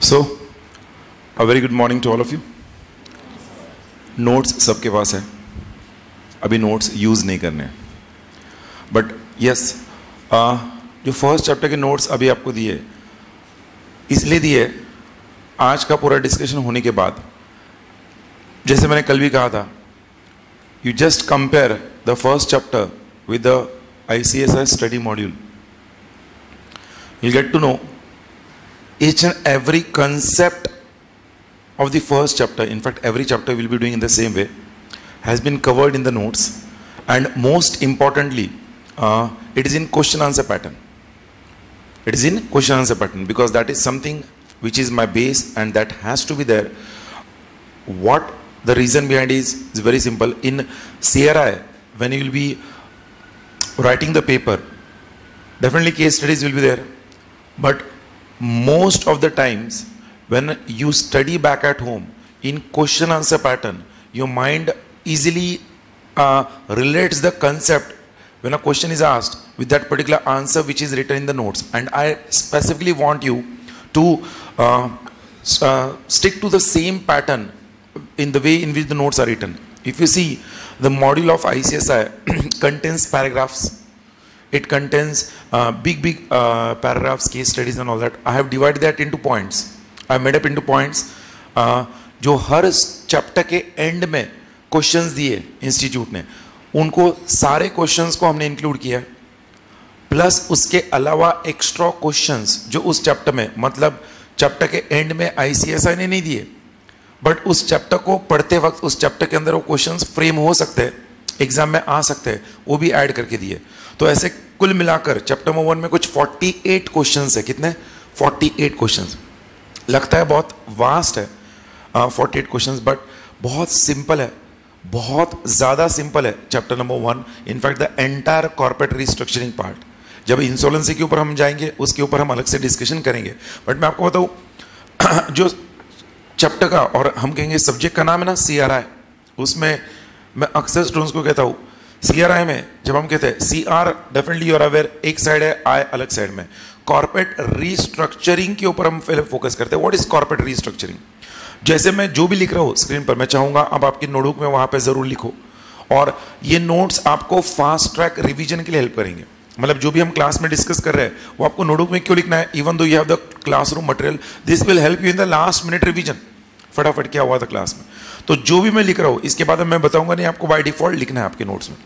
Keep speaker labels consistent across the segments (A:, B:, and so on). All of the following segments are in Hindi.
A: So a very good morning to all of you. Notes सबके पास है, अभी नोट्स यूज़ नहीं करने हैं, बट यस जो फर्स्ट चैप्टर के नोट्स अभी आपको दिए इसलिए दिए आज का पूरा डिस्कशन होने के बाद, जैसे मैंने कल भी कहा था, you just compare the first chapter with the ICSI study module, you'll get to know each and every concept of the first chapter. In fact, every chapter we'll be doing in the same way, has been covered in the notes, and most importantly, it is in question answer pattern. It is in question answer pattern because that is something which is my base and that has to be there. What the reason behind is very simple. In CRI, when you will be writing the paper, definitely case studies will be there. But most of the times when you study back at home in question answer pattern, your mind easily relates the concept when a question is asked with that particular answer which is written in the notes. And I specifically want you to stick to the same pattern in the way in which the notes are written. If you see, the module of ICSI contains paragraphs. It contains big paragraphs, case studies and all that. I have divided that into points. I have made up into points. जो हर चैप्टर के एंड में क्वेश्चंस दिए इंस्टीट्यूट ने, उनको सारे क्वेश्चंस को हमने इंक्लूड किया, प्लस उसके अलावा एक्स्ट्रा क्वेश्चंस जो उस चैप्टर में, मतलब चैप्टर के एंड में ICSI ने नहीं दिए, बट उस चैप्टर को पढ़ते वक्त उस चैप्टर के अंदर वो क्वेश्चंस फ्रेम हो सकते हैं, एग्जाम में आ सकते हैं, वो भी ऐड करके दिए। तो ऐसे कुल मिलाकर चैप्टर नंबर 1 में कुछ 48 क्वेश्चंस है। कितने? 48 क्वेश्चंस। लगता है बहुत वास्ट है 48 क्वेश्चंस, बट बहुत सिंपल है, बहुत ज़्यादा सिंपल है chapter number 1। In fact the entire corporate restructuring part, जब इंसॉल्वेंसी के ऊपर हम जाएंगे उसके ऊपर हम अलग से डिस्कशन करेंगे। बट मैं आपको बताऊँ जो चैप्टर का और हम कहेंगे सब्जेक्ट का नाम है ना CRI, उसमें मैं अक्सर स्टूडेंट्स को कहता हूँ CRI में जब हम कहते हैं CR, definitely you are aware, एक साइड है, I अलग साइड में। कॉर्पोरेट रीस्ट्रक्चरिंग के ऊपर हम पहले फोकस करते हैं। What is corporate restructuring? जैसे मैं जो भी लिख रहा हूँ स्क्रीन पर, मैं चाहूँगा अब आपकी नोटबुक में वहाँ पे ज़रूर लिखो, और ये नोट्स आपको फास्ट ट्रैक रिविजन के लिए हेल्प करेंगे। मतलब जो भी हम क्लास में डिस्कस कर रहे हैं वो आपको नोटबुक में क्यों लिखना है? Even though you have the classroom material, this will help you in the last minute revision. फटाफट क्या हुआ था क्लास में, तो जो भी मैं लिख रहा हूं इसके बाद मैं बताऊंगा नहीं, आपको बाय डिफॉल्ट लिखना है आपके नोट्स में।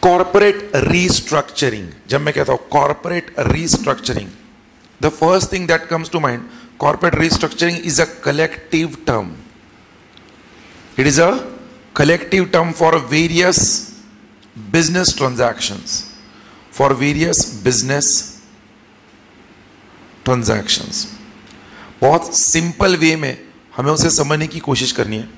A: कॉर्पोरेट रीस्ट्रक्चरिंग, जब मैं कहता हूं corporate restructuring, the first thing that comes to mind, corporate restructuring is a collective term. It is a collective term for various business transactions, for various business transactions. बहुत सिंपल वे में हमें उसे समझने की कोशिश करनी है।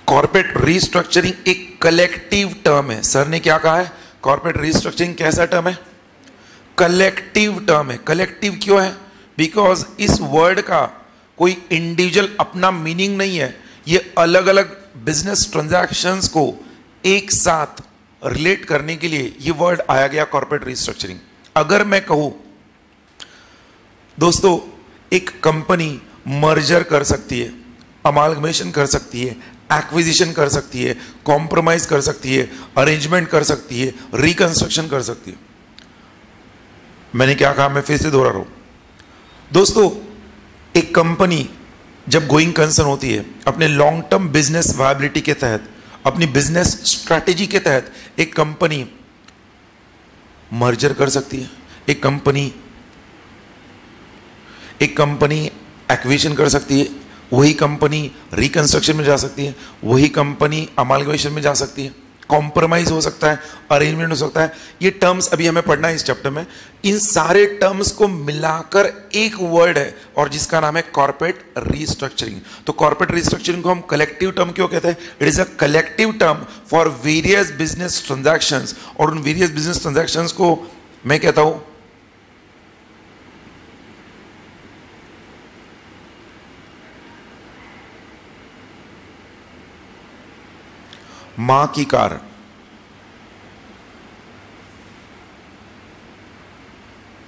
A: कॉर्पोरेट रीस्ट्रक्चरिंग एक कलेक्टिव टर्म है। सर ने क्या कहा है? कॉर्पोरेट रीस्ट्रक्चरिंग कैसा टर्म है? कलेक्टिव टर्म है। कलेक्टिव क्यों है? बिकॉज इस वर्ड का कोई इंडिविजुअल अपना मीनिंग नहीं है, ये अलग अलग बिजनेस ट्रांजैक्शंस को एक साथ रिलेट करने के लिए ये वर्ड आया गया, कॉर्पोरेट रीस्ट्रक्चरिंग। अगर मैं कहूं दोस्तों, एक कंपनी मर्जर कर सकती है, अमालगमेशन कर सकती है, एक्विजिशन कर सकती है, कॉम्प्रोमाइज कर सकती है, अरेंजमेंट कर सकती है, रिकंस्ट्रक्शन कर सकती है। मैंने क्या कहा? मैं फिर से दोहरा रहा हूं दोस्तों, एक कंपनी जब गोइंग कंसर्न होती है, अपने लॉन्ग टर्म बिजनेस वायबिलिटी के तहत, अपनी बिजनेस स्ट्रैटेजी के तहत एक कंपनी मर्जर कर सकती है, एक कंपनी एक्विजिशन कर सकती है, वही कंपनी रिकंस्ट्रक्शन में जा सकती है, वही कंपनी अमालगमेशन में जा सकती है, कॉम्प्रोमाइज हो सकता है, अरेंजमेंट हो सकता है। ये टर्म्स अभी हमें पढ़ना है इस चैप्टर में। इन सारे टर्म्स को मिलाकर एक वर्ड है और जिसका नाम है कॉर्पोरेट रीस्ट्रक्चरिंग। तो कॉर्पोरेट रीस्ट्रक्चरिंग को हम कलेक्टिव टर्म क्यों कहते हैं? It is a collective term for various business transactions, और उन वेरियस बिजनेस ट्रांजैक्शंस को मैं कहता हूं मां की कार।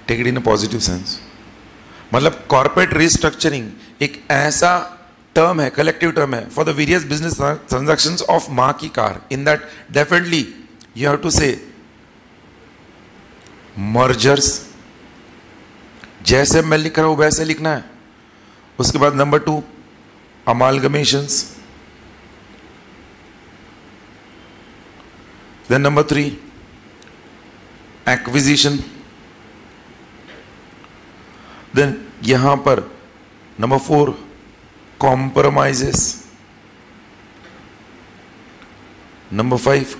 A: Take it in a positive sense. मतलब कॉर्पोरेट रिस्ट्रक्चरिंग एक ऐसा टर्म है, कलेक्टिव टर्म है for the various business transactions of मां की कार. In that definitely you have to say mergers, जैसे मैं लिख रहा हूं वैसे लिखना है. उसके बाद number 2 amalgamations, then number 3 acquisition, then यहां पर number 4 compromises, number 5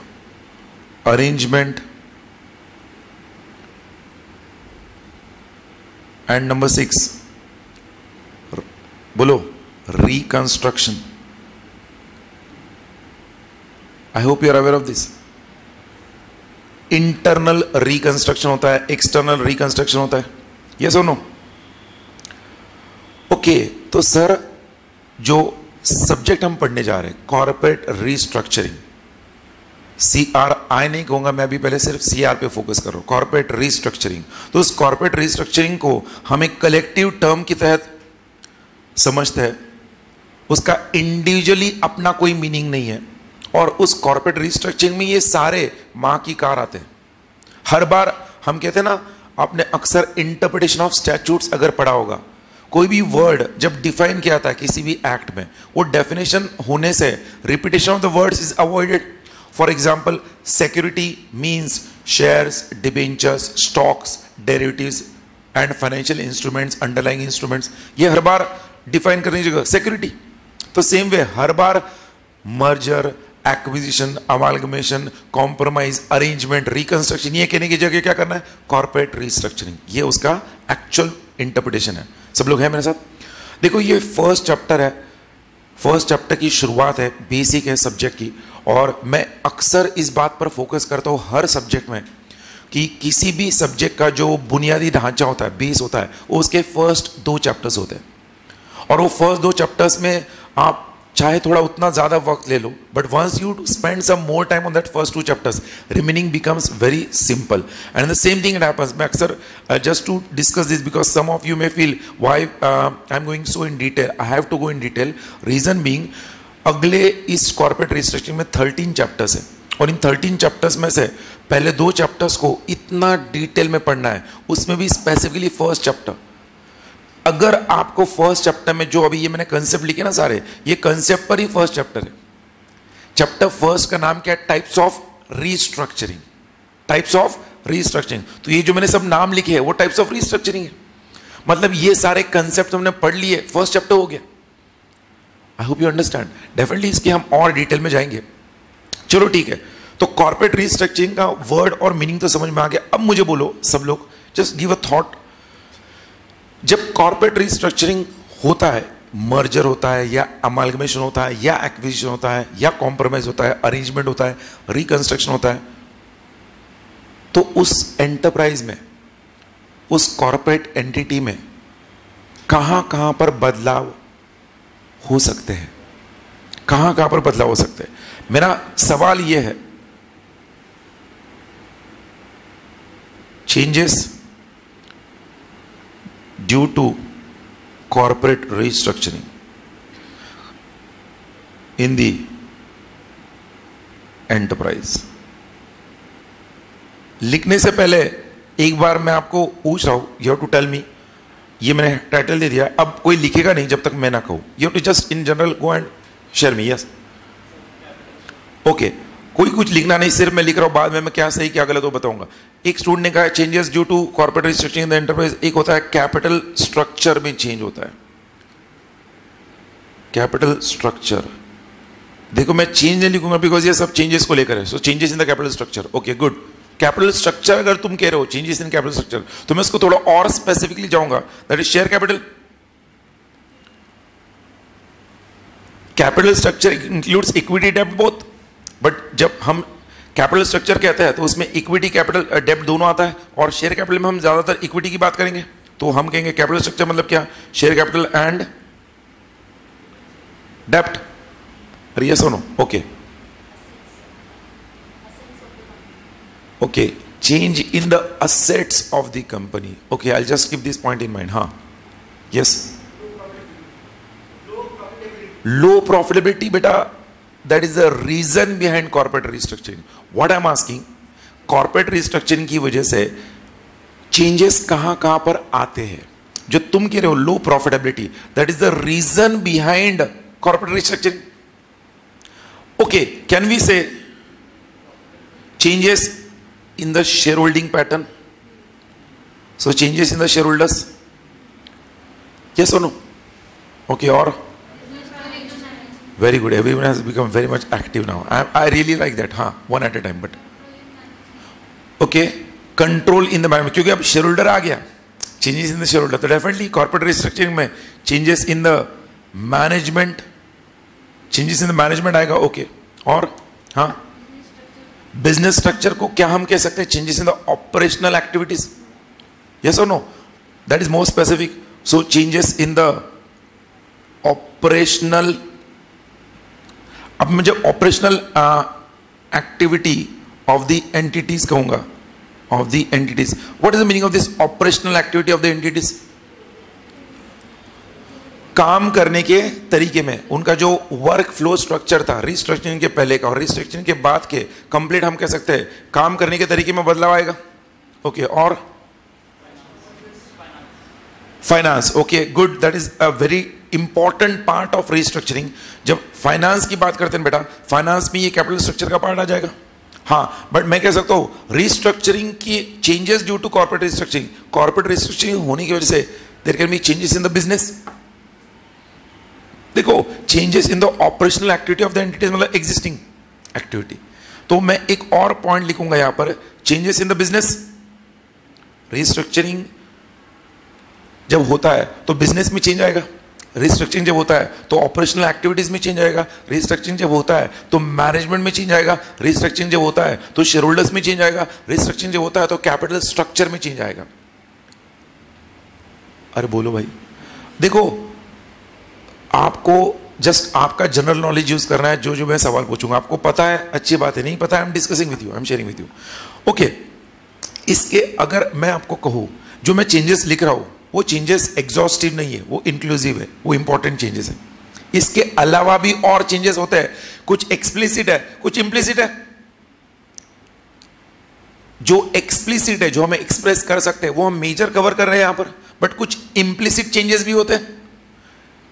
A: arrangement, and number 6 बोलो reconstruction. I hope you are aware of this. Internal reconstruction होता है, एक्सटर्नल रिकंस्ट्रक्शन होता है. यस और नो? ओके, तो सर जो सब्जेक्ट हम पढ़ने जा रहे हैं कॉर्पोरेट रिस्ट्रक्चरिंग, CRI नहीं कहूंगा मैं, अभी पहले सिर्फ CR पे फोकस कर रहा हूं, कॉर्पोरेट रिस्ट्रक्चरिंग. तो उस कॉर्पोरेट रिस्ट्रक्चरिंग को हम एक कलेक्टिव टर्म की तहत समझते हैं. उसका इंडिविजुअली अपना कोई मीनिंग नहीं है. और उस कॉर्पोरेट रिस्ट्रक्चरिंग में ये सारे मां की कार आते हैं. हर बार हम कहते हैं ना, आपने अक्सर इंटरप्रिटेशन ऑफ स्टैट्यूट्स अगर पढ़ा होगा, कोई भी वर्ड जब डिफाइन किया जाता है किसी भी एक्ट में, वो डेफिनेशन होने से repetition of the words is avoided. For example, security means shares, debentures, stocks, derivatives and financial instruments, underlying instruments. ये हर बार डिफाइन करने की जगह सिक्योरिटी. तो सेम वे हर बार merger, acquisition, amalgamation, compromise, arrangement, reconstruction, ये कहने की जगह क्या करना है? Corporate restructuring. ये उसका एक्चुअल इंटरप्रिटेशन है. सब लोग हैं मेरे साथ? देखो, ये फर्स्ट चैप्टर है, फर्स्ट चैप्टर की शुरुआत है, बेसिक है सब्जेक्ट की. और मैं अक्सर इस बात पर फोकस करता हूं हर सब्जेक्ट में कि किसी भी सब्जेक्ट का जो बुनियादी ढांचा होता है, बेस होता है, वो उसके फर्स्ट 2 चैप्टर्स होते हैं. और वो फर्स्ट 2 चैप्टर्स में आप चाहे थोड़ा उतना ज्यादा वक्त ले लो, but once you spend some more time on that first 2 chapters, remaining becomes very simple. And the same thing it happens. मैं अक्सर just to discuss this because some of you may feel why I am going so in detail. I have to go in detail. Reason being, अगले इस कॉर्पोरेट रिस्ट्रक्चरिंग में 13 चैप्टर्स है. और इन 13 चैप्टर्स में से पहले 2 चैप्टर्स को इतना डिटेल में पढ़ना है, उसमें भी स्पेसिफिकली फर्स्ट चैप्टर. अगर आपको फर्स्ट चैप्टर में जो अभी ये मैंने कंसेप्ट लिखे ना सारे, ये कंसेप्ट पर ही फर्स्ट चैप्टर है. चैप्टर फर्स्ट का नाम क्या है? Types of restructuring. Types of restructuring. तो ये जो मैंने सब नाम लिखे हैं वो टाइप्स ऑफ रिस्ट्रक्चरिंग है. मतलब ये सारे कंसेप्ट हमने पढ़ लिए, फर्स्ट चैप्टर हो गया. आई होप यू अंडरस्टैंड. डेफिनेटली इसके हम और डिटेल में जाएंगे. चलो ठीक है. तो कॉर्पोरेट रिस्ट्रक्चरिंग का वर्ड और मीनिंग तो समझ में आ गया. अब मुझे बोलो सब लोग, जस्ट गिव अ थॉट. जब कॉर्पोरेट रिस्ट्रक्चरिंग होता है, मर्जर होता है या अमालगमेशन होता है या एक्विजिशन होता है या कॉम्प्रोमाइज होता है, अरेंजमेंट होता है, रिकंस्ट्रक्शन होता है, तो उस एंटरप्राइज में, उस कॉर्पोरेट एंटिटी में कहां कहां पर बदलाव हो सकते हैं? कहां कहां पर बदलाव हो सकते हैं? मेरा सवाल यह है, changes due to corporate restructuring in the enterprise. लिखने से पहले एक बार मैं आपको पूछ रहा हूं, you have to tell me. ये मैंने टाइटल दे दिया, अब कोई लिखेगा नहीं जब तक मैं ना कहूं. You have to just in general go and share me. Yes, okay. कोई कुछ लिखना नहीं, सिर्फ मैं लिख रहा हूं, बाद में मैं क्या सही क्या गलत हो बताऊंगा. एक स्टूडेंट ने कहा changes due to corporate restructuring in the enterprise. एक होता है कैपिटल स्ट्रक्चर में चेंज होता है. कैपिटल स्ट्रक्चर, देखो मैं चेंज नहीं लिखूंगा बिकॉज ये सब चेंजेस को लेकर है. So changes in the capital structure. Okay, good. Capital structure अगर तुम कह रहे हो चेंजेस इन कैपिटल स्ट्रक्चर, तो मैं इसको थोड़ा और स्पेसिफिकली जाऊंगा. That is share capital. Capital structure includes equity, डेब्ट, बोथ. बट जब हम कैपिटल स्ट्रक्चर कहते हैं तो उसमें इक्विटी, कैपिटल, डेब्ट दोनों आता है. और शेयर कैपिटल में हम ज्यादातर इक्विटी की बात करेंगे. तो हम कहेंगे कैपिटल स्ट्रक्चर मतलब क्या? शेयर कैपिटल एंड डेब्ट. यस और no? Okay, okay. Change in the assets of the company. Okay, I just keep this point in mind. हाँ, यस, लो प्रॉफिटेबिलिटी बेटा, that is the reason behind corporate restructuring. What I am asking, corporate restructuring की वजह से चेंजेस कहां कहां पर आते हैं? जो तुम कह रहे हो low profitability, that is the reason behind corporate restructuring. Okay, can we say changes in the shareholding pattern? So changes in the shareholders, yes or no? Okay, or very good, everyone has become very much active now. I really like that. One at a time. But okay, control in the management, क्योंकि अब shareholder आ गया, changes in the shareholder, तो definitely corporate restructuring में changes in the management, changes in the management आएगा. Okay, और बिजनेस स्ट्रक्चर को क्या हम कह सकते हैं? Changes in the operational activities, yes और no? That is more specific. So changes in the operational, अब मुझे operational activity of the entities कहूंगा, of the entities. What is the meaning of this operational activity of the entities? काम करने के तरीके में उनका जो वर्क फ्लो स्ट्रक्चर था रिस्ट्रक्चरिंग के पहले का और रिस्ट्रक्चरिंग के बाद के, कंप्लीट हम कह सकते हैं काम करने के तरीके में बदलाव आएगा. ओके, और finance. Okay, good, that is a very important part of restructuring. जब फाइनेंस की बात करते हैं बेटा, फाइनेंस में ये कैपिटल स्ट्रक्चर का पार्ट आ जाएगा. बट मैं कह सकता हूं रिस्ट्रक्चरिंग की changes due to corporate restructuring, corporate restructuring होने की वजह से there can be changes in the business. देखो, changes in the operational activity of the entities मतलब एग्जिस्टिंग एक्टिविटी. तो मैं एक और पॉइंट लिखूंगा यहां पर, changes in the business. Restructuring जब होता है तो बिजनेस में चेंज आएगा, रिस्ट्रक्चरिंग जब होता है तो ऑपरेशनल एक्टिविटीज में चेंज आएगा, रिस्ट्रक्चरिंग जब होता है तो मैनेजमेंट में चेंज आएगा, रिस्ट्रक्चरिंग जब होता है तो शेयर होल्डर्स में चेंज आएगा, रिस्ट्रक्चरिंग जब होता है तो कैपिटल स्ट्रक्चर में चेंज आएगा. अरे बोलो भाई, देखो आपको जस्ट आपका जनरल नॉलेज यूज करना है. जो मैं सवाल पूछूंगा आपको पता है, अच्छी बात है, नहीं पता है I am discussing with you, I am sharing with you. Okay, इसके अगर मैं आपको कहूं जो मैं चेंजेस लिख रहा हूं वो चेंजेस एग्जॉस्टिव नहीं है, वो इंक्लूसिव है, वो इंपॉर्टेंट चेंजेस है. इसके अलावा भी और चेंजेस होते हैं, कुछ एक्सप्लिसिट है, कुछ इंप्लिसिट है. जो एक्सप्लिसिट है, जो हमें एक्सप्रेस कर सकते हैं, वो हम मेजर कवर कर रहे हैं यहां पर. बट कुछ इंप्लिसिट चेंजेस भी होते हैं.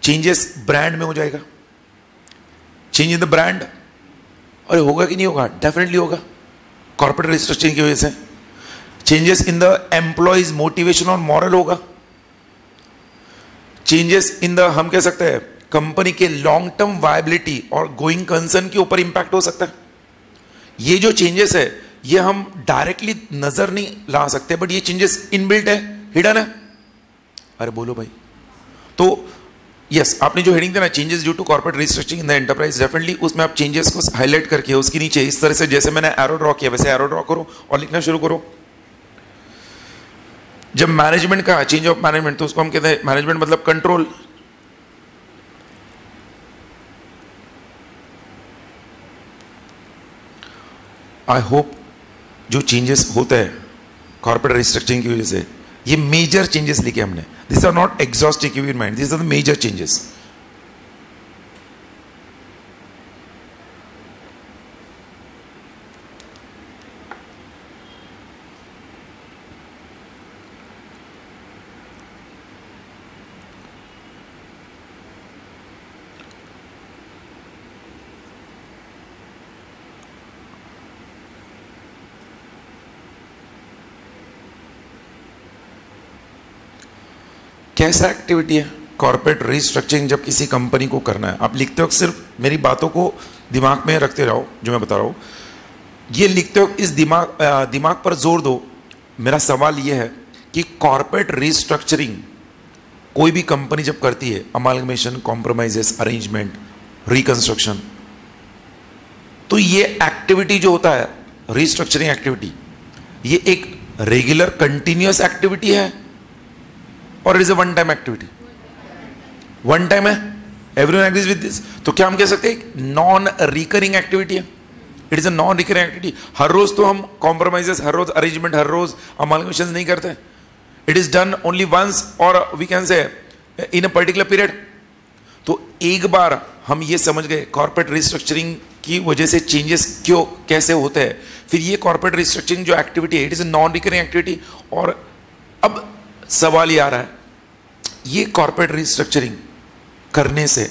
A: चेंजेस ब्रांड में हो जाएगा, चेंज इन द ब्रांड. अरे होगा कि नहीं होगा? डेफिनेटली होगा, कॉर्पोरेट रिस्ट्रक्चरिंग की वजह से. Changes in the employees motivation और मॉरल होगा. चेंजेस इन द, हम कह सकते हैं कंपनी के लॉन्ग टर्म वायबिलिटी और गोइंग कंसर्न के ऊपर इंपैक्ट हो सकता है. ये जो चेंजेस है ये हम डायरेक्टली नजर नहीं ला सकते, बट ये चेंजेस इनबिल्ट है, हिडन है. अरे बोलो भाई. तो यस, आपने जो हेडिंग देना changes due to corporate restructuring in the enterprise, definitely उसमें आप चेंजेस को हाईलाइट करके उसके नीचे इस तरह से जैसे मैंने एरो ड्रॉ किया वैसे एरो ड्रॉ करो और लिखना शुरू करो. जब मैनेजमेंट का चेंज ऑफ मैनेजमेंट, तो उसको हम कहते हैं मैनेजमेंट मतलब कंट्रोल. आई होप जो चेंजेस होते हैं कॉर्पोरेट रिस्ट्रक्चरिंग की वजह से, ये मेजर चेंजेस लिखे हमने. These are not exhaustive, keep in mind. These are the major changes. कैसा एक्टिविटी है कॉर्पोरेट रिस्ट्रक्चरिंग जब किसी कंपनी को करना है? आप लिखते हो, सिर्फ मेरी बातों को दिमाग में रखते रहो जो मैं बता रहा हूँ. ये लिखते हो, इस दिमाग पर जोर दो. मेरा सवाल ये है कि कॉर्पोरेट रिस्ट्रक्चरिंग कोई भी कंपनी जब करती है, अमालगमेशन, कॉम्प्रोमाइजेस, अरेंजमेंट, रिकंस्ट्रक्शन, तो ये एक्टिविटी जो होता है रिस्ट्रक्चरिंग एक्टिविटी, ये एक रेगुलर कंटिन्यूअस एक्टिविटी है और it is a one time activity? One time है. Everyone agrees with this? तो क्या हम कह सकते हैं नॉन रिकरिंग एक्टिविटी है? It is a non recurring activity. हर रोज तो हम कॉम्प्रोमाइजेस, हर रोज अरेंजमेंट, हर रोज अमालगमेशन नहीं करते. It is done only once, और we can say in a particular period. तो एक बार हम ये समझ गए कॉर्पोरेट रिस्ट्रक्चरिंग की वजह से चेंजेस क्यों कैसे होते हैं, फिर ये कॉर्पोरेट रिस्ट्रक्चरिंग जो एक्टिविटी है it is a non recurring activity. और अब सवाल ये आ रहा है, ये कॉर्पोरेट रिस्ट्रक्चरिंग करने से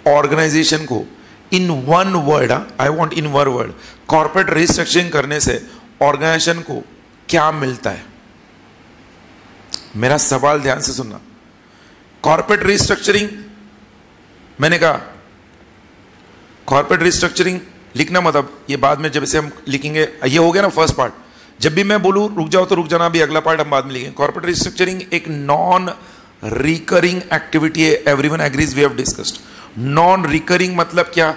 A: ऑर्गेनाइजेशन को in one word, I want in one word, corporate restructuring करने से ऑर्गेनाइजेशन को क्या मिलता है? मेरा सवाल ध्यान से सुनना। कॉर्पोरेट रिस्ट्रक्चरिंग, मैंने कहा कॉर्पोरेट रिस्ट्रक्चरिंग लिखना मतलब ये बाद में जब से हम लिखेंगे, ये हो गया ना फर्स्ट पार्ट। जब भी मैं बोलूं रुक जाओ तो रुक जाना, भी अगला पार्ट हम बाद में लिखेंगे। कॉर्पोरेट रिस्ट्रक्चरिंग एक नॉन रिकरिंग एक्टिविटी है, everyone agrees, we have discussed. Non recurring मतलब क्या?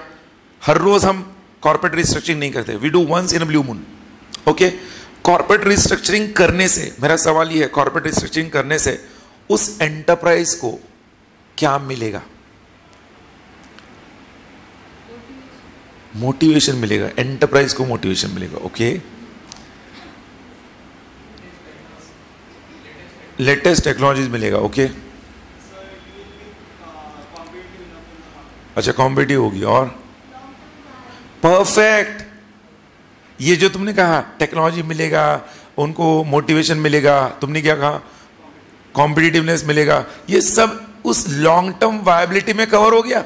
A: हर रोज हम कॉर्पोरेट रिस्ट्रक्चरिंग नहीं करते, we do once in a blue moon. Okay, corporate restructuring करने से, मेरा सवाल ये है, कॉर्पोरेट रिस्ट्रक्चरिंग करने से उस एंटरप्राइज को क्या मिलेगा? मोटिवेशन मिलेगा, एंटरप्राइज को मोटिवेशन मिलेगा। ओके, लेटेस्ट टेक्नोलॉजीज मिलेगा। ओके, अच्छा कॉम्पिटिटिव होगी, और परफेक्ट। ये जो तुमने कहा टेक्नोलॉजी मिलेगा, उनको मोटिवेशन मिलेगा, तुमने क्या कहा? कॉम्पिटिटिवनेस मिलेगा, ये सब उस लॉन्ग टर्म वायबिलिटी में कवर हो गया।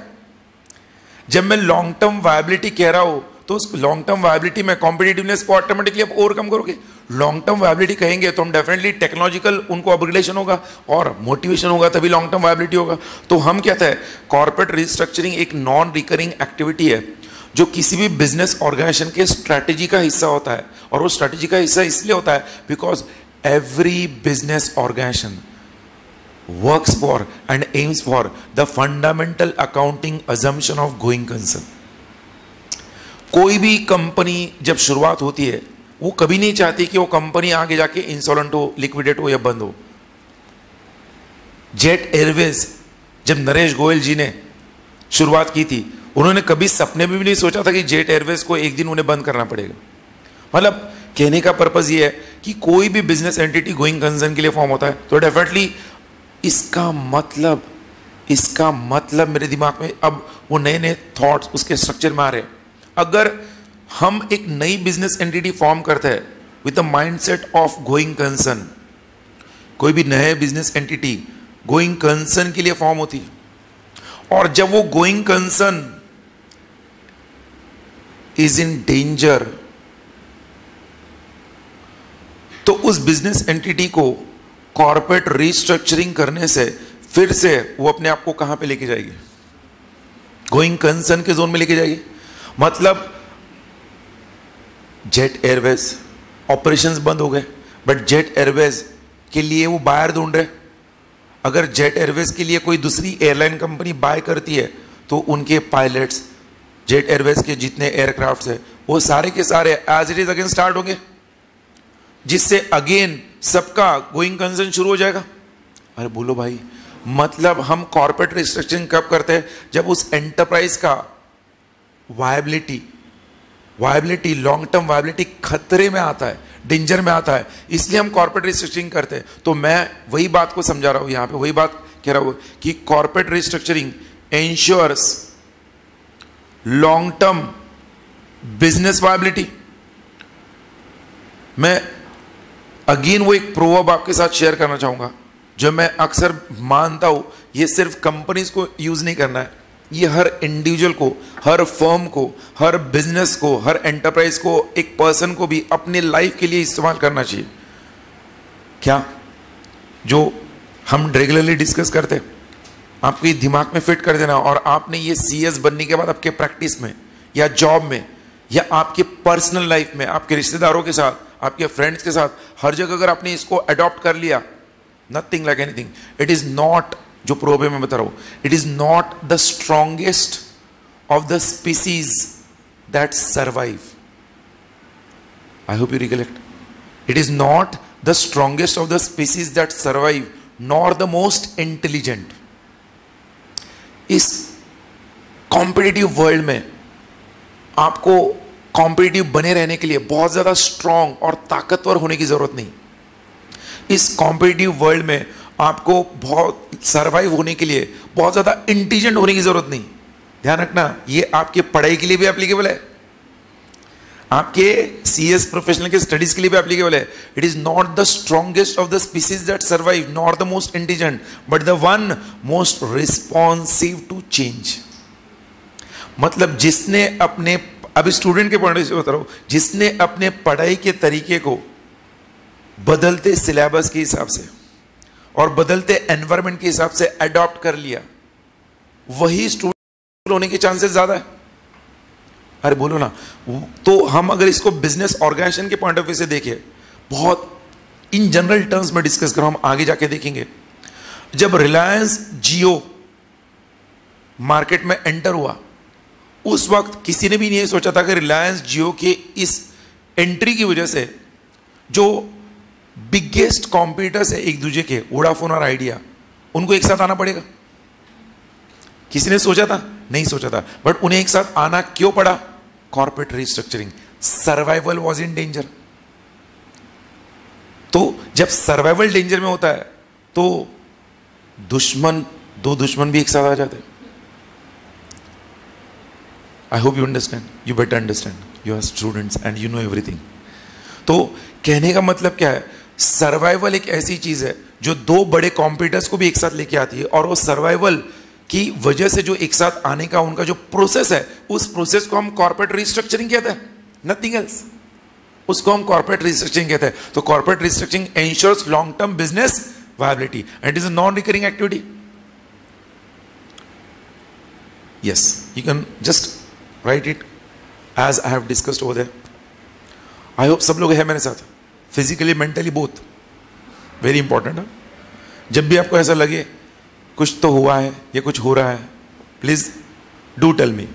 A: जब मैं लॉन्ग टर्म वायबिलिटी कह रहा हूं तो उस लॉन्ग टर्म वायबिलिटी में कॉम्पिटिटिवनेस को ऑटोमेटिकली आप ओवरकम करोगे। लॉन्ग टर्म वायबिलिटी कहेंगे तो हम डेफिनेटली टेक्नोलॉजिकल उनको अपग्रेडेशन होगा और मोटिवेशन होगा, तभी लॉन्ग टर्म वायबिलिटी होगा। तो हम कहते हैं कॉर्पोरेट रिस्ट्रक्चरिंग एक नॉन रिकरिंग एक्टिविटी है जो किसी भी बिजनेस ऑर्गेनाइजेशन के स्ट्रैटेजी का हिस्सा होता है। और वो स्ट्रैटेजी का हिस्सा इसलिए होता है because every business organisation works for and aims for the fundamental accounting assumption of going concern. कोई भी कंपनी जब शुरुआत होती है वो कभी नहीं चाहती कि वो कंपनी आगे जाके इंसॉल्वेंट हो, लिक्विडेट हो या बंद हो। जेट एयरवेज जब नरेश गोयल जी ने शुरुआत की थी, उन्होंने कभी सपने में भी नहीं सोचा था कि जेट एयरवेज को एक दिन उन्हें बंद करना पड़ेगा। मतलब कहने का पर्पज ये है कि कोई भी बिजनेस एंटिटी गोइंग कंसर्न के लिए फॉर्म होता है तो डेफिनेटली इसका मतलब मेरे दिमाग में अब वो नए नए थॉट्स उसके स्ट्रक्चर में आ रहे हैं। अगर हम एक नई बिजनेस एंटिटी फॉर्म करते हैं with the mindset of going concern, कोई भी नए बिजनेस एंटिटी गोइंग कंसर्न के लिए फॉर्म होती है, और जब वो going concern is in danger तो उस बिजनेस एंटिटी को कॉर्पोरेट रिस्ट्रक्चरिंग करने से फिर से वो अपने आप को कहां पे लेके जाएगी? गोइंग कंसर्न के जोन में लेके जाएगी। मतलब जेट एयरवेज ऑपरेशंस बंद हो गए, बट जेट एयरवेज के लिए वो बायर ढूंढ रहे। अगर जेट एयरवेज के लिए कोई दूसरी एयरलाइन कंपनी बाय करती है तो उनके पायलट्स, जेट एयरवेज के जितने एयरक्राफ्ट है वो सारे के सारे as it is again start होंगे, जिससे अगेन सबका गोइंग कंसर्न शुरू हो जाएगा। अरे बोलो भाई, मतलब हम कॉर्पोरेट रिस्ट्रक्चरिंग कब करते हैं? जब उस एंटरप्राइज का वायबिलिटी लॉन्ग टर्म वायबिलिटी खतरे में आता है, डेंजर में आता है, इसलिए हम कॉर्पोरेट रिस्ट्रक्चरिंग करते हैं। तो मैं वही बात को समझा रहा हूं यहां पे, वही बात कह रहा हूं कि corporate restructuring ensures long term business viability. मैं अगेन वो एक प्रोवर्ब आपके साथ शेयर करना चाहूंगा जो मैं अक्सर मानता हूं, ये सिर्फ कंपनीज को यूज नहीं करना है, ये हर इंडिविजुअल को, हर फर्म को, हर बिजनेस को, हर एंटरप्राइज को, एक पर्सन को भी अपने लाइफ के लिए इस्तेमाल करना चाहिए। क्या जो हम रेगुलरली डिस्कस करते हैं आपको ये दिमाग में फिट कर देना, और आपने ये सीएस बनने के बाद आपके प्रैक्टिस में या जॉब में या आपके पर्सनल लाइफ में, आपके रिश्तेदारों के साथ, आपके फ्रेंड्स के साथ, हर जगह अगर आपने इसको अडॉप्ट कर लिया, nothing like anything, it is not, जो प्रोबे में बता रहा हूं, it is not the strongest of the species that survive. I hope you recollect, it is not the strongest of the species that survive nor the most intelligent. इस कॉम्पिटिटिव वर्ल्ड में आपको कॉम्पिटिटिव बने रहने के लिए बहुत ज्यादा स्ट्रांग और ताकतवर होने की जरूरत नहीं। इस कॉम्पिटिटिव वर्ल्ड में आपको बहुत सरवाइव होने के लिए बहुत ज्यादा इंटेलिजेंट होने की जरूरत नहीं। ध्यान रखना, ये आपके पढ़ाई के लिए भी एप्लीकेबल है, आपके CS प्रोफेशनल के स्टडीज के लिए भी एप्लीकेबल है। It is not the strongest of the species that survive, not the most intelligent, but the one most responsive to change. मतलब जिसने अपने, अभी स्टूडेंट के पॉइंट से बता रहा हूं, जिसने अपने पढ़ाई के तरीके को बदलते सिलेबस के हिसाब से और बदलते एनवायरमेंट के हिसाब से अडॉप्ट कर लिया, वही स्टूडेंट होने के चांसेस ज्यादा है। अरे बोलो ना। तो हम अगर इसको बिजनेस ऑर्गेनाइजेशन के पॉइंट ऑफ व्यू से देखें, बहुत इन जनरल टर्म्स में डिस्कस करो, हम आगे जाके देखेंगे। जब रिलायंस जियो मार्केट में एंटर हुआ, उस वक्त किसी ने भी नहीं सोचा था कि रिलायंस जियो के इस एंट्री की वजह से जो बिगेस्ट कॉम्पिटिटर्स है एक दूसरे के, वोडाफोन और आइडिया, उनको एक साथ आना पड़ेगा। किसी ने सोचा था? नहीं सोचा था। बट उन्हें एक साथ आना क्यों पड़ा? Corporate restructuring. Survival was in danger. तो जब सर्वाइवल डेंजर में होता है तो दो दुश्मन भी एक साथ आ जाते हैं। I hope you understand, you better understand, you are students and you know everything. तो कहने का मतलब क्या है? सर्वाइवल एक ऐसी चीज है जो दो बड़े कॉम्पिटिटर्स को भी एक साथ लेके आती है, और वो सर्वाइवल की वजह से जो एक साथ आने का उनका जो प्रोसेस है, उस प्रोसेस को हम कॉर्पोरेट रिस्ट्रक्चरिंग कहते हैं, नथिंग एल्स। उसको हम कॉर्पोरेट रिस्ट्रक्चरिंग कहते हैं। तो corporate restructuring ensures long term business viability and it is a non recurring activity. Yes, you can just write it as I have discussed over there. I hope सब लोग हैं मेरे साथ, physically mentally both. Very important है। जब भी आपको ऐसा लगे कुछ तो हुआ है या कुछ हो रहा है, प्लीज डू टेल मी।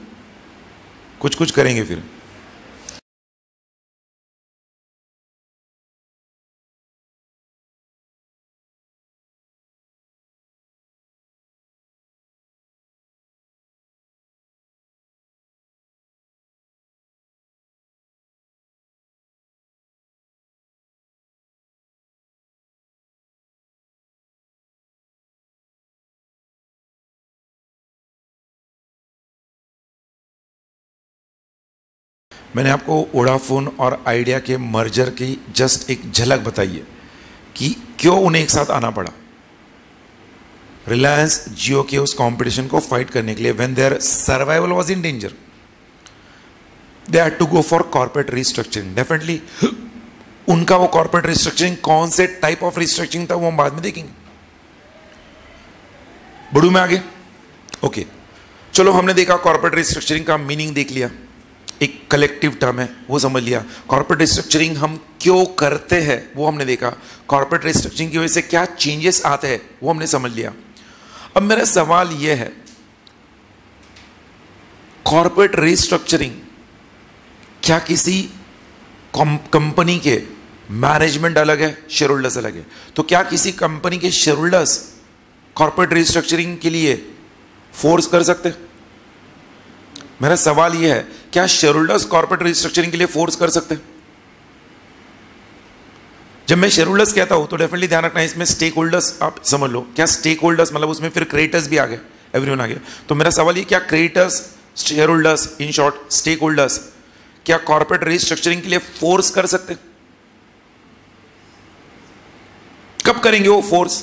A: कुछ करेंगे फिर। मैंने आपको वोडाफोन और आइडिया के मर्जर की जस्ट एक झलक बताई है कि क्यों उन्हें एक साथ आना पड़ा रिलायंस जियो के उस कंपटीशन को फाइट करने के लिए। When their survival was in danger, they had to go for corporate restructuring. Definitely उनका वो कॉर्पोरेट रिस्ट्रक्चरिंग कौन से टाइप ऑफ रिस्ट्रक्चरिंग था वो हम बाद में देखेंगे। बढ़ू में आगे? ओके, चलो हमने देखा कॉर्पोरेट रिस्ट्रक्चरिंग का मीनिंग देख लिया, एक कलेक्टिव टर्म है वो समझ लिया। कॉर्पोरेट रिस्ट्रक्चरिंग हम क्यों करते हैं वो हमने देखा। कॉर्पोरेट रिस्ट्रक्चरिंग की वजह से क्या चेंजेस आते हैं वो हमने समझ लिया। अब मेरा सवाल यह है, कॉर्पोरेट रिस्ट्रक्चरिंग क्या किसी कंपनी के मैनेजमेंट अलग है, शेयर होल्डर्स अलग है, तो क्या किसी कंपनी के शेयर होल्डर्स कॉर्पोरेट रिस्ट्रक्चरिंग के लिए फोर्स कर सकते? मेरा सवाल यह है, क्या शेयर होल्डर्स कॉर्पोरेट रिस्ट्रक्चरिंग के लिए फोर्स कर सकते? जब मैं शेयर होल्डर्स कहता हूं तो डेफिनेटली ध्यान रखना, इसमें स्टेक होल्डर्स आप समझ लो। क्या स्टेक होल्डर्स मतलब उसमें फिर क्रेडिटर्स भी आ गए, एवरीवन आ गया। तो मेरा सवाल ये, क्या creditors, share holders, in short stake holders, क्या कॉर्पोरेट रिस्ट्रक्चरिंग के लिए फोर्स कर सकते? कब करेंगे वो फोर्स?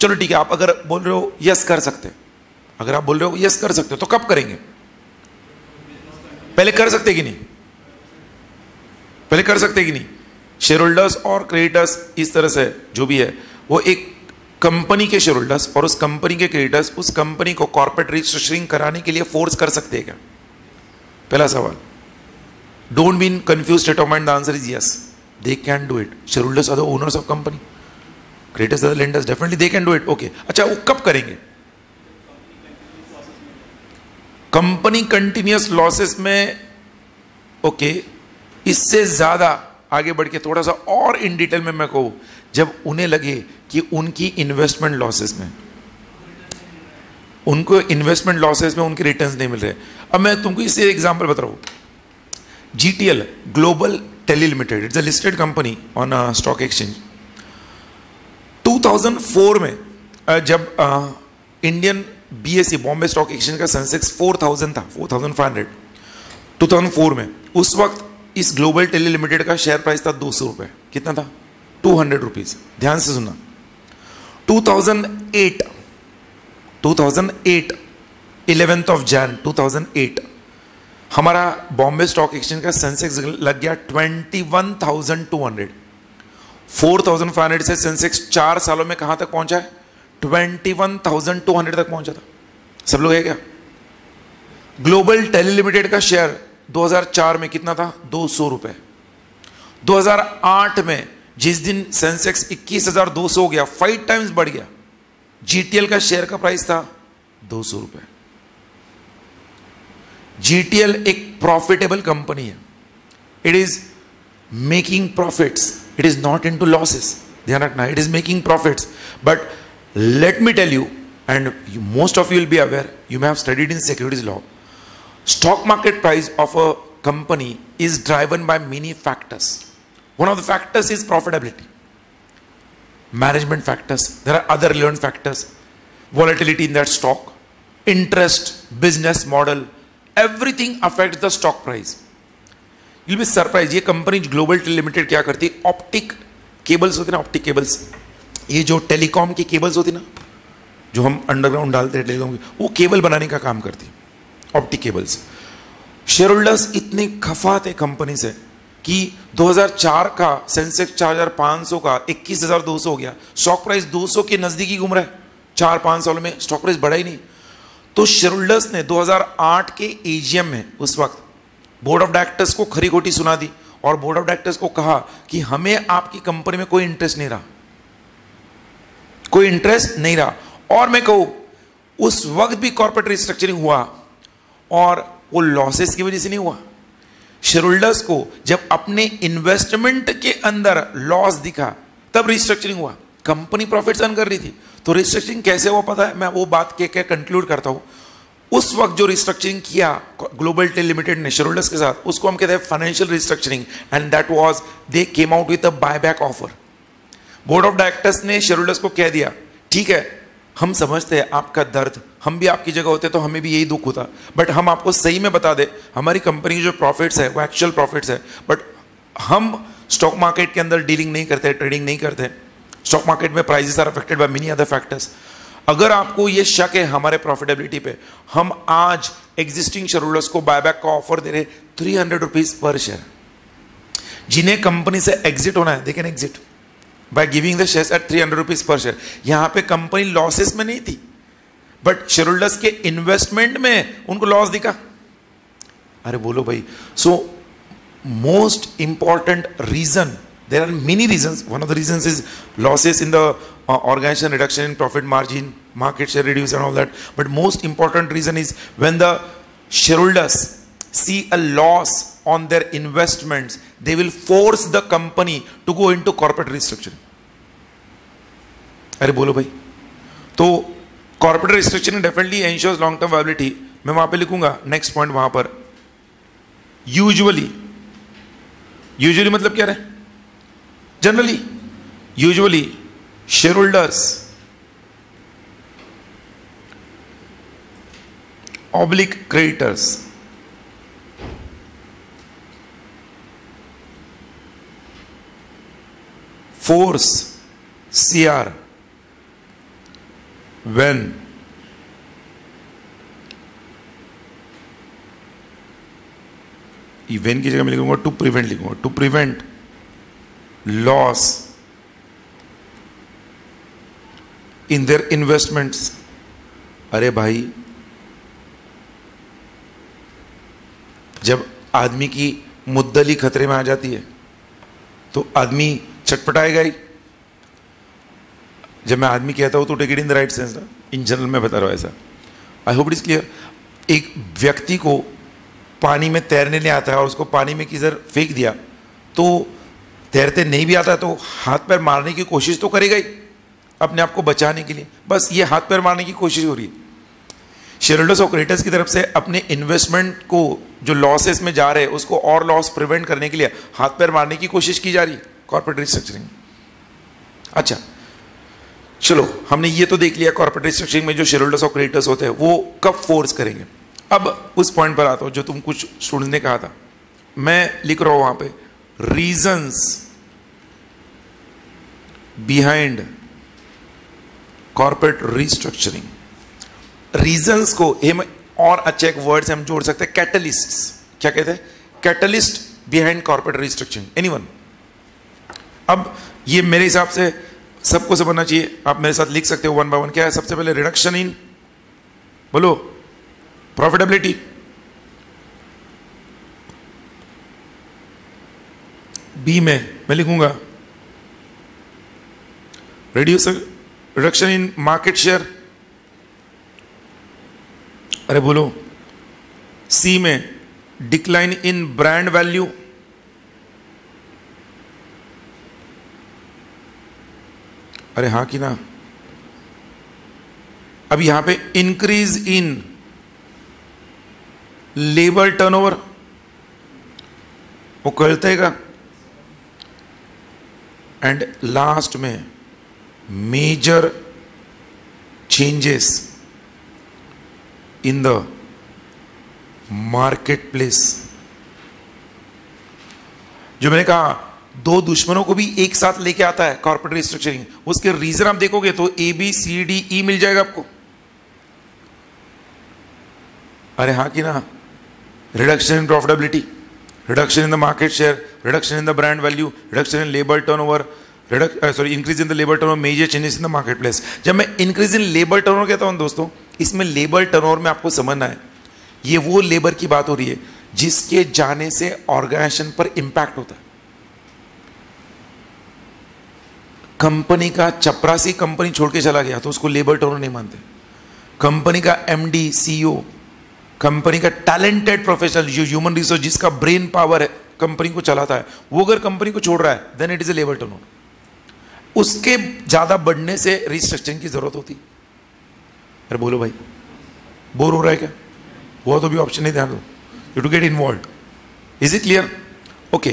A: चलो ठीक है, आप अगर बोल रहे हो यस कर सकते, अगर आप बोल रहे हो यस कर सकते हो तो कब करेंगे? पहले कर सकते कि नहीं? पहले कर सकते कि नहीं? शेयर होल्डर्स और क्रेडिटर्स इस तरह से जो भी है वो एक कंपनी के शेयर होल्डर्स और उस कंपनी के क्रेडिटर्स उस कंपनी को कॉर्पोरेट रिस्ट्रक्चरिंग कराने के लिए फोर्स कर सकते हैं क्या? पहला सवाल। Don't be in confuse state of mind, the answer is yes, they can do it. Share holders are the owners of company, creditors are the lenders, definitely they can do it. Okay, अच्छा वो कब करेंगे? कंपनी कंटिन्यूअस लॉसेस में। ओके, इससे ज्यादा आगे बढ़ के थोड़ा सा और इन डिटेल में मैं कहूं, जब उन्हें लगे कि उनकी इन्वेस्टमेंट लॉसेस में, उनको इन्वेस्टमेंट लॉसेस में उनके रिटर्न्स नहीं मिल रहे। अब मैं तुमको इससे एग्जांपल बता रहा हूं। GTL, global tele limited, it's a listed company on stock exchange. 2004 में जब Indian BSE Bombay stock exchange का सेंसेक्स 4000 था, 4500 2004 में, उस वक्त इस ग्लोबल टेली लिमिटेड का शेयर प्राइस था 200 रुपये। कितना था? 200 रुपीज। ध्यान से सुनना। 2008 11th of Jan 2008 हमारा बॉम्बे स्टॉक एक्सचेंज का सेंसेक्स लग गया 21,200। 4,500 से सेंसेक्स 4 सालों में कहां तक पहुंचा है? 21,200 तक पहुंचा था। सब लोग है क्या? ग्लोबल टेली लिमिटेड का शेयर 2004 में कितना था? 200 रुपए। 2008 में जिस दिन सेंसेक्स 21,200 हो गया, 5 टाइम्स बढ़ गया, GTL का शेयर का प्राइस था 200 रुपए। GTL एक प्रॉफिटेबल कंपनी है। It is making profits, it is not into losses. ध्यान रखना, it is making profits. But let me tell you, and most of you will be aware, you may have studied in securities law, stock market price of a company is driven by many factors. One of the factors is profitability, management factors, there are other relevant factors, volatility in that stock, interest, business model, everything affects the stock price. You'll be surprised, ये कंपनी ग्लोबल लिमिटेड क्या करती है? ऑप्टिक केबल्स होती ना, ऑप्टिक केबल्स, ये जो टेलीकॉम की केबल्स होती ना, जो हम अंडरग्राउंड डालते हैं टेलीकॉम की, वो केबल बनाने का काम करती है, ऑप्टिक केबल्स। शेयर होल्डर्स इतने खफा थे कंपनी से कि 2004 का सेंसेक्स 4,500 का 21,200 हो गया, स्टॉक प्राइस 200 के नजदीकी घूम रहा है। 4-5 सालों में स्टॉक प्राइस बढ़ा ही नहीं। तो शेयर होल्डर्स ने 2008 के AGM में उस वक्त बोर्ड ऑफ डायरेक्टर्स को खरी खोटी सुना दी और बोर्ड ऑफ डायरेक्टर्स को कहा कि हमें आपकी कंपनी में कोई इंटरेस्ट नहीं रहा, कोई इंटरेस्ट नहीं रहा। और मैं कहूं, उस वक्त भी कॉर्पोरेट रिस्ट्रक्चरिंग हुआ और वो लॉसेस की वजह से नहीं हुआ। शेयर होल्डर्स को जब अपने इन्वेस्टमेंट के अंदर लॉस दिखा तब रिस्ट्रक्चरिंग हुआ। कंपनी प्रॉफिट्स अर्न कर रही थी, तो रिस्ट्रक्चरिंग कैसे हुआ पता है? मैं वो बात के कंक्लूड करता हूं। उस वक्त जो रिस्ट्रक्चरिंग किया ग्लोबल टेल लिमिटेड ने शेयर होल्डर्स के साथ, उसको हम कहते हैं financial restructuring, and that was they came out with a buyback offer. Board of directors ने शेयर होल्डर्स को कह दिया, ठीक है, हम समझते हैं आपका दर्द, हम भी आपकी जगह होते तो हमें भी यही दुख होता, बट हम आपको सही में बता दें, हमारी कंपनी की जो प्रॉफिट्स है वो एक्चुअल प्रॉफिट्स है, बट हम स्टॉक मार्केट के अंदर डीलिंग नहीं करते, ट्रेडिंग नहीं करते। स्टॉक मार्केट में prices are affected by many other factors. अगर आपको ये शक है हमारे प्रॉफिटेबिलिटी पे, हम आज एग्जिस्टिंग शेयर होल्डर्स को बायबैक का ऑफर दे रहे 300 रुपीज पर शेयर। जिन्हें कंपनी से एग्जिट होना है, they can exit by giving the shares at 300 rupees पर शेयर। यहां पे कंपनी लॉसेस में नहीं थी, बट शेयर होल्डर्स के इन्वेस्टमेंट में उनको लॉस दिखा। अरे बोलो भाई। So most important reason, there are many reasons. One of the reasons is losses in the organization, reduction in profit margin, market share reduce and all that. But most important reason is when the shareholders see a loss on their investments, they will force the company to go into corporate restructuring. अरे बोलो भाई। तो corporate restructuring definitely ensures long term viability. मैं वहां पे लिखूंगा नेक्स्ट पॉइंट वहां पर। यूजुअली मतलब क्या है? Generally, usually shareholders oblique creditors force CR when when की जगह मैं लिखूंगा टू प्रिवेंट, लिखूंगा to prevent loss in their investments. अरे भाई, जब आदमी की मुद्दली खतरे में आ जाती है तो आदमी छटपटाएगा ही। जब मैं आदमी कहता हूं तो take it in the right sense ना, इन जनरल मैं बता रहा हूं ऐसा। I hope it is clear. एक व्यक्ति को पानी में तैरने नहीं आता है और उसको पानी में किधर फेंक दिया, तो तैरते नहीं भी आता है तो हाथ पैर मारने की कोशिश तो करेगा ही अपने आप को बचाने के लिए। बस ये हाथ पैर मारने की कोशिश हो रही है। शेयर होल्डर्स और क्रेडिटर्स की तरफ से अपने इन्वेस्टमेंट को जो लॉसेस में जा रहे हैं उसको और लॉस प्रिवेंट करने के लिए हाथ पैर मारने की कोशिश की जा रही है, कॉर्पोरेट रिस्ट्रक्चरिंग। अच्छा, चलो हमने ये तो देख लिया कॉर्पोरेट रिस्ट्रक्चरिंग में जो शेयर होल्डर्स और क्रेडिटर्स होते हैं वो कब फोर्स करेंगे। अब उस पॉइंट पर आता हूं जो तुम कुछ स्टूडेंट्स ने कहा था, मैं लिख रहा हूं वहां पे reasons behind corporate restructuring. Reasons को हम और अच्छे एक वर्ड से हम जोड़ सकते हैं, कैटलिस्ट्स। क्या कहते हैं? Catalyst behind corporate restructuring. Anyone? अब ये मेरे हिसाब से सबको समझना चाहिए, आप मेरे साथ लिख सकते हो वन बाय वन। क्या है? सबसे पहले रिडक्शन इन, बोलो, प्रॉफिटेबिलिटी। बी में मैं लिखूंगा रिडक्शन इन मार्केट शेयर। अरे बोलो। सी में डिक्लाइन इन ब्रांड वैल्यू। अरे हाँ कि ना? अब यहां पे इंक्रीज इन लेबर टर्नओवर, वो कहते हैं। एंड लास्ट में major changes in the market place. जो मैंने कहा दो दुश्मनों को भी एक साथ लेके आता है कॉर्पोरेट रिस्ट्रक्चरिंग। उसके रीजन आप देखोगे तो A B C D E मिल जाएगा आपको। अरे हाँ कि ना? Reduction in profitability, reduction in the market share, reduction in the brand value, reduction in labour turnover, increase in the labour turnover, major changes in the market place. जब मैं इंक्रीज इन लेबर टर्नओवर कहता हूं दोस्तों, इसमें लेबर टर्नओवर में आपको समझना है ये वो लेबर की बात हो रही है जिसके जाने से ऑर्गेनाइजेशन पर इंपैक्ट होता है। कंपनी का चपरासी कंपनी छोड़ के चला गया तो उसको लेबर टर्नओवर नहीं मानते। कंपनी का एमडी, सीईओ, कंपनी का टैलेंटेड प्रोफेशनल जो ह्यूमन रिसोर्स जिसका ब्रेन पावर है कंपनी को चलाता है, वो अगर कंपनी को छोड़ रहा है then it is a labour turnover. उसके ज्यादा बढ़ने से रिस्ट्रक्चरिंग की जरूरत होती। अरे बोलो भाई, बोर हो रहा है क्या? वो तो भी ऑप्शन नहीं, ध्यान दो, you to get involve. Is it clear? Okay,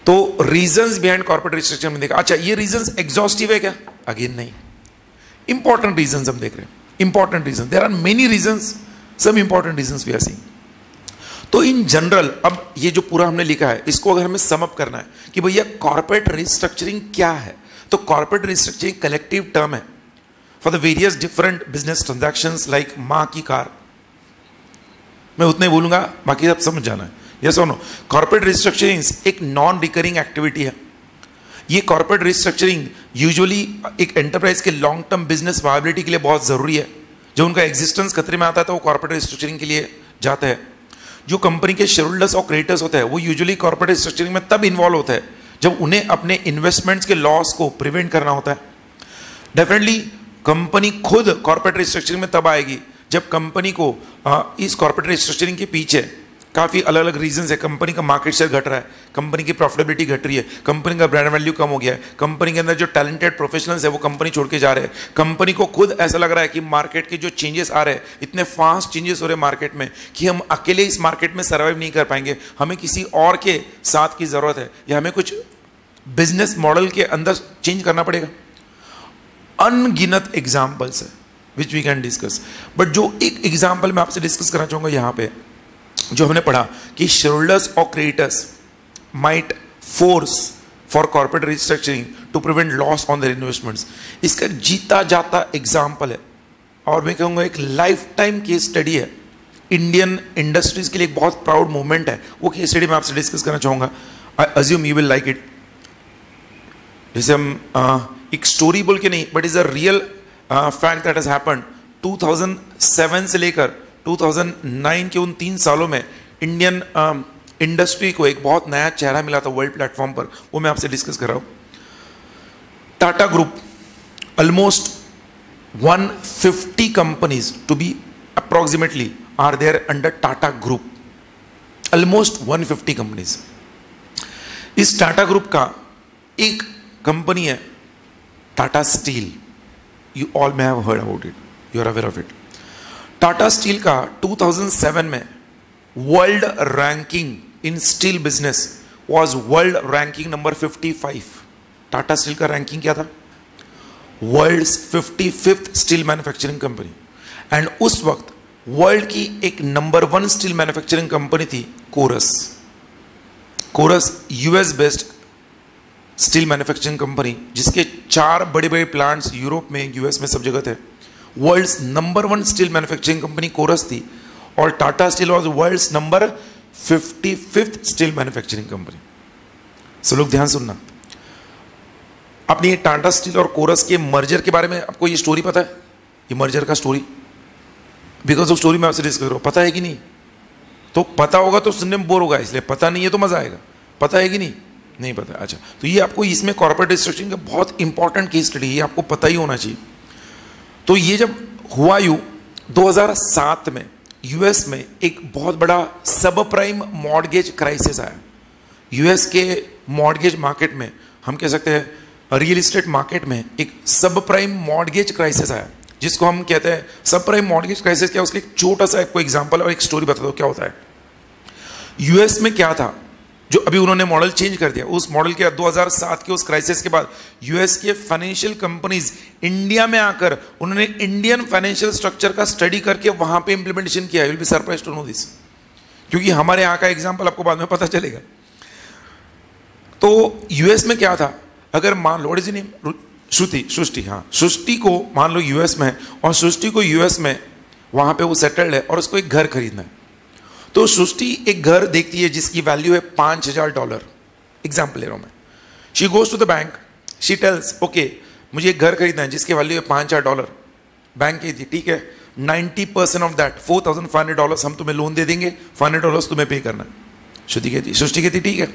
A: तो रीजंस बिहाइंड कॉर्पोरेट रिस्ट्रक्चर में देखा। अच्छा, ये रीजंस एग्जॉस्टिव है क्या? अगेन नहीं। इंपॉर्टेंट रीजंस हम देख रहे हैं, important reason. There are many reasons, some important reasons we are seeing. तो इन जनरल अब ये जो पूरा हमने लिखा है इसको अगर हमें सम अप करना है कि भैया कॉर्पोरेट रिस्ट्रक्चरिंग क्या है, तो कॉर्पोरेट रिस्ट्रक्चरिंग कलेक्टिव टर्म है for the various different business transactions like मां की कार। मैं उतने बोलूंगा, बाकी सब समझ जाना है। यस और नो? कॉर्पोरेट रिस्ट्रक्चरिंग एक नॉन रिकरिंग एक्टिविटी है। ये कॉर्पोरेट रिस्ट्रक्चरिंग यूजुअली एक एंटरप्राइज के लॉन्ग टर्म बिजनेस वायबिलिटी के लिए बहुत जरूरी है। जब उनका एग्जिस्टेंस खतरे में आता है तो वो कॉर्पोरेट रिस्ट्रक्चरिंग के लिए जाते हैं। जो कंपनी के शेयर होल्डर्स और क्रेडिटर्स होते हैं वो यूजुअली कॉर्पोरेट रिस्ट्रक्चरिंग में तब इन्वॉल्व होते हैं जब उन्हें अपने इन्वेस्टमेंट्स के लॉस को प्रिवेंट करना होता है। डेफिनेटली कंपनी खुद कॉर्पोरेट रिस्ट्रक्चरिंग में तब आएगी जब कंपनी को इस कॉर्पोरेट रिस्ट्रक्चरिंग के पीछे काफ़ी अलग अलग रीजंस है। कंपनी का मार्केट शेयर घट रहा है, कंपनी की प्रॉफिटेबिलिटी घट रही है, कंपनी का ब्रांड वैल्यू कम हो गया है, कंपनी के अंदर जो टैलेंटेड प्रोफेशनल्स है वो कंपनी छोड़ के जा रहे हैं, कंपनी को खुद ऐसा लग रहा है कि मार्केट के जो चेंजेस आ रहे हैं, इतने फास्ट चेंजेस हो रहे हैं मार्केट में कि हम अकेले इस मार्केट में सर्वाइव नहीं कर पाएंगे, हमें किसी और के साथ की ज़रूरत है या हमें कुछ बिजनेस मॉडल के अंदर चेंज करना पड़ेगा। अनगिनत एग्जाम्पल्स है which we can discuss, but जो एक एग्जाम्पल मैं आपसे डिस्कस करना चाहूँगा यहाँ पे, जो हमने पढ़ा कि शेयरहोल्डर्स और creditors might force for corporate restructuring to prevent loss on their investments, इसका जीता जाता एग्जाम्पल है और मैं कहूँगा एक लाइफ टाइम केस स्टडी है। इंडियन इंडस्ट्रीज के लिए एक बहुत प्राउड मूवमेंट है। वो केस स्टडी मैं आपसे डिस्कस करना चाहूँगा। I assume you will like it. जैसे हम एक स्टोरी बोल के नहीं, but is a real fact that has happened. 2007 से लेकर 2009 के उन 3 सालों में इंडियन इंडस्ट्री को एक बहुत नया चेहरा मिला था वर्ल्ड प्लेटफॉर्म पर, वो मैं आपसे डिस्कस कर रहा हूं। Tata group, almost 150 companies to be approximately are there under Tata group, almost 150 companies. इस टाटा ग्रुप का एक कंपनी है Tata steel. You all may have heard about it, you are aware of it. Tata steel का 2007 में world ranking in steel business was world ranking number 55। Tata steel का रैंकिंग क्या था? World's 55th steel manufacturing company. And उस वक्त वर्ल्ड की एक नंबर 1 स्टील मैन्युफैक्चरिंग कंपनी थी Corus. Corus US based steel manufacturing company, जिसके 4 बड़े बड़े प्लांट्स यूरोप में, यूएस में, सब जगह थे। World's number 1 steel manufacturing company Corus थी, और Tata steel was world's number 55th steel manufacturing company. सब लोग ध्यान सुनना, अपनी ये टाटा स्टील और कोरस के मर्जर के बारे में आपको ये स्टोरी पता है? ये मर्जर का स्टोरी, बिकॉज ऑफ स्टोरी मैं आपसे डिस्कस कर रहा हूं, पता है कि नहीं? तो पता होगा तो सुनने में बोर होगा, इसलिए पता नहीं है तो मजा आएगा। पता है कि नहीं? नहीं पता, अच्छा। तो ये आपको इसमें कॉर्पोरेट रिस्ट्रक्चरिंग का बहुत इंपॉर्टेंट केस स्टडी, ये आपको पता ही होना चाहिए। तो ये जब हुआ 2007 में यूएस में एक बहुत बड़ा सब प्राइम मॉर्गेज क्राइसिस आया। यूएस के मॉर्गेज मार्केट में, हम कह सकते हैं रियल एस्टेट मार्केट में, एक सब प्राइम मॉर्गेज क्राइसिस आया, जिसको हम कहते हैं सब प्राइम मॉर्गेज क्राइसिस। क्या, उसका एक छोटा सा आपको एग्जांपल और एक स्टोरी बता दो क्या होता है। यूएस में क्या था, जो अभी उन्होंने मॉडल चेंज कर दिया, उस मॉडल के 2007 के उस क्राइसिस के बाद यूएस के फाइनेंशियल कंपनीज इंडिया में आकर उन्होंने इंडियन फाइनेंशियल स्ट्रक्चर का स्टडी करके वहां पे इंप्लीमेंटेशन किया। You will be surprised to know this, क्योंकि हमारे यहां का एग्जांपल आपको बाद में पता चलेगा। तो यूएस में क्या था, अगर मान लो, व्हाट इज नेम, सृष्टि, हाँ, सृष्टि को मान लो यूएस में, और सृष्टि को यूएस में वहां पे वो सेटल्ड है और उसको एक घर खरीदना है। तो सृष्टि एक घर देखती है जिसकी वैल्यू है $5,000, एग्जाम्पल ले रहा हूं मैं। She goes to the bank, she tells okay मुझे एक घर खरीदना है जिसकी वैल्यू है $5,000। बैंक कहती है ठीक है, 90% ऑफ दैट $4,500 हम तुम्हें लोन दे देंगे, $500 तुम्हें पे करना है। सृष्टि कहती ठीक है।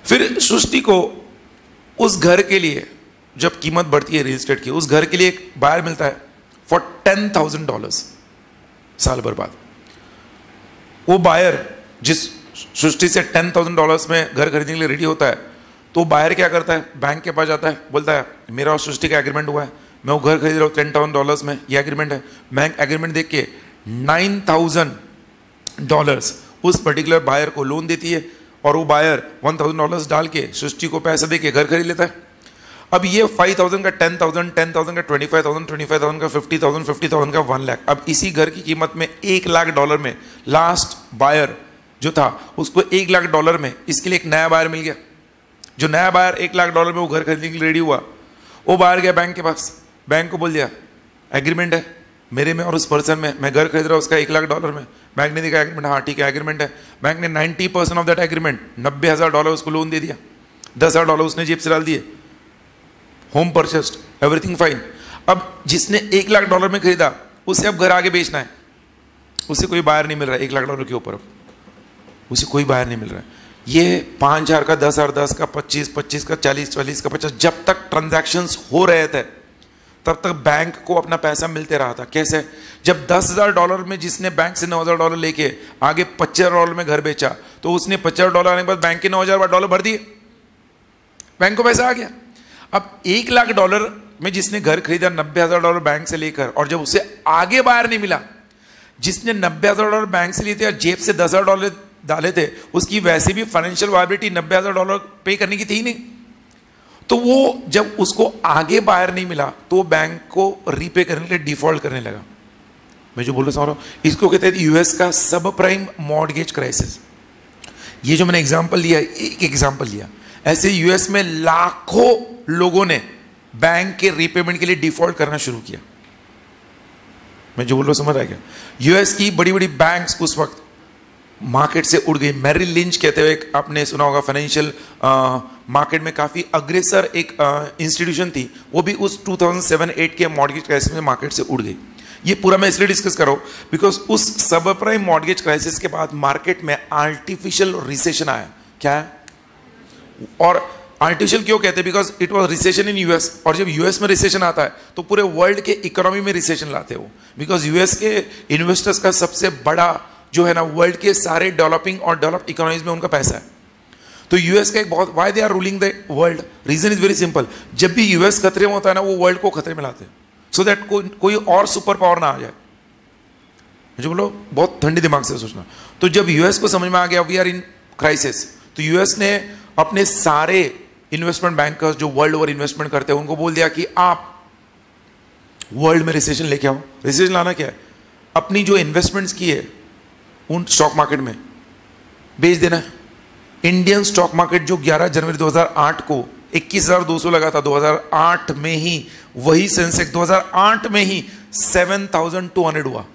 A: फिर सृष्टि को उस घर के लिए, जब कीमत बढ़ती है रियल एस्टेट की, उस घर के लिए एक बायर मिलता है फॉर $10,000 साल भर बाद। वो बायर जिस सृष्टि से $10,000 में घर खरीदने के लिए रेडी होता है, तो बायर क्या करता है, बैंक के पास जाता है, बोलता है मेरा और सृष्टि का एग्रीमेंट हुआ है, मैं वो घर खरीद रहा हूँ $10,000 में, ये एग्रीमेंट है। बैंक एग्रीमेंट देख के $9,000 उस पर्टिकुलर बायर को लोन देती है, और वो बायर $1,000 डाल के सृष्टि को पैसा दे के घर खरीद लेता है। अब ये 5,000 का 10,000, 10,000 का 25,000, 25,000 का 50,000, 50,000 का 1 लाख। अब इसी घर की कीमत में $1 लाख में लास्ट बायर जो था उसको $1 लाख में इसके लिए एक नया बायर मिल गया। जो नया बायर $1 लाख में वो घर खरीदने के लिए रेडी हुआ, वो बायर गया बैंक के पास, बैंक को बोल दिया एग्रीमेंट है मेरे में और उस पर्सन में, मैं घर खरीद रहा हूँ उसका $1 लाख में। बैंक ने देखा एग्रीमेंट, हाँ ठीक है एग्रीमेंट है। बैंक ने 90% ऑफ दैट एग्रीमेंट, $90,000 उसको लोन दे दिया, $10,000 उसने जेब से डाल दिए, होम परचेस्ड, एवरीथिंग फाइन। अब जिसने $1 लाख में खरीदा उसे अब घर आगे बेचना है, उसे कोई बायर नहीं मिल रहा है $1 लाख के ऊपर, अब उसे कोई बायर नहीं मिल रहा है। ये 5,000 का, 10,000, 10 का, 25, 25 का, 40, 40 का, 50, जब तक ट्रांजैक्शंस हो रहे थे तब तक बैंक को अपना पैसा मिलते रहा था। कैसे, जब $10,000 में जिसने बैंक से $9,000 लेके आगे $25,000 में घर बेचा, तो उसने $25,000 आने के बाद बैंक के $9,000 भर दिए, बैंक को पैसा आ गया। अब $1 लाख में जिसने घर खरीदा $90,000 बैंक से लेकर, और जब उसे आगे बाहर नहीं मिला, जिसने $90,000 बैंक से लिए थे और जेब से $10,000 डाले थे, उसकी वैसे भी फाइनेंशियल वायबिलिटी $90,000 पे करने की थी नहीं। तो वो जब उसको आगे बाहर नहीं मिला तो वो बैंक को रीपे करने के लिए डिफॉल्ट करने लगा। मैं जो बोल रहा हूँ इसको कहते हैं यूएस का सब प्राइम मॉर्गेज क्राइसिस। ये जो मैंने एग्जांपल लिया, एक एग्जांपल लिया, ऐसे यूएस में लाखों लोगों ने बैंक के रीपेमेंट के लिए डिफॉल्ट करना शुरू किया। मैं जो बोल रहा हूं समझ आ गया? यूएस की बड़ी बड़ी बैंक्स उस वक्त मार्केट से उड़ गई। मैरिल लिंच कहते हुए एक आपने सुना होगा, फाइनेंशियल मार्केट में काफी अग्रेसर एक इंस्टीट्यूशन थी, वो भी उस 2007-8 के मॉर्गेज क्राइसिस में मार्केट से उड़ गई। ये पूरा मैं इसलिए डिस्कस कर रहा हूं बिकॉज उस सब प्राइम मॉर्गेज क्राइसिस के बाद मार्केट में आर्टिफिशियल रिसेशन आया। क्या है? और आर्टिफिशियल क्यों कहते हैं? Because it was recession in US, और जब यूएस में रिसेशन आता है तो पूरे वर्ल्ड के इकोनॉमी में रिसेशन लाते हो, बिकॉज यूएस के इन्वेस्टर्स का सबसे बड़ा जो है ना वर्ल्ड के सारे डेवलपिंग और डेवलप्ड इकोनॉमीज में उनका पैसा है। तो यूएस का एक बहुत, why they are ruling the world, reason is very simple. जब भी यूएस खतरे में होता है ना, वो वर्ल्ड को खतरे में लाते हैं, सो दैट कोई और सुपर पावर ना आ जाए। मुझे बोलो बहुत ठंडे दिमाग से सोचना। तो जब यूएस को समझ में आ गया वी आर इन क्राइसिस, तो यूएस ने अपने सारे इन्वेस्टमेंट बैंकर्स जो वर्ल्ड ओवर इन्वेस्टमेंट करते हैं उनको बोल दिया कि आप वर्ल्ड में रिसेशन लेके आओ। रिसेशन लाना क्या है? अपनी जो इन्वेस्टमेंट्स की है उन स्टॉक मार्केट में बेच देना है। इंडियन स्टॉक मार्केट जो 11 जनवरी 2008 को 21,200 लगा था, 2008 में ही वही सेंसेक्स 2008 में ही 7,200 हुआ।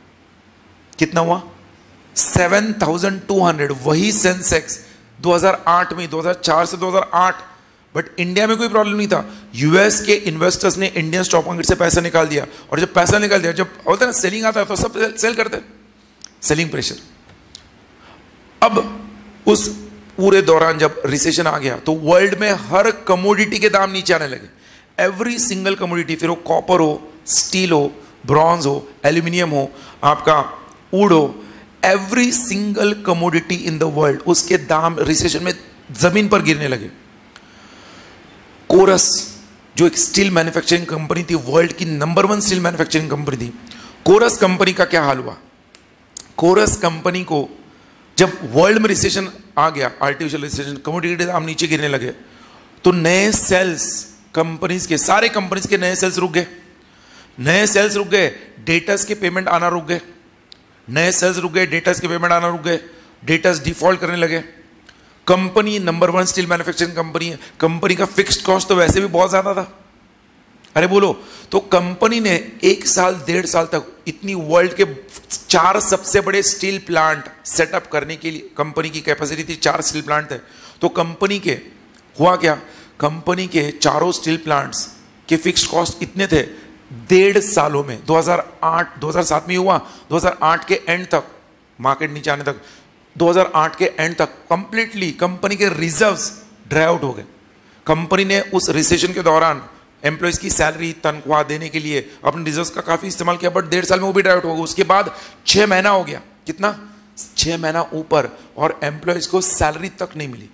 A: कितना हुआ? 7,200। वही सेंसेक्स 2008 में, 2004 से 2008। बट इंडिया में कोई प्रॉब्लम नहीं था। यूएस के इन्वेस्टर्स ने इंडियन स्टॉक मार्केट से पैसा निकाल दिया, और जब पैसा निकाल दिया, जब होता है ना सेलिंग आता है तो सब सेल करते हैं, सेलिंग प्रेशर। अब उस पूरे दौरान जब रिसेशन आ गया तो वर्ल्ड में हर कमोडिटी के दाम नीचे आने लगे। एवरी सिंगल कमोडिटी, फिर वो कॉपर हो, स्टील हो, ब्रॉन्ज हो, एल्यूमिनियम हो, आपका वुड हो, every single commodity in the world, उसके दाम रिसेशन में जमीन पर गिरने लगे। कोरस जो एक स्टील मैन्युफैक्चरिंग कंपनी थी, वर्ल्ड की नंबर 1 स्टील मैन्युफैक्चरिंग कंपनी थी, कोरस कंपनी का क्या हाल हुआ? कोरस कंपनी को जब वर्ल्ड में रिसेशन आ गया, आर्टिफिशियल रिसेशन, कमोडिटी के दाम नीचे गिरने लगे, तो नए सेल्स कंपनीज के, सारे कंपनीज के नए सेल्स रुक गए। नए सेल्स रुक गए, डेटर्स के पेमेंट आना रुक गए। नए सेल्स रुक गए, डेटर्स के पेमेंट आना रुक गए, डेटर्स डिफॉल्ट करने लगे। Company number 1 steel manufacturing company है, कंपनी का फिक्स्ड कॉस्ट तो वैसे भी बहुत ज्यादा था। अरे बोलो, तो कंपनी ने 1 साल 1.5 साल तक इतनी वर्ल्ड के 4 सबसे बड़े स्टील प्लांट सेटअप करने के लिए, कंपनी की कैपेसिटी थी 4 स्टील प्लांट थे। तो कंपनी के हुआ क्या? कंपनी के चारों स्टील प्लांट्स के फिक्स्ड कॉस्ट इतने थे, 1.5 सालों में, 2007 में हुआ, 2008 के एंड तक, मार्केट नीचे आने तक, 2008 के एंड तक कंप्लीटली कंपनी के रिजर्व्स ड्राई आउट हो गए। कंपनी ने उस रिसेशन के दौरान एम्प्लॉयज की सैलरी, तनख्वाह देने के लिए अपने रिजर्व्स का काफी इस्तेमाल किया, बट 1.5 साल में वो भी ड्राई आउट हो गया। उसके बाद 6 महीना हो गया, कितना? 6 महीना ऊपर, और एम्प्लॉयज को सैलरी तक नहीं मिली।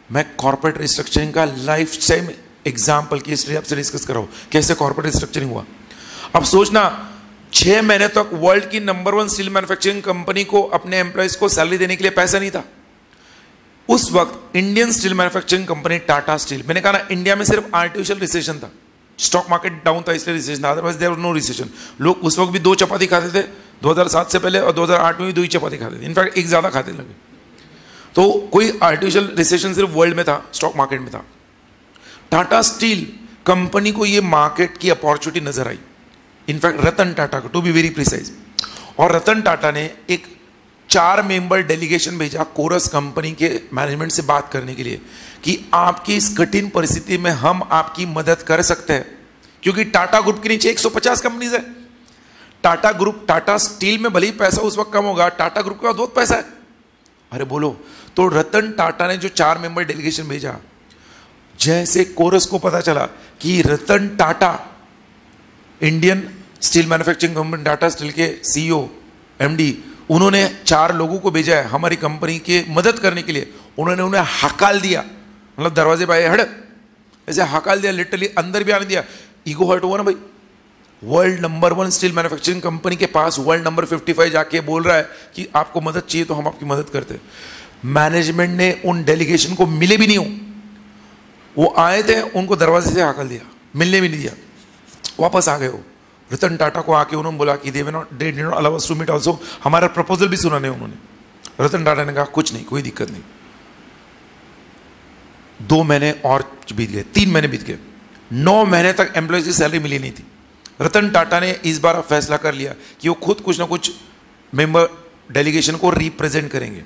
A: मैं कॉर्पोरेट रिस्ट्रक्चरिंग का लाइफ टाइम एग्जाम्पल की हिस्ट्री आपसे डिस्कस कर रहा हूं, कैसे कॉर्पोरेट रिस्ट्रक्चरिंग हुआ। अब सोचना, 6 महीने तक वर्ल्ड की नंबर 1 स्टील मैन्युफैक्चरिंग कंपनी को अपने एम्प्लॉयज को सैलरी देने के लिए पैसा नहीं था। उस वक्त Indian steel manufacturing company Tata steel, मैंने कहा ना, इंडिया में सिर्फ आर्टिफिशियल रिसेशन था, स्टॉक मार्केट डाउन था इसलिए रिसेशन था, otherwise there was no recession. लोग उस वक्त भी 2 चपाती खाते थे 2007 से पहले, और 2008 में भी 2 ही चपाती खाते थे, इनफैक्ट एक ज्यादा खाते लगे। तो कोई आर्टिफिशियल रिसेशन सिर्फ वर्ल्ड में था, स्टॉक मार्केट में था। टाटा स्टील कंपनी को ये मार्केट की अपॉर्चुनिटी नजर आई, इनफैक्ट रतन टाटा को, टू बी वेरी प्रिसाइज। और रतन टाटा ने एक 4 मेंबर डेलीगेशन भेजा कोरस कंपनी के मैनेजमेंट से बात करने के लिए कि आपकी इस कठिन परिस्थिति में हम आपकी मदद कर सकते हैं, क्योंकि टाटा ग्रुप के नीचे 150 कंपनीज है। टाटा ग्रुप, टाटा स्टील में भले ही पैसा उस वक्त कम होगा, टाटा ग्रुप के पास बहुत पैसा है। अरे बोलो, तो रतन टाटा ने जो 4 मेंबर डेलीगेशन भेजा, जैसे कोरस को पता चला कि Ratan Tata, Indian steel manufacturing company Tata steel के सीईओ, एमडी, उन्होंने 4 लोगों को भेजा है हमारी कंपनी की मदद करने के लिए। उन्होंने उन्हें हकाल दिया, मतलब दरवाजे पे आए, हट, ऐसे हकाल दिया, लिटरली अंदर भी आने दिया। ईगो हर्ट हुआ ना भाई। World number 1 steel manufacturing company के पास वर्ल्ड नंबर 55 जाके बोल रहा है कि आपको मदद चाहिए तो हम आपकी मदद करते हैं। मैनेजमेंट ने उन डेलीगेशन को मिले भी नहीं हो, वो आए थे, उनको दरवाजे से हकाल दिया, मिलने भी नहीं दिया, वापस आ गए हो। रतन टाटा को आके उन्होंने बोला कि they did not allow us to meet also, हमारा प्रपोजल भी सुना नहीं उन्होंने। रतन टाटा ने कहा कुछ नहीं, कोई दिक्कत नहीं। 2 महीने और बीत गए, 3 महीने बीत गए, 9 महीने तक एम्प्लॉयज की सैलरी मिली नहीं थी। रतन टाटा ने इस बार फैसला कर लिया कि वो खुद कुछ ना कुछ मेंबर डेलीगेशन को रिप्रेजेंट करेंगे।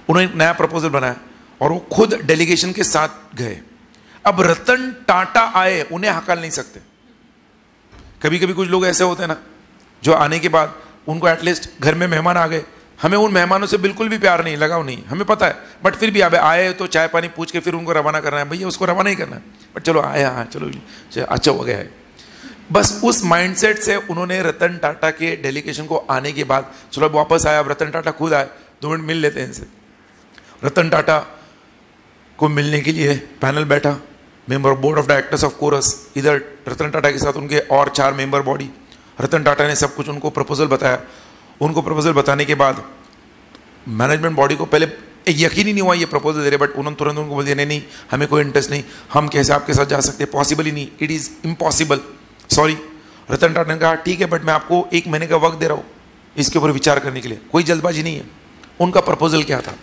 A: उन्होंने एक नया प्रपोजल बनाया और वो खुद डेलीगेशन के साथ गए। अब रतन टाटा आए, उन्हें हकाल नहीं सकते। कभी कभी कुछ लोग ऐसे होते हैं ना, जो आने के बाद उनको एटलीस्ट घर में मेहमान आ गए, हमें उन मेहमानों से बिल्कुल भी प्यार नहीं, लगाव नहीं, हमें पता है, बट फिर भी आए तो चाय पानी पूछ के फिर उनको रवाना करना है। भैया उसको रवाना ही करना है, बट चलो आया, हाँ चलो अच्छा हो गया है। बस उस माइंडसेट से उन्होंने रतन टाटा के डेलीगेशन को आने के बाद, चलो वापस आया, रतन टाटा खुद आए, 2 मिनट मिल लेते हैं इनसे। रतन टाटा को मिलने के लिए पैनल बैठा, member board of directors of Corus, इधर रतन टाटा के साथ उनके और 4 मेंबर बॉडी। रतन टाटा ने सब कुछ उनको प्रपोजल बताया। उनको प्रपोजल बताने के बाद मैनेजमेंट बॉडी को पहले यकीन ही नहीं हुआ ये प्रपोजल दे रहे, बट उन्होंने तुरंत उनको बोल दिया नहीं नहीं हमें कोई इंटरेस्ट नहीं, हम कैसे आपके साथ जा सकते, पॉसिबल ही नहीं, it is impossible, sorry. Ratan Tata ने कहा ठीक है, बट मैं आपको 1 महीने का वक्त दे रहा हूँ इसके ऊपर विचार करने के लिए, कोई जल्दबाजी नहीं है। उनका प्रपोजल क्या था?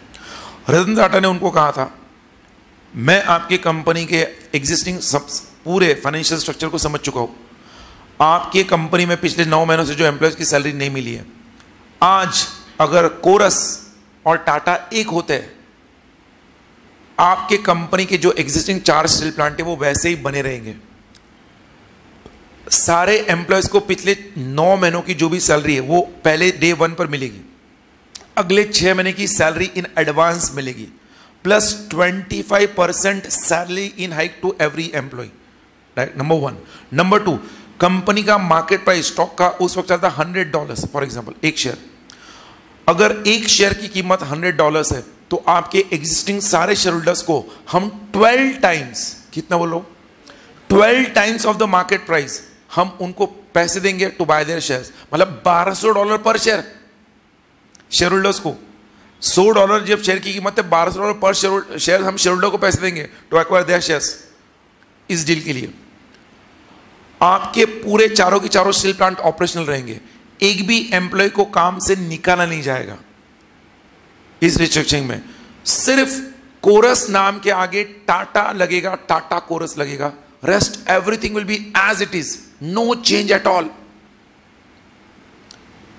A: रतन टाटा ने उनको कहा था मैं आपकी कंपनी के एग्जिस्टिंग सब पूरे फाइनेंशियल स्ट्रक्चर को समझ चुका हूँ, आपके कंपनी में पिछले 9 महीनों से जो एम्प्लॉयज़ की सैलरी नहीं मिली है, आज अगर कोरस और टाटा एक होते हैं, आपके कंपनी के जो एग्जिस्टिंग 4 स्टील प्लांट है वो वैसे ही बने रहेंगे, सारे एम्प्लॉयज को पिछले 9 महीनों की जो भी सैलरी है वो पहले डे 1 पर मिलेगी, अगले 6 महीने की सैलरी इन एडवांस मिलेगी, plus 25% salary in hike to every employee, number 1। Number 2, company का मार्केट प्राइस स्टॉक का उस वक्त चलता $100 फॉर एग्जांपल एक शेयर, अगर एक शेयर की कीमत $100 है तो आपके एग्जिस्टिंग सारे शेयर होल्डर्स को हम 12 टाइम्स, कितना बोलो, 12 times of the market price हम उनको पैसे देंगे टू बाय देयर शेयर्स, मतलब $1200 पर शेयर, शेयर होल्डर्स को $100 जब शेयर की कीमत है, $1200 पर शेयर हम शेयर होल्डर को पैसे देंगे टू एक्वायर देयर शेयर्स इस डील के लिए। आपके पूरे चारों के चारों स्टील प्लांट ऑपरेशनल रहेंगे, एक भी एम्प्लॉय को काम से निकाला नहीं जाएगा इस रिस्ट्रक्चरिंग में, सिर्फ कोरस नाम के आगे टाटा लगेगा, टाटा कोरस लगेगा, rest everything will be as it is, no change at all.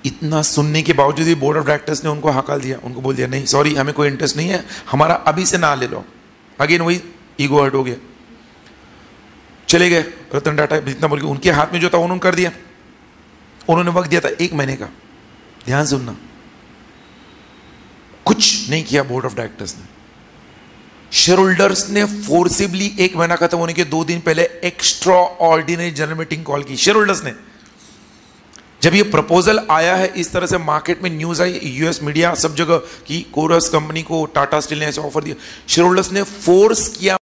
A: इतना सुनने के बावजूद भी बोर्ड ऑफ डायरेक्टर्स ने उनको हकाल दिया, उनको बोल दिया नहीं सॉरी हमें कोई इंटरेस्ट नहीं है, हमारा अभी से ना ले लो। अगेन वही ईगो हर्ट हो गया, चले गए रतन टाटा, जितना बोल के उनके हाथ में जो था उन्होंने कर दिया, उन्होंने वक्त दिया था 1 महीने का, ध्यान सुनना, कुछ नहीं किया बोर्ड ऑफ डायरेक्टर्स ने। शेयर होल्डर्स ने फोर्सिबली 1 महीना खत्म होने के 2 दिन पहले extra ordinary general meeting call की शेयर होल्डर्स ने। जब ये प्रपोजल आया है, इस तरह से मार्केट में न्यूज आई, यूएस मीडिया सब जगह कि कोरस कंपनी को टाटा स्टील ने ऐसे ऑफर दिया, शेयर होल्डर्स ने फोर्स किया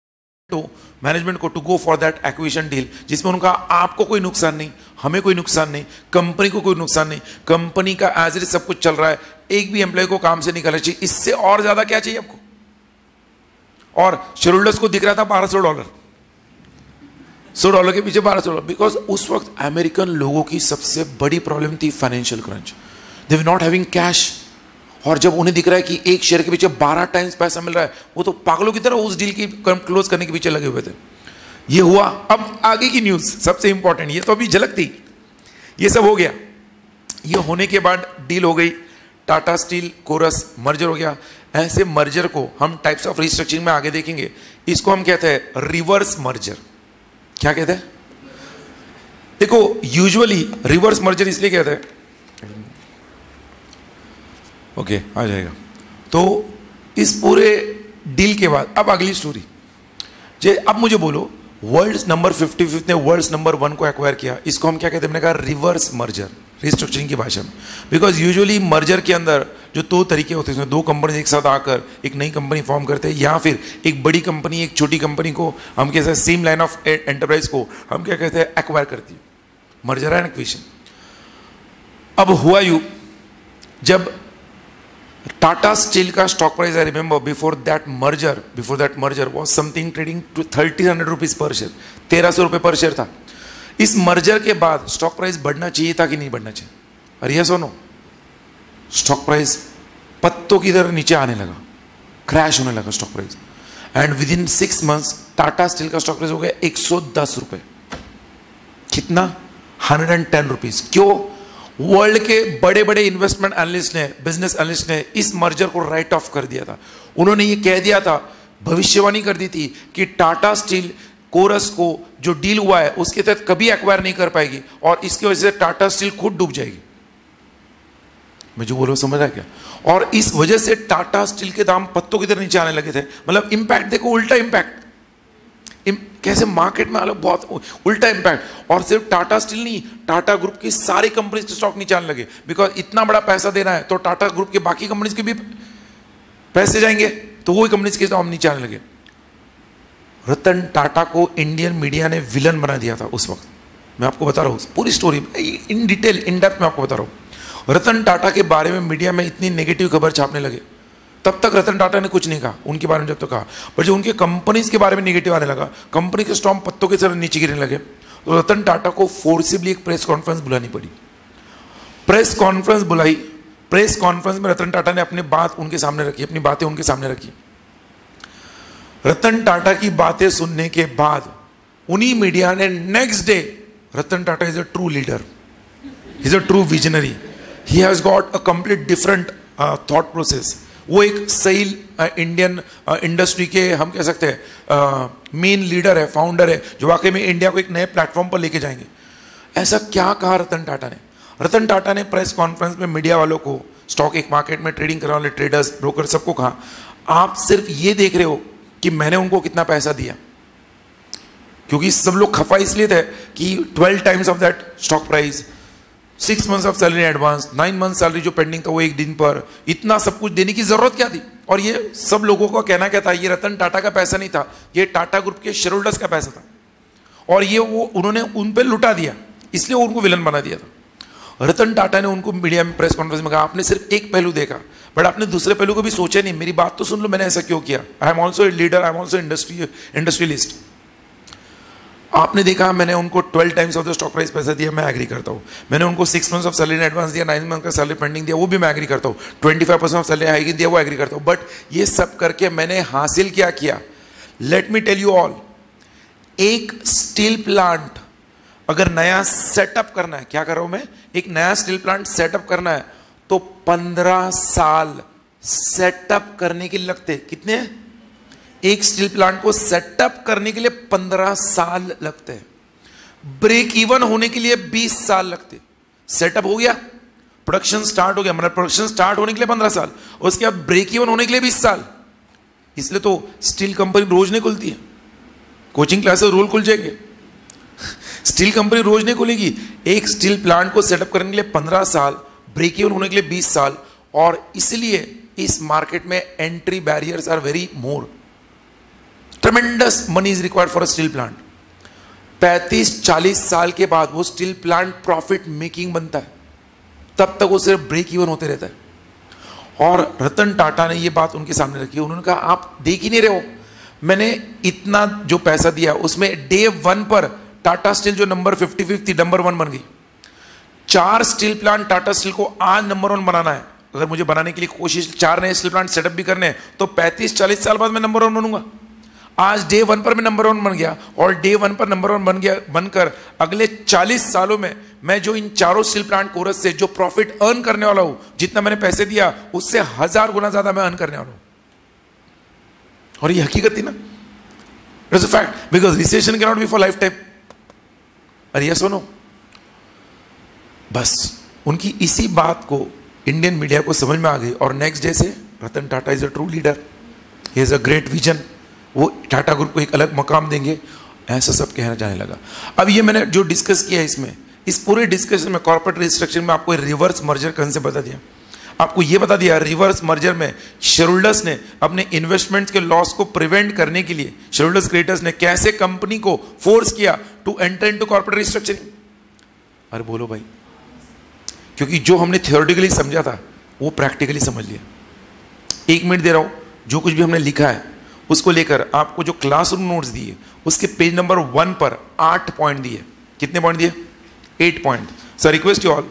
A: तो मैनेजमेंट को to go for that acquisition deal, जिसमें उनका आपको कोई नुकसान नहीं, हमें कोई नुकसान नहीं, कंपनी को कोई नुकसान नहीं, कंपनी का एज इट सब कुछ चल रहा है, एक भी एम्प्लॉय को काम से निकालना चाहिए, इससे और ज्यादा क्या चाहिए आपको? और शेयर होल्डर्स को दिख रहा था $1200, $100 के पीछे $1200, बिकॉज उस वक्त अमेरिकन लोगों की सबसे बड़ी प्रॉब्लम थी financial crunch, they were not having cash, और जब उन्हें दिख रहा है कि एक शेयर के पीछे 12 टाइम्स पैसा मिल रहा है, वो तो पागलों की तरह उस डील की क्लोज करने के पीछे लगे हुए थे। ये हुआ, अब आगे की न्यूज सबसे इंपॉर्टेंट, ये तो अभी झलक थी, ये सब हो गया, ये होने के बाद डील हो गई, टाटा स्टील कोरस मर्जर हो गया। ऐसे मर्जर को हम टाइप्स ऑफ रिस्ट्रक्चरिंग में आगे देखेंगे, इसको हम कहते हैं रिवर्स मर्जर। क्या कहते हैं? देखो यूजुअली रिवर्स मर्जर इसलिए कहते हैं, ओके आ जाएगा। तो इस पूरे डील के बाद अब अगली स्टोरी, जे अब मुझे बोलो वर्ल्ड नंबर 55 ने वर्ल्ड नंबर 1 को एक्वायर किया, इसको हम क्या कहते हैं? मैंने कहा रिवर्स मर्जर, रिस्ट्रक्चरिंग की भाषा में। बिकॉज यूजुअली मर्जर के अंदर जो 2 तरीके होते हैं, इसमें 2 कंपनी एक साथ आकर एक नई कंपनी फॉर्म करते हैं, या फिर एक बड़ी कंपनी एक छोटी कंपनी को हम कहते हैं सेम लाइन ऑफ एंटरप्राइज को हम क्या कहते हैं? एक्वायर करती है, मर्जर एंड एक्विजिशन। अब हुआ यूं, जब टाटा स्टील का stock price, I remember before that merger was something trading to 1300 rupees पर शेयर, 1300 रुपये पर शेयर था। इस मर्जर के बाद स्टॉक प्राइस बढ़ना चाहिए था कि नहीं बढ़ना चाहिए? अरे यस और नो? स्टॉक प्राइस पत्तों की तरह नीचे आने लगा, क्रैश होने लगा stock price, and with in 6 months Tata steel का स्टॉक प्राइस हो गया 110 रुपये। कितना? 110 रुपीज। क्यों? वर्ल्ड के बड़े बड़े इन्वेस्टमेंट एनालिस्ट ने, बिजनेस एनालिस्ट ने इस मर्जर को राइट ऑफ कर दिया था। उन्होंने ये कह दिया था, भविष्यवाणी कर दी थी कि टाटा स्टील कोरस को जो डील हुआ है उसके तहत कभी एक्वायर नहीं कर पाएगी, और इसकी वजह से टाटा स्टील खुद डूब जाएगी। मैं जो बोल रहा हूं समझ रहा है क्या? और इस वजह से टाटा स्टील के दाम पत्तों की तरह नीचे आने लगे थे। मतलब इंपैक्ट देखो, उल्टा इंपैक्ट, कैसे मार्केट में अलग बहुत उल्टा इंपैक्ट। और सिर्फ टाटा स्टील नहीं, टाटा ग्रुप की सारी कंपनीज के स्टॉक नीचे आने लगे, बिकॉज इतना बड़ा पैसा देना है तो टाटा ग्रुप के बाकी कंपनीज के भी पैसे जाएंगे, तो वही कंपनीज के दाम नीचे आने लगे। रतन टाटा को इंडियन मीडिया ने विलन बना दिया था उस वक्त। मैं आपको बता रहा हूँ पूरी story in detail, in depth में आपको बता रहा हूँ। रतन टाटा के बारे में मीडिया में इतनी नेगेटिव खबर छापने लगे, तब तक रतन टाटा ने कुछ नहीं कहा उनके बारे में, जब तक कहा, पर जब उनके कंपनीज के बारे में निगेटिव आने लगा, कंपनी के स्टॉक पत्तों की तरह नीचे गिरने लगे, तो रतन टाटा को फोर्सिबली एक प्रेस कॉन्फ्रेंस बुलानी पड़ी। प्रेस कॉन्फ्रेंस बुलाई, प्रेस कॉन्फ्रेंस में रतन टाटा ने अपनी बात उनके सामने रखी, अपनी बातें उनके सामने रखी। रतन टाटा की बातें सुनने के बाद उन्हीं मीडिया ने next day, Ratan Tata is a true leader, is a true visionary, he has got a complete different thought process. वो एक सही इंडियन इंडस्ट्री के हम कह सकते हैं मेन लीडर है, फाउंडर है, जो वाकई में इंडिया को एक नए प्लेटफॉर्म पर लेके जाएंगे। ऐसा क्या कहा रतन टाटा ने? रतन टाटा ने प्रेस कॉन्फ्रेंस में मीडिया वालों को, स्टॉक एक मार्केट में ट्रेडिंग करने वाले ट्रेडर्स, ब्रोकर, सबको कहा, आप सिर्फ ये देख रहे हो कि मैंने उनको कितना पैसा दिया, क्योंकि सब लोग खफा इसलिए थे कि 12 times of that stock price, 6 months of salary advance, 9 month salary जो पेंडिंग था वो एक दिन पर, इतना सब कुछ देने की जरूरत क्या थी? और ये सब लोगों का कहना क्या था, ये रतन टाटा का पैसा नहीं था, ये टाटा ग्रुप के शेयर होल्डर्स का पैसा था, और ये वो उन्होंने उन पर लुटा दिया, इसलिए उनको विलन बना दिया था। रतन टाटा ने उनको मीडिया में प्रेस कॉन्फ्रेंस में कहा, आपने सिर्फ एक पहलू देखा, बट आपने दूसरे पहलू को भी सोचा नहीं। मेरी बात तो सुन लो, मैंने ऐसा क्यों किया? I am also a leader, I am also industrialist. आपने देखा मैंने उनको 12 times of the stock price पैसा दिया, मैं एग्री करता हूँ। मैंने उनको 6 मंथ्स ऑफ सैलरी एडवांस दिया, 9 मंथ का सैलरी पेंडिंग दिया, वो भी मैं एग्री करता हूँ। 25% ऑफ सैलरी हाइक दिया, वो एग्री करता हूँ। बट ये सब करके मैंने हासिल क्या किया? Let me tell you all, एक स्टील प्लांट अगर नया सेटअप करना है, क्या कर रहा हूं मैं, एक नया स्टील प्लांट सेटअप करना है तो 15 साल सेटअप करने के लिए लगते। कितने? एक स्टील प्लांट को सेटअप करने के लिए 15 साल लगते हैं। ब्रेक इवन होने के लिए 20 साल लगते। सेटअप हो गया, प्रोडक्शन स्टार्ट हो गया, मतलब प्रोडक्शन स्टार्ट होने के लिए 15 साल, उसके बाद ब्रेक इवन होने के लिए 20 साल। इसलिए तो स्टील कंपनी रोज नहीं खुलती है, कोचिंग क्लासेस रोज खुल जाएंगे, स्टील कंपनी रोज नहीं खुलेगी। एक स्टील प्लांट को सेटअप करने के लिए 15 साल, ब्रेक इवन होने के लिए 20 साल, और इसलिए इस मार्केट में entry barriers are very more. Tremendous money is required for a steel plant. 35-40 साल के बाद वो स्टील प्लांट प्रॉफिट मेकिंग बनता है, तब तक वो सिर्फ ब्रेक इवन होते रहता है। और रतन टाटा ने ये बात उनके सामने रखी। उन्होंने कहा, आप देख ही नहीं रहे हो, मैंने इतना जो पैसा दिया उसमें डे 1 पर टाटा स्टील जो नंबर 55 थी, नंबर 1 बन गई। 4 स्टील प्लांट टाटा स्टील को आज नंबर 1 बनाना है। अगर मुझे बनाने के लिए कोशिश 4 नए स्टील प्लांट सेटअप भी करने हैं तो 35-40 साल बाद मैं नंबर 1 बनूंगा। आज डे 1 पर मैं नंबर 1 बन गया, और डे 1 पर नंबर 1 बन गया, बनकर अगले 40 सालों में मैं जो इन चारों स्टील प्लांट कोरस से जो प्रॉफिट अर्न करने वाला हूं, जितना मैंने पैसे दिया उससे 1000 गुना ज्यादा मैं अर्न करने वाला हूं। और ये हकीकत थी ना, it's a fact, because recession can not be for life time. अरे यस और नो? बस उनकी इसी बात को इंडियन मीडिया को समझ में आ गई, और नेक्स्ट डे से Ratan Tata is a true leader, he is a great vision, वो टाटा ग्रुप को एक अलग मकाम देंगे, ऐसा सब कहना जाने लगा। अब ये मैंने जो डिस्कस किया इसमें, इस पूरे डिस्कशन में कॉर्पोरेट रिस्ट्रक्चरिंग में आपको रिवर्स मर्जर कंसेप्ट बता दिया, आपको ये बता दिया रिवर्स मर्जर में शेयरहोल्डर्स ने अपने इन्वेस्टमेंट्स के लॉस को प्रिवेंट करने के लिए, शेयरहोल्डर्स क्रिएटर्स ने कैसे कंपनी को फोर्स किया to enter into corporate restructuring. अरे बोलो भाई, क्योंकि जो हमने थियोरेटिकली समझा था वो प्रैक्टिकली समझ लिया। 1 मिनट दे रहा हूं, जो कुछ भी हमने लिखा है उसको लेकर आपको जो क्लासरूम नोट्स दिए उसके पेज नंबर 1 पर 8 पॉइंट दिए। कितने पॉइंट दिए? 8 point. So request you all,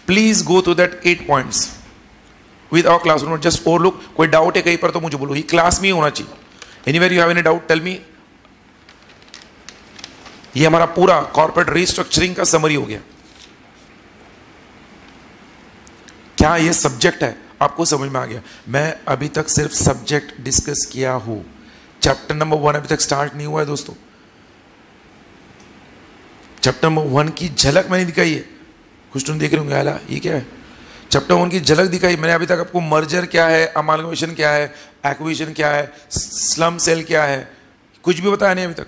A: please go through that 8 points with our classroom note, just overlook. कोई डाउट है कहीं पर तो मुझे बोलो, ये क्लास में ही होना चाहिए। Anywhere you have any doubt tell me. ये हमारा पूरा कॉर्पोरेट रिस्ट्रक्चरिंग का समरी हो गया। क्या ये सब्जेक्ट है आपको समझ में आ गया? मैं अभी तक सिर्फ सब्जेक्ट डिस्कस किया हूं, चैप्टर नंबर 1 अभी तक स्टार्ट नहीं हुआ है दोस्तों। चैप्टर नंबर 1 की झलक मैंने दिखाई है, कुछ तुम देख रहे होंगे, आला ये क्या है? चैप्टर 1 की झलक दिखाई मैंने अभी तक आपको। मर्जर क्या है, अमालगमेशन क्या है, एक्विजिशन क्या है, स्लम सेल क्या है, कुछ भी बताया नहीं अभी तक।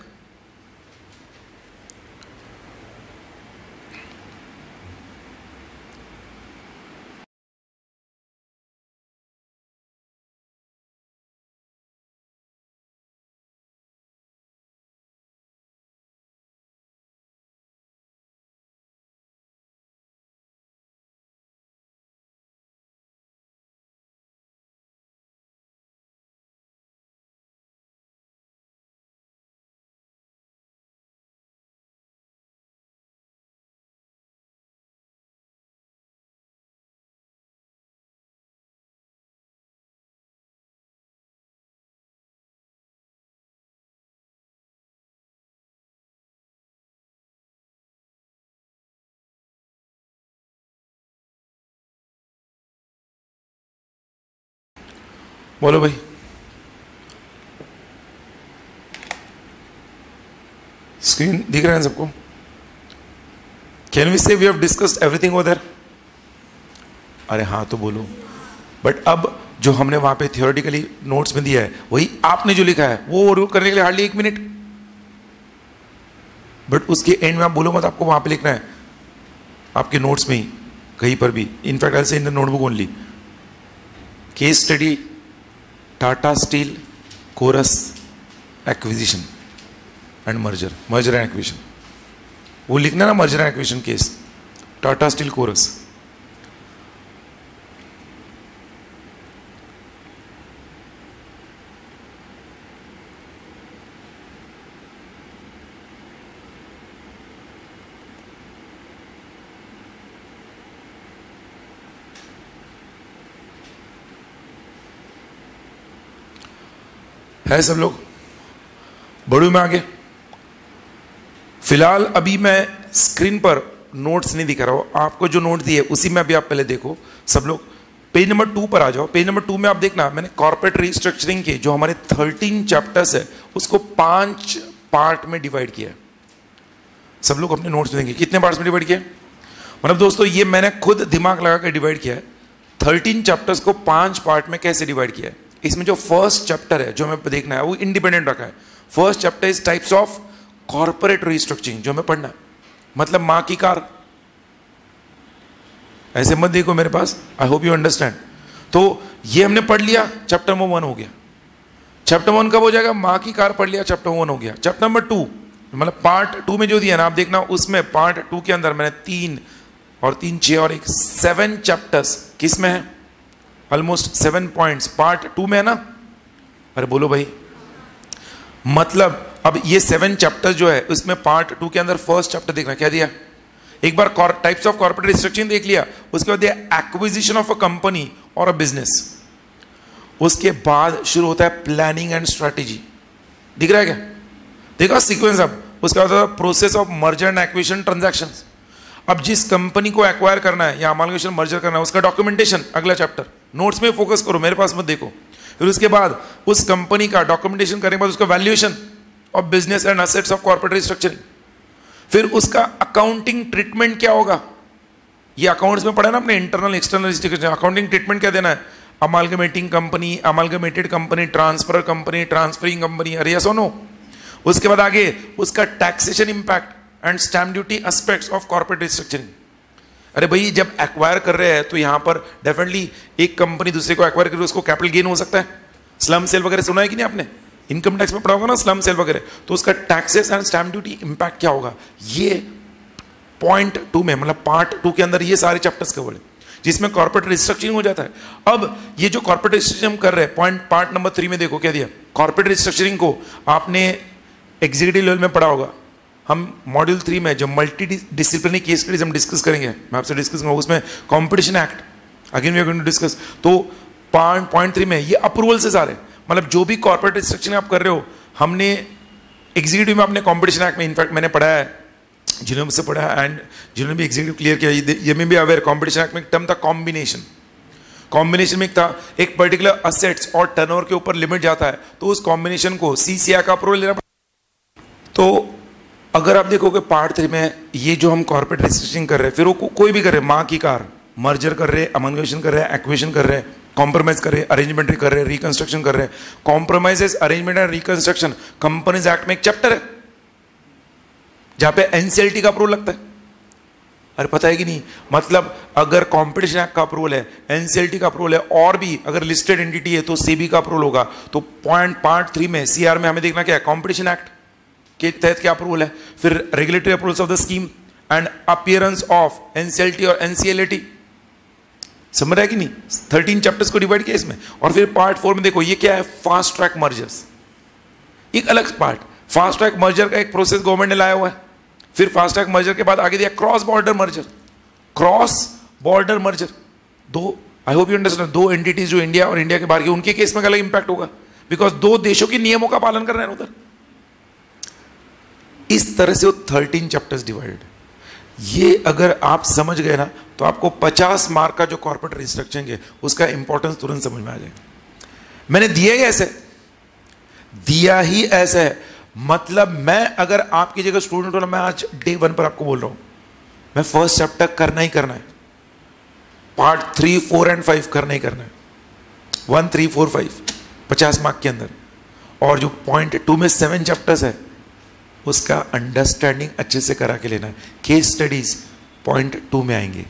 A: बोलो भाई। स्क्रीन दिख रहा है सबको? Can we say we have discussed everything over there? अरे हाँ तो बोलो। बट अब जो हमने वहां पे थियोरेटिकली नोट्स में दिया है वही आपने जो लिखा है वो करने के लिए हार्डली 1 मिनट। बट उसके एंड में आप बोलो मत आपको वहां पे लिखना है, आपके नोट्स में ही कहीं पर भी। In fact I say in the notebook only, case study Tata steel Corus acquisition and merger and acquisition, वो लिखना ना, merger and acquisition case Tata steel Corus. है सब लोग? बढ़ू में आगे। फिलहाल अभी मैं स्क्रीन पर नोट्स नहीं दिखा रहा हूं, आपको जो नोट दिए उसी में अभी आप पहले देखो सब लोग। पेज नंबर 2 पर आ जाओ। पेज नंबर 2 में आप देखना, मैंने कॉर्पोरेट रिस्ट्रक्चरिंग के जो हमारे 13 चैप्टर्स है उसको 5 पार्ट में डिवाइड किया है। सब लोग अपने नोट्स में देंगे कितने पार्ट्स में डिवाइड किया। मतलब दोस्तों ये मैंने खुद दिमाग लगा कर डिवाइड किया है। 13 चैप्टर्स को 5 पार्ट में कैसे डिवाइड किया है। इसमें जो फर्स्ट चैप्टर है जो हमें देखना है वो इंडिपेंडेंट रखा है। First chapter is types of corporate restructuring, जो हमें पढ़ना है। मतलब मां की कार, ऐसे मत देखो मेरे पास, आई होप यू अंडरस्टैंड। तो ये हमने पढ़ लिया, चैप्टर नंबर 1 हो गया। चैप्टर 1 कब हो जाएगा? मां की कार पढ़ लिया, चैप्टर 1 हो गया। चैप्टर नंबर 2 मतलब पार्ट 2 में जो दिया ना आप देखना, उसमें पार्ट 2 के अंदर मैंने 3 और 3 6 और 1 7 चैप्टर्स किस में है? ऑलमोस्ट 7 पॉइंट्स पार्ट 2 में है ना। अरे बोलो भाई। मतलब अब ये 7 चैप्टर्स जो है उसमें पार्ट 2 के अंदर फर्स्ट चैप्टर देखना क्या दिया। एक बार टाइप्स ऑफ कॉर्पोरेट रिस्ट्रक्चरिंग देख लिया, उसके बाद दिया एक्विजिशन ऑफ अ कंपनी और अ बिजनेस। उसके बाद शुरू होता है प्लानिंग एंड स्ट्रेटेजी। दिख रहा है क्या? देखो सीक्वेंस। अब उसके बाद process of merger and acquisition transactions. अब जिस कंपनी को एक्वायर करना है या अमालगेशन मर्जर करना है उसका डॉक्यूमेंटेशन, अगला चैप्टर। नोट्स में फोकस करो, मेरे पास मत देखो। फिर उसके बाद उस कंपनी का डॉक्यूमेंटेशन करने के बाद उसका valuation of business and assets of corporate restructuring. फिर उसका अकाउंटिंग ट्रीटमेंट क्या होगा, ये अकाउंट्स में पढ़ा ना अपने, internal external restructure. Accounting treatment क्या देना है? Amalgamating company, amalgamated company, transfer company, transferring company, अरे यस और नो। उसके बाद आगे उसका taxation impact and stamp duty aspects of corporate restructuring. अरे भाई जब एक्वायर कर रहे हैं तो यहां पर डेफिनेटली एक कंपनी दूसरे को एक्वायर कर उसको कैपिटल गेन हो सकता है। स्लम सेल वगैरह सुना है कि नहीं आपने? इनकम टैक्स में पढ़ा होगा ना, स्लम सेल वगैरह। तो उसका taxes and stamp duty impact क्या होगा, ये पॉइंट 2 में मतलब पार्ट 2 के अंदर ये सारे चैप्टर्स कवर है जिसमें कॉर्पोरेट रिस्ट्रक्चरिंग हो जाता है। अब ये जो कॉर्पोरेट रिस्ट्रक्चरिंग हम कर रहे हैं पार्ट नंबर 3 में देखो क्या दिया। कॉर्पोरेट रिस्ट्रक्चरिंग को आपने एग्जीक्यूटिव लेवल में पढ़ा होगा। हम मॉड्यूल 3 में जो मल्टी डिसिप्लिनरी केस स्टडीज हम डिस्कस करेंगे, मैं आपसे डिस्कस करूंगा, उसमें competition act again we are going to discuss. तो पॉइंट 3 में ये अप्रूवल से सारे, मतलब जो भी कॉर्पोरेट रिस्ट्रक्चरिंग आप कर रहे हो, हमने एग्जीक्यूटिव में अपने कॉम्पिटिशन एक्ट में इनफैक्ट मैंने पढ़ा है, जिन्होंने मुझसे पढ़ा है एंड जिन्होंने भी एग्जीक्यूटिव क्लियर किया ये में भी अवेयर। कॉम्पिटिशन एक्ट में एक टर्म था कॉम्बिनेशन। कॉम्बिनेशन में एक था एक पर्टिकुलर असेट्स और टर्नओवर के ऊपर लिमिट जाता है तो उस कॉम्बिनेशन को सीसीआई का अप्रूवल लेना पड़ता। तो अगर आप देखोगे पार्ट 3 में ये जो हम कॉर्पोरेट रिस्ट्रक्चरिंग कर रहे हैं, फिर वो कोई भी कर रहे हैं, मां की कार, मर्जर कर रहे हैं, अमालगमेशन कर रहे हैं, एक्विजिशन कर रहे हैं, कॉम्प्रोमाइज कर रहे हैं, अरेंजमेंट कर रहे हैं, रिकंस्ट्रक्शन कर रहे हैं। Compromises, arrangement and reconstruction companies act में एक चैप्टर है जहां पे एनसीएलटी का अप्रूवल लगता है। अरे पता है कि नहीं? मतलब अगर कॉम्पिटिशन एक्ट का अप्रूवल है, एनसीएलटी का अप्रूवल है और भी अगर लिस्टेड एंटिटी है तो सेबी का अप्रूवल होगा। तो पार्ट 3 में सीआर में हमें देखना क्या है, कॉम्पिटिशन एक्ट के तहत क्या अप्रूवल है, फिर regulatory approvals of the scheme and appearance of NCLT और एनसीएलटी। समझ रहा है कि नहीं? 13 चैप्टर्स को डिवाइड किया इसमें। और फिर पार्ट 4 में देखो ये क्या है, फास्ट ट्रैक मर्जर्स, एक अलग पार्ट। फास्ट ट्रैक मर्जर का एक प्रोसेस गवर्नमेंट ने लाया हुआ है। फिर फास्ट ट्रैक मर्जर के बाद आगे दिया cross border merger. Cross border merger दो, आई होप यू अंडरस्टैंड, दो एंटिटीज जो इंडिया और इंडिया के बाहर के, उनके केस में अलग इंपैक्ट होगा बिकॉज दो देशों के नियमों का पालन कर रहे हैं उधर। इस तरह से वो 13 चैप्टर्स डिवाइडेड। ये अगर आप समझ गए ना तो आपको 50 मार्क का जो कॉर्पोरेट रिस्ट्रक्चरिंग है उसका इंपॉर्टेंस तुरंत समझ में आ जाएगा। मैंने दिया ही ऐसे, दिया ही ऐसे है। मतलब मैं अगर आपकी जगह स्टूडेंट हूं ना, मैं आज डे 1 पर आपको बोल रहा हूं, मैं फर्स्ट चैप्टर करना ही करना है, पार्ट 3, 4 एंड 5 करना ही करना है, 1, 3, 4, 5 50 मार्क के अंदर। और जो पॉइंट 2 में 7 चैप्टर्स है उसका अंडरस्टैंडिंग अच्छे से करा के लेना है। केस स्टडीज पॉइंट 2 में आएंगे,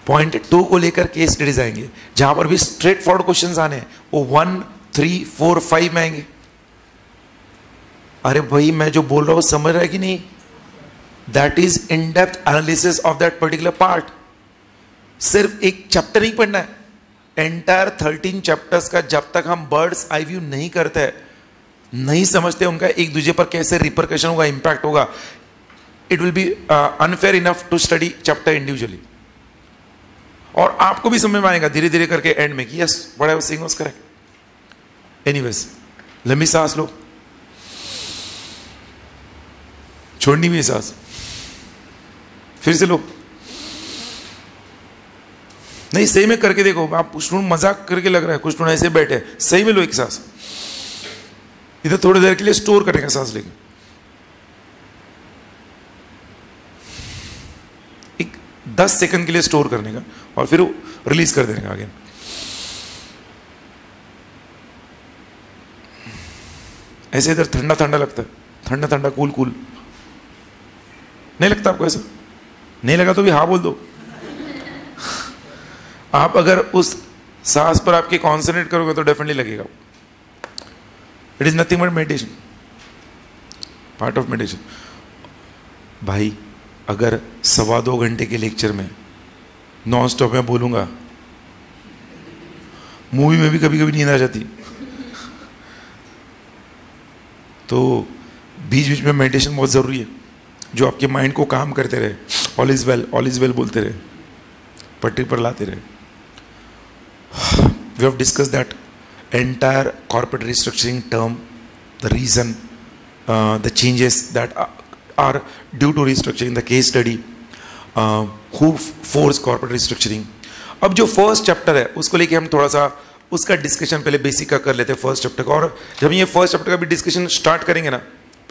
A: पॉइंट 2 को लेकर केस स्टडीज आएंगे, जहां पर भी स्ट्रेट फॉरवर्ड क्वेश्चंस आने हैं वो 1, 3, 4, 5 में आएंगे। अरे भाई मैं जो बोल रहा हूं समझ रहा है कि नहीं? That is in depth analysis of that particular part. सिर्फ एक चैप्टर नहीं पढ़ना है, एंटायर 13 चैप्टर्स का जब तक हम बर्ड्स आई व्यू नहीं करते, नहीं समझते उनका एक दूसरे पर कैसे रिपरकशन होगा, इंपैक्ट होगा, it will be unfair enough to study chapter individually. और आपको भी समझ में आएगा धीरे धीरे करके एंड में कि yes what I was saying was correct. Anyways, लंबी सांस लो, छोड़नी भी है सांस, फिर से लो। नहीं सही में करके देखो, आप स्टूडेंट मजाक करके लग रहा है, कुछ स्टूडेंट ऐसे बैठे, सही में लो एक सांस, इधर थोड़ी देर के लिए स्टोर करेंगे सांस लेके, एक 10 सेकंड के लिए स्टोर करने का और फिर रिलीज कर देने का आगे। ऐसे इधर ठंडा ठंडा लगता है, ठंडा ठंडा कूल कूल नहीं लगता आपको? ऐसा नहीं लगा तो भी हाँ बोल दो। आप अगर उस सांस पर आपके कॉन्सेंट्रेट करोगे तो डेफिनेटली लगेगा। It is nothing but meditation, part of meditation. भाई अगर 1.25 घंटे के लेक्चर में नॉन स्टॉप में बोलूंगा, मूवी में भी कभी कभी नींद आ जाती, तो बीच बीच में मेडिटेशन बहुत जरूरी है, जो आपके माइंड को काम करते रहे, ऑल इज वेल बोलते रहे, पटरी पर लाते रहे। We have discussed that entire corporate restructuring term, the reason, the changes that are due to restructuring, the case study, who forced corporate restructuring. अब जो फर्स्ट चैप्टर है उसको लेके हम थोड़ा सा उसका डिस्कशन पहले बेसिक का कर लेते हैं फर्स्ट चैप्टर का। और जब ये फर्स्ट चैप्टर का भी डिस्कशन स्टार्ट करेंगे ना,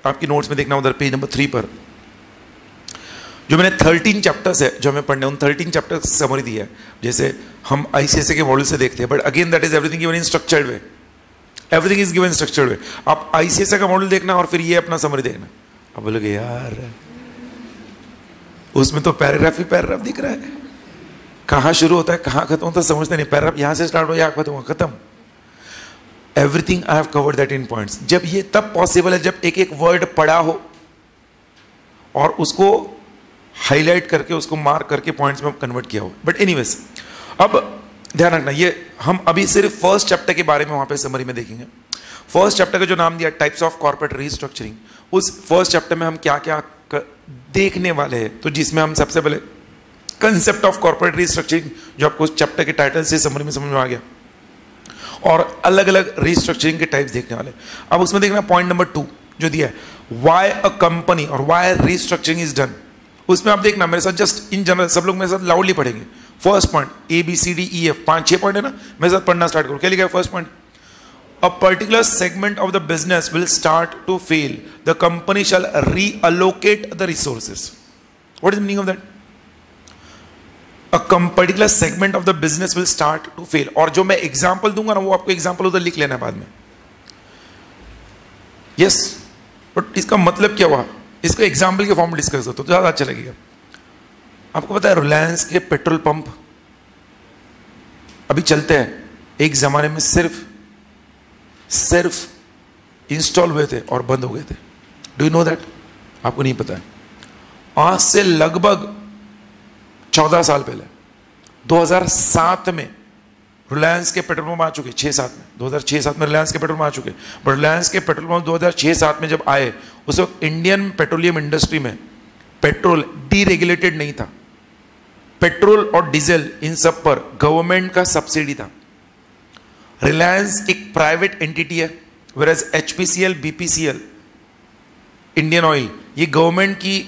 A: आपकी नोट्स में देखना उधर पेज नंबर 3 पर जो मैंने 13 चैप्टर्स है जो हमें पढ़ने, उन 13 चैप्टर्स समरी दी है। जैसे हम आईसीएसए के मॉडल से देखते हैं, but again that is everything given in structured way, everything is given in structured way. आप आईसीएसए का मॉडल देखना और फिर ये अपना समरी देखना, अब बोलोगे यार उसमें तो पैराग्राफ ही पैराग्राफ दिख रहा है, कहां शुरू होता है कहां खत्म होता है समझते नहीं। पैराग्राफ यहां से स्टार्ट हो यहां खत्म हो, खत्म। Everything I have covered that in points. जब ये तब पॉसिबल है जब एक एक वर्ड पढ़ा हो और उसको हाईलाइट करके उसको मार्क करके पॉइंट्स में कन्वर्ट किया हो। बट एनीवेज, अब ध्यान रखना, ये हम अभी सिर्फ फर्स्ट चैप्टर के बारे में वहां पे समरी में देखेंगे। फर्स्ट चैप्टर का जो नाम दिया टाइप्स ऑफ कॉर्पोरेट रीस्ट्रक्चरिंग, उस फर्स्ट चैप्टर में हम क्या क्या देखने वाले हैं, तो जिसमें हम सबसे पहले कंसेप्ट ऑफ कॉर्पोरेट रीस्ट्रक्चरिंग, जो आपको चैप्टर के टाइटल से समरी में समझ में आ गया, और अलग अलग रीस्ट्रक्चरिंग के टाइप्स देखने वाले। अब उसमें देखना पॉइंट नंबर 2 जो दिया है, व्हाई अ कंपनी और व्हाई रीस्ट्रक्चरिंग इज डन। उसमें आप देखना मेरे साथ, जस्ट इन जनरल सब लोग मेरे साथ लाउडली पढ़ेंगे। फर्स्ट पॉइंट ABCDEF 5-6 पॉइंट है ना, मेरे साथ पढ़ना स्टार्ट करो। क्या लिखा है first point? A particular segment of the business will start to fail, the company shall reallocate the resources. What is the meaning of that? A particular segment of the business will start to fail. और जो मैं एग्जाम्पल दूंगा ना, वो आपको एग्जाम्पल उधर लिख लेना है बाद में। यस, बट इसका मतलब क्या हुआ, इसको एग्जाम्पल के फॉर्म में डिस्कस करते तो ज्यादा अच्छा लगेगा। आपको पता है रिलायंस के पेट्रोल पंप अभी चलते हैं, एक जमाने में सिर्फ इंस्टॉल हुए थे और बंद हो गए थे। Do you know that? आपको नहीं पता है। आज से लगभग 14 साल पहले 2007 में रिलायंस के पेट्रोल पंप आ चुके, 6-7 में 2006-7 में रिलायंस के पेट्रोल पंप आ चुके। बट रिलायंस के पेट्रोल पंप 2006-7 में जब आए, उस वक्त इंडियन पेट्रोलियम इंडस्ट्री में पेट्रोल डीरेगुलेटेड नहीं था। पेट्रोल और डीजल इन सब पर गवर्नमेंट का सब्सिडी था। रिलायंस एक प्राइवेट एंटिटी है, whereas HPCL, BPCL, Indian oil ये गवर्नमेंट की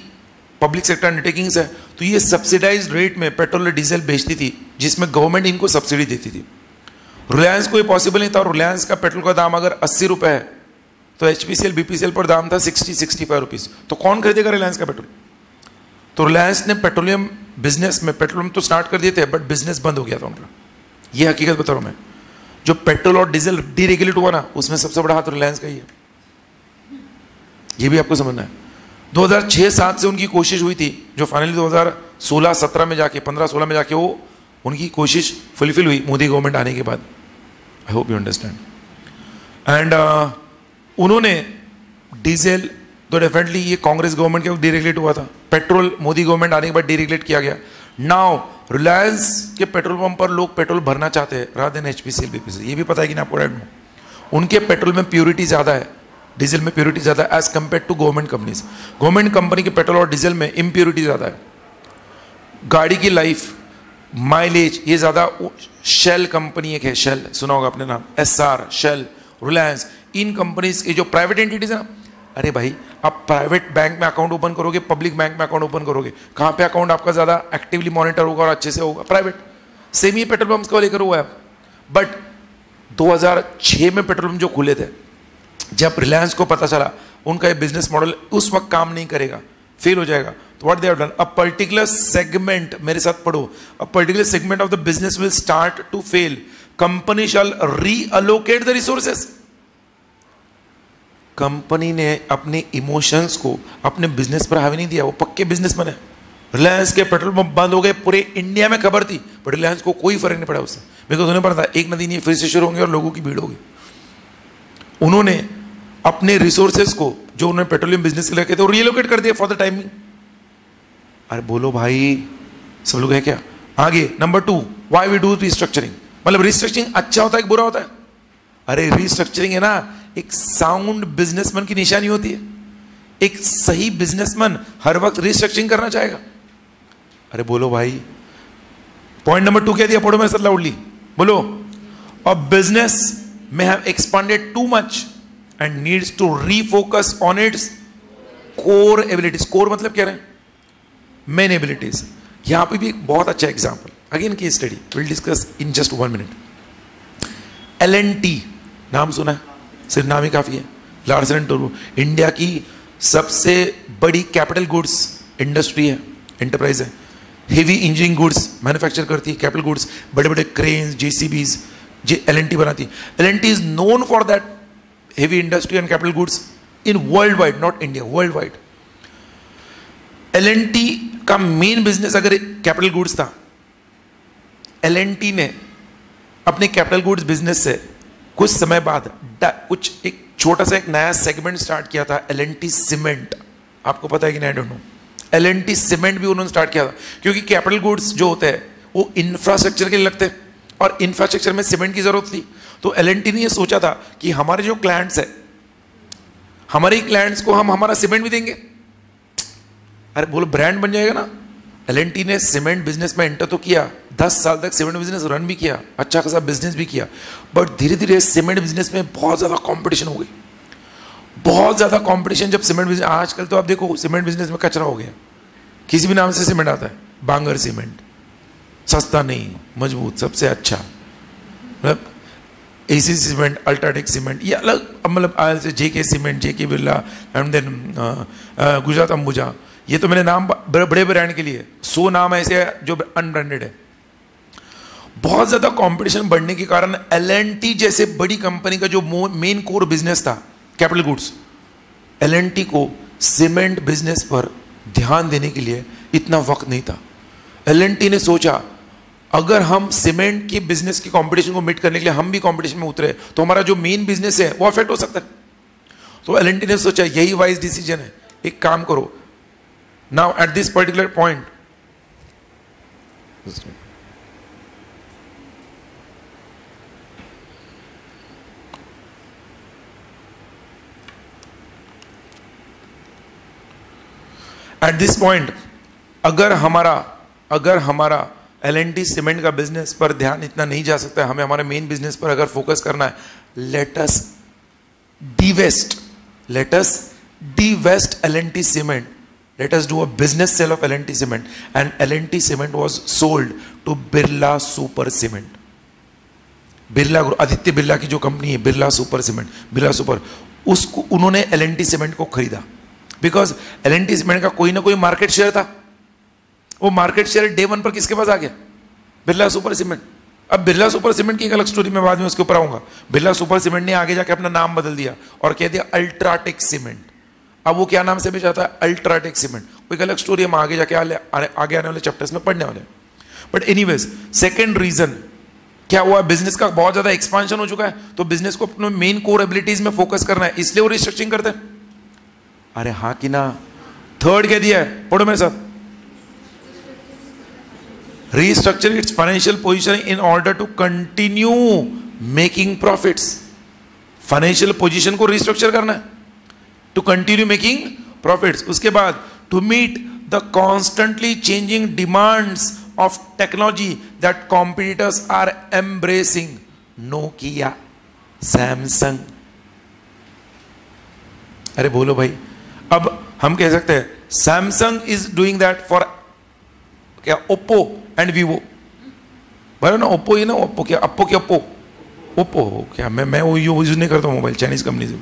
A: पब्लिक सेक्टर अंडरटेकिंग्स है। तो ये सब्सिडाइज्ड रेट में पेट्रोल और डीजल बेचती थी, जिसमें गवर्नमेंट इनको सब्सिडी देती थी। रिलायंस को ये पॉसिबल नहीं था, और रिलायंस का पेट्रोल का दाम अगर 80 रुपए है तो HPCL BPCL पर दाम था 60-65 रुपीज, तो कौन खरीदेगा रिलायंस का पेट्रोल? तो रिलायंस ने पेट्रोलियम बिजनेस में, पेट्रोलियम तो स्टार्ट कर दिए थे बट बिजनेस बंद हो गया था उनका। ये हकीकत बता रहा हूं मैं। जो पेट्रोल और डीजल डीरेगुलेट हुआ ना, उसमें सबसे बड़ा हाथ रिलायंस का ही है, ये भी आपको समझना है। 2006-07 से उनकी कोशिश हुई थी, जो फाइनली 2016-17 में जाके, 15-16 में जाके वो उनकी कोशिश फुलफिल हुई मोदी गवर्नमेंट आने के बाद। आई होप यू अंडरस्टैंड। एंड उन्होंने डीजल तो डेफिनेटली ये कांग्रेस गवर्नमेंट के वक्त डीरेगुलेट हुआ था, पेट्रोल मोदी गवर्नमेंट आने के बाद डीरेगुलेट किया गया। नाउ रिलायंस के पेट्रोल पंप पर लोग पेट्रोल भरना चाहते हैं रादर देन HPCL BPCL। ये भी पता है कि ना आपको? उनके पेट्रोल में प्योरिटी ज्यादा है, डीजल में प्योरिटी ज्यादा है as compare to government companies. Government company के पेट्रोल और डीजल में इम्प्योरिटी ज्यादा है। गाड़ी की लाइफ, माइलेज ये ज्यादा। शेल कंपनी एक है, शेल सुना होगा आपने नाम, SR, शेल, रिलायंस, इन कंपनीज के जो प्राइवेट एंटिटीज है ना, अरे भाई आप प्राइवेट बैंक में अकाउंट ओपन करोगे, पब्लिक बैंक में अकाउंट ओपन करोगे, कहां पे अकाउंट आपका ज्यादा एक्टिवली मॉनिटर होगा और अच्छे से होगा? प्राइवेट। सेम ही पेट्रोल पंप्स को लेकर हुआ है। बट 2006 में पेट्रोल पंप जो खुले थे, जब रिलायंस को पता चला उनका ये बिजनेस मॉडल उस वक्त काम नहीं करेगा, फेल हो जाएगा, तो what they have done, a particular segment, मेरे साथ पढ़ो, a particular segment of the business will start to fail, company shall reallocate the resources. कंपनी ने अपने इमोशंस को अपने बिजनेस पर हावी नहीं दिया, वो पक्के बिजनेसमैन है। रिलायंस के पेट्रोल पंप बंद हो गए, पूरे इंडिया में खबर थी, बट रिलायंस को कोई फर्क नहीं पड़ा उससे, बिकॉज उन्हें पता था एक नदी नहीं फिर से शुरू होंगे और लोगों की भीड़ होगी। उन्होंने अपने रिसोर्सेस को जो उन्होंने पेट्रोलियम बिजनेस के लिए रखे थे वो रीलोकेट कर दिया फॉर द टाइमिंग। अरे बोलो भाई, सब लोग है क्या? आगे number 2, why we do restructuring. मतलब रिस्ट्रक्चरिंग अच्छा होता है कि बुरा होता है? अरे रिस्ट्रक्चरिंग है ना, एक साउंड बिजनेसमैन की निशानी होती है। एक सही बिजनेसमैन हर वक्त रिस्ट्रक्चरिंग करना चाहेगा। अरे बोलो भाई, पॉइंट नंबर 2 कह दिया, पढ़ो मेरे साथ लाउडली बोलो। A business may have expanded too much and needs to refocus on its core abilities। core मतलब क्या है? Main abilities. यहां पे भी एक बहुत अच्छा example, again case study, will discuss in just 1 minute. L&T नाम सुना है? सिर्फ नाम ही काफी है। लार्सन एंड टूब्रो इंडिया की सबसे बड़ी कैपिटल गुड्स इंडस्ट्री है, एंटरप्राइज है। हेवी इंजीनियरिंग गुड्स मैन्युफैक्चर करती है, कैपिटल गुड्स, बड़े बड़े क्रेन्स, JCBs, L&T बनाती है। L&T is known for that heavy industry and capital goods in worldwide, not India, worldwide। L&T का मेन बिजनेस अगर कैपिटल गुड्स था, L&T ने अपने कैपिटल गुड्स बिजनेस से कुछ समय बाद कुछ एक छोटा सा एक नया सेगमेंट स्टार्ट किया था, L&T सीमेंट। आपको पता है कि नहीं? I don't know. L&T cement भी उन्होंने स्टार्ट किया था, क्योंकि कैपिटल गुड्स जो होते हैं वो इंफ्रास्ट्रक्चर के लिए लगते हैं और इंफ्रास्ट्रक्चर में सीमेंट की जरूरत थी। तो L&T ने ये सोचा था कि हमारे जो क्लाइंट्स है, हमारे क्लाइंट्स को हम हमारा सीमेंट भी देंगे। अरे बोलो, ब्रांड बन जाएगा ना। L&T ने सीमेंट बिजनेस में एंटर तो किया, 10 साल तक सीमेंट बिजनेस रन भी किया, अच्छा खासा बिजनेस भी किया, बट धीरे धीरे सीमेंट बिजनेस में बहुत ज्यादा कंपटीशन हो गई, बहुत ज्यादा कंपटीशन। जब सीमेंट बिजनेस, आजकल तो आप देखो सीमेंट बिजनेस में कचरा हो गया, किसी भी नाम से सीमेंट आता है, बांगर सीमेंट, सस्ता नहीं, मजबूत, सबसे अच्छा, मतलब AC सीमेंट, अल्ट्राटेक सीमेंट, ये अलग, मतलब JK cement, JK Birla, and then Gujarat Ambuja, ये तो मैंने नाम बड़े ब्रांड के लिए 100 नाम ऐसे है जो अनब्रांडेड है। बहुत ज्यादा कंपटीशन बढ़ने के कारण L&T जैसे बड़ी कंपनी का जो मेन कोर बिजनेस था कैपिटल गुड्स, L&T को सीमेंट बिजनेस पर ध्यान देने के लिए इतना वक्त नहीं था। L&T ने सोचा अगर हम सीमेंट के बिजनेस की कंपटीशन को मीट करने के लिए हम भी कंपटीशन में उतरे तो हमारा जो मेन बिजनेस है वो अफेक्ट हो सकता है। तो L&T ने सोचा यही वाइज डिसीजन है, एक काम करो, now at this particular point अगर हमारा L&T सीमेंट का बिजनेस पर ध्यान इतना नहीं जा सकता है, हमें हमारे मेन बिजनेस पर अगर फोकस करना है, let us divest L&T cement, let us do a business sale of L&T cement, and L&T cement was sold to Birla Super Cement। Birla group, Aditya Birla की जो कंपनी है Birla super cement, Birla super, उसको उन्होंने एल&टी सीमेंट को खरीदा बिकॉज एल&टी सीमेंट का कोई ना कोई मार्केट शेयर था। वो मार्केट शेयर डे वन पर किसके पास आ गया? Birla super cement. अब बिरला सुपर सीमेंट की एक अलग स्टोरी में बाद में उसके ऊपर आऊंगा। बिरला सुपर सीमेंट ने आगे जाके अपना नाम बदल दिया और कह दिया अल्ट्राटेक सीमेंट। अब वो क्या नाम से बेचा था? UltraTech cement. वो एक अलग स्टोरी हम आगे जाके आगे आने वाले चैप्टर्स में पढ़ने वाले। बट एनीवेज, सेकेंड रीजन क्या हुआ? बिजनेस का बहुत ज्यादा एक्सपांशन हो चुका है, तो बिजनेस को अपने मेन कोर एबिलिटीज में फोकस करना है, इसलिए वो रिस्ट्रक्चरिंग करते हैं। अरे हाँ कि ना? थर्ड क्या दिया है? पढ़ो मेरे साथ। Restructure its financial position in order to continue making profits. Financial position को रिस्ट्रक्चर करना है टू कंटिन्यू मेकिंग प्रॉफिट्स। उसके बाद to meet the constantly changing demands of technology that competitors are embracing. Nokia, Samsung. अरे बोलो भाई, अब हम कह सकते हैं Samsung is doing that for क्या? Oppo and Vivo. बराबर ना? ओप्पो ही ना, ओप्पो क्या? अप्पो क्या? ओप्पो क्या? मैं वो यूज नहीं करता हूँ मोबाइल चाइनीज कंपनी से।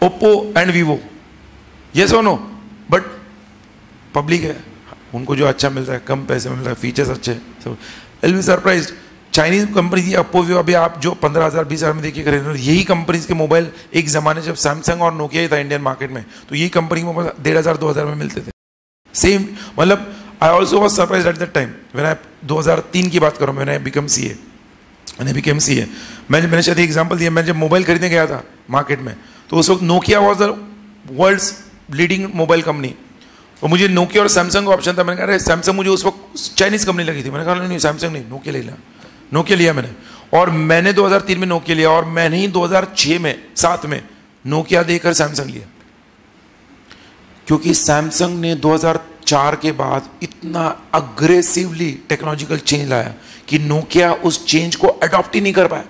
A: ओप्पो एंड वीवो, यस और नो? बट पब्लिक है, उनको जो अच्छा मिलता है, कम पैसे में मिलता है, फीचर्स अच्छे, सब will be surprised. Chinese company थी अप्पो वीवो, अभी आप जो 15,000 20,000 में देखिए खरीद, यही कंपनीज के मोबाइल एक जमाने जब सैमसंग और नोकिया ही था इंडियन मार्केट में, तो यही कंपनी के मोबाइल 1,500 2,000 में मिलते थे। सेम, मतलब I also was surprised at that time when I 2003 की बात करूँ, मैंने become CA, मैंने शायद एग्जांपल दिया। मैं जब मोबाइल खरीदने गया था मार्केट में, तो उस वक्त Nokia was the world's leading mobile company, और मुझे नोकिया और सैमसंग का ऑप्शन था। मैंने कहा अरे सैमसंग मुझे उस वक्त चाइनीज कंपनी लगी थी, मैंने कहा नहीं सैमसंग नहीं, नोकिया ले लिया। नोकिया लिया मैंने, और मैंने 2003 में नोकिया लिया, और मैंने ही 2006 में 7 में नोकिया देकर सैमसंग लिया, क्योंकि सैमसंग ने 2004 के बाद इतना अग्रेसिवली टेक्नोलॉजिकल चेंज लाया कि नोकिया उस चेंज को अडॉप्ट ही नहीं कर पाया।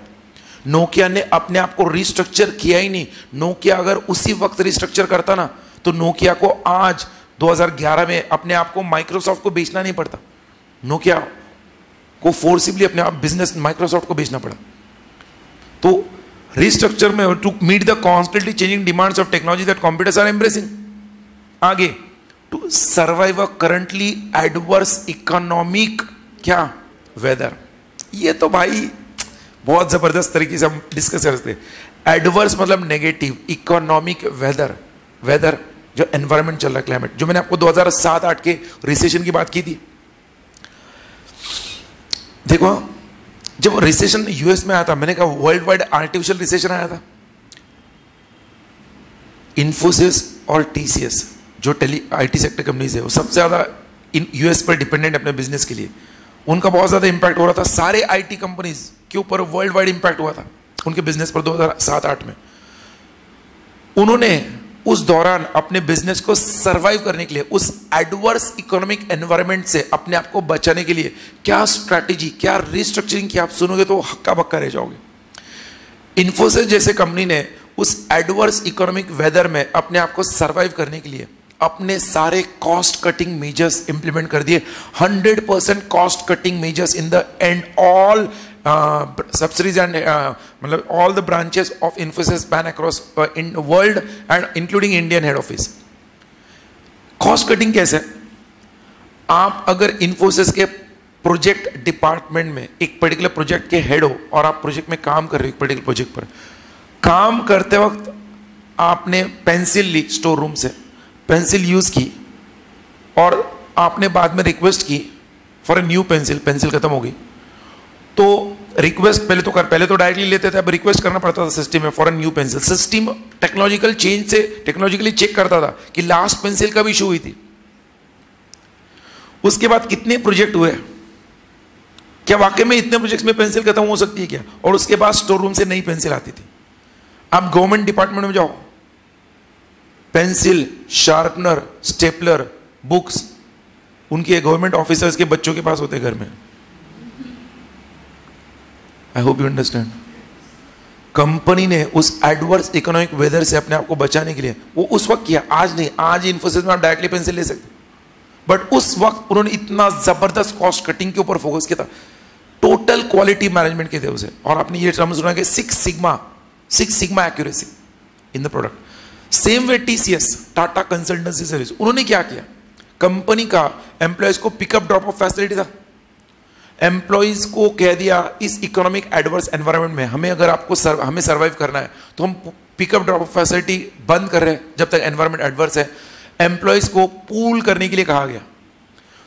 A: नोकिया ने अपने आप को रिस्ट्रक्चर किया ही नहीं। नोकिया अगर उसी वक्त रिस्ट्रक्चर करता ना, तो नोकिया को आज 2011 में अपने आप को माइक्रोसॉफ्ट को बेचना नहीं पड़ता। नोकिया को फोर्सिबली अपने आप बिजनेस माइक्रोसॉफ्ट को बेचना पड़ा। तो रिस्ट्रक्चर में to meet the constantly changing demands of technology that competitors are embracing. आगे, to survive a currently adverse economic क्या वेदर। ये तो भाई बहुत जबरदस्त तरीके से हम डिस्कस करते हैं। एडवर्स मतलब नेगेटिव, इकोनॉमिक वेदर, वेदर जो एनवायरमेंट चल रहा है, क्लाइमेट, जो मैंने आपको 2007-8 के रिसेशन की बात की थी। देखो, जब रिसेशन यूएस में आया था, मैंने कहा वर्ल्ड वाइड आर्टिफिशियल रिसेशन आया था। इन्फोसिस और टीसीएस जो आईटी सेक्टर कंपनीज है, वो सबसे ज्यादा यूएस पर डिपेंडेंट अपने बिजनेस के लिए, उनका बहुत ज्यादा इंपैक्ट हो रहा था। सारे आईटी कंपनीज के ऊपर वर्ल्ड वाइड इंपैक्ट हुआ था उनके बिजनेस पर 2007-8 में। उन्होंने उस दौरान अपने बिजनेस को सरवाइव करने के लिए, उस एडवर्स इकोनॉमिक एनवायरनमेंट से अपने आप को बचाने के लिए क्या स्ट्रैटेजी, क्या रिस्ट्रक्चरिंग की, आप सुनोगे तो हक्का बक्का रह जाओगे। इन्फोसिस जैसे कंपनी ने उस एडवर्स इकोनॉमिक वेदर में अपने आप को सरवाइव करने के लिए अपने सारे कॉस्ट कटिंग मेजर्स इंप्लीमेंट कर दिए। 100% cost cutting measures in the end all subsidiaries and मतलब all the branches of Infosys span across in world and including Indian head office। Cost cutting कैसे? आप अगर Infosys के प्रोजेक्ट डिपार्टमेंट में एक पर्टिकुलर प्रोजेक्ट के हेड हो और आप प्रोजेक्ट में काम कर रहे हो, एक पर्टिकुलर प्रोजेक्ट पर काम करते वक्त आपने पेंसिल ली स्टोर रूम से, पेंसिल यूज की, और आपने बाद में रिक्वेस्ट की for a new pencil, pencil खत्म हो गई, तो रिक्वेस्ट पहले तो डायरेक्टली लेते थे, अब रिक्वेस्ट करना पड़ता था सिस्टम में for a new pencil. System technological change से टेक्नोलॉजिकली चेक करता था कि लास्ट पेंसिल कब इशू हुई थी। उसके बाद कितने प्रोजेक्ट हुए, क्या वाकई में इतने प्रोजेक्ट्स में पेंसिल खत्म हो सकती है क्या, और उसके बाद स्टोर रूम से नई पेंसिल आती थी। आप गवर्नमेंट डिपार्टमेंट में जाओ, पेंसिल, शार्पनर, स्टेपलर, बुक्स उनके गवर्नमेंट ऑफिसर्स के बच्चों के पास होते घर में। आई होप यू अंडरस्टैंड। कंपनी ने उस एडवर्स इकोनॉमिक वेदर से अपने आप को बचाने के लिए वो उस वक्त किया, आज नहीं। आज इन्फोसिस में आप डायरेक्टली पेंसिल ले सकते, बट उस वक्त उन्होंने इतना जबरदस्त कॉस्ट कटिंग के ऊपर फोकस किया था। टोटल क्वालिटी मैनेजमेंट कहते हैं उसे। और आपने ये टर्म सुना कि six sigma accuracy in the product. Same way TCS, Tata consultancy service, उन्होंने क्या किया, कंपनी का एम्प्लॉयज को पिकअप ड्रॉप ऑफ फैसिलिटी था। एम्प्लॉयज को कह दिया इस इकोनॉमिक एडवर्स एनवायरनमेंट में हमें अगर आपको हमें सर्वाइव करना है तो हम पिकअप ड्रॉप ऑफ फैसिलिटी बंद कर रहे हैं जब तक एनवायरनमेंट एडवर्स है। एम्प्लॉयज को पूल करने के लिए कहा गया,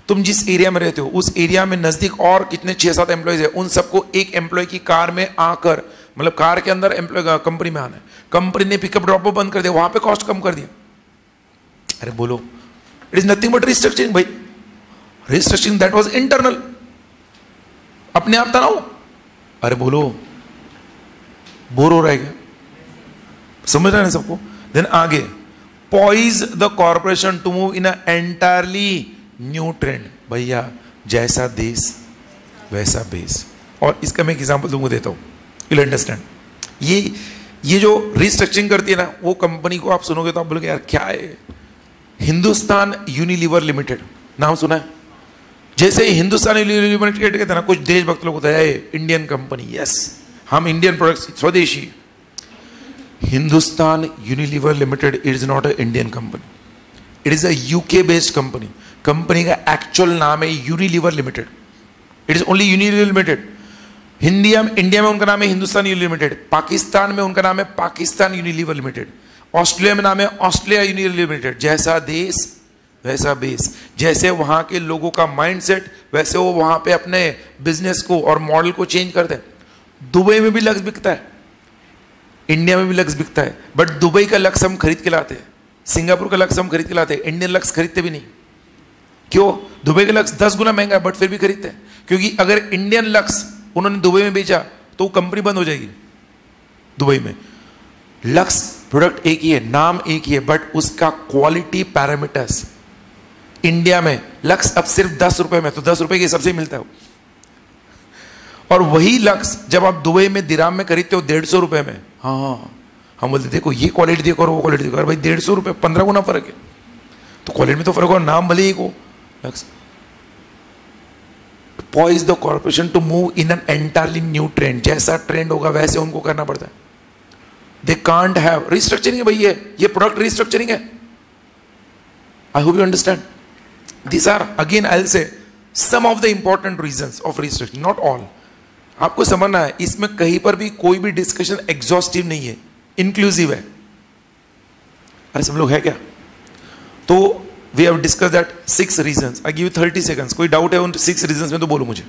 A: तुम जिस एरिया में रहते हो उस एरिया में नजदीक और कितने 6-7 एम्प्लॉयज है, उन सबको एक एम्प्लॉय की कार में आकर, मतलब कार के अंदर एम्प्लॉय कंपनी में आना है। कंपनी ने पिकअप ड्रॉप बंद कर दिया, वहां पे कॉस्ट कम कर दिया। अरे बोलो, it is nothing but restructuring भाई। रिस्ट्रक्चरिंग दैट वाज इंटरनल, अपने आप था ना वो। अरे बोलो, बोर हो रहा है क्या? समझ रहे हैं सबको? देन आगे, poise the corporation to move in entirely new trend. भैया जैसा देश वैसा बेस। और इसका मैं एक एग्जांपल तुमको देता हूं, यू अंडरस्टैंड। ये जो रिस्ट्रक्चरिंग करती है ना, वो कंपनी को आप सुनोगे तो आप बोलोगे यार क्या है। हिंदुस्तान यूनिलीवर लिमिटेड नाम सुना है? जैसे हिंदुस्तान यूनिलीवर लिमिटेड कहते हैं ना, कुछ देशभक्त लोग होते हैं, इंडियन कंपनी, यस हम इंडियन प्रोडक्ट्स, स्वदेशी। Hindustan Unilever limited it is not a Indian company, it is a UK based company. Company का एक्चुअल नाम है Unilever limited, it is only Unilever limited. India में उनका नाम है हिंदुस्तान यूनिलीवर लिमिटेड, पाकिस्तान में उनका नाम है पाकिस्तान यूनिलीवर लिमिटेड, ऑस्ट्रेलिया में नाम है ऑस्ट्रेलिया यूनिलीवर लिमिटेड। जैसा देश वैसा बेस, जैसे वहां के लोगों का माइंडसेट वैसे वो वहां पे अपने बिजनेस को और मॉडल को चेंज करते हैं। दुबई में भी लक्स बिकता है, इंडिया में भी लक्स बिकता है, बट दुबई का लक्स हम खरीद के लाते हैं, सिंगापुर का लक्स हम खरीद के लाते हैं, इंडियन लक्स खरीदते भी नहीं। क्यों? दुबई का लक्स 10 गुना महंगा है बट फिर भी खरीदते हैं, क्योंकि अगर इंडियन लक्स उन्होंने दुबई में बेचा तो वो कंपनी बंद हो जाएगी। दुबई में लक्स प्रोडक्ट एक ही है, नाम एक ही है, बट उसका क्वालिटी पैरामीटर्स। इंडिया में लक्स अब सिर्फ 10 रुपए में, तो 10 रुपए के हिसाब से मिलता है। और वही लक्स जब आप दुबई में दिराम में खरीदते हो 150 रुपए में, हाँ हम बोलते देखो ये क्वालिटी देखो और वो क्वालिटी देखो, भाई 150 रुपए 15 गुना फर्क है, तो क्वालिटी में तो फर्क हो, नाम भले ही को Lux. Poise the corporation to move in an entirely new trend, जैसा ट्रेंड होगा वैसे उनको करना पड़ता है। दे कांट हैव रिस्ट्रक्चरिंग है भैया, ये प्रोडक्ट रिस्ट्रक्चरिंग है। I hope you understand. These are again I'll say some of the important reasons of restructuring, not all. आपको समझना है इसमें कहीं पर भी कोई भी डिस्कशन एग्जॉस्टिव नहीं है, इंक्लूसिव है। अरे सब लोग है क्या? तो we have discussed that 6 reasons. I give you 30 seconds. कोई डाउट है उन 6 reasons में तो बोलो मुझे।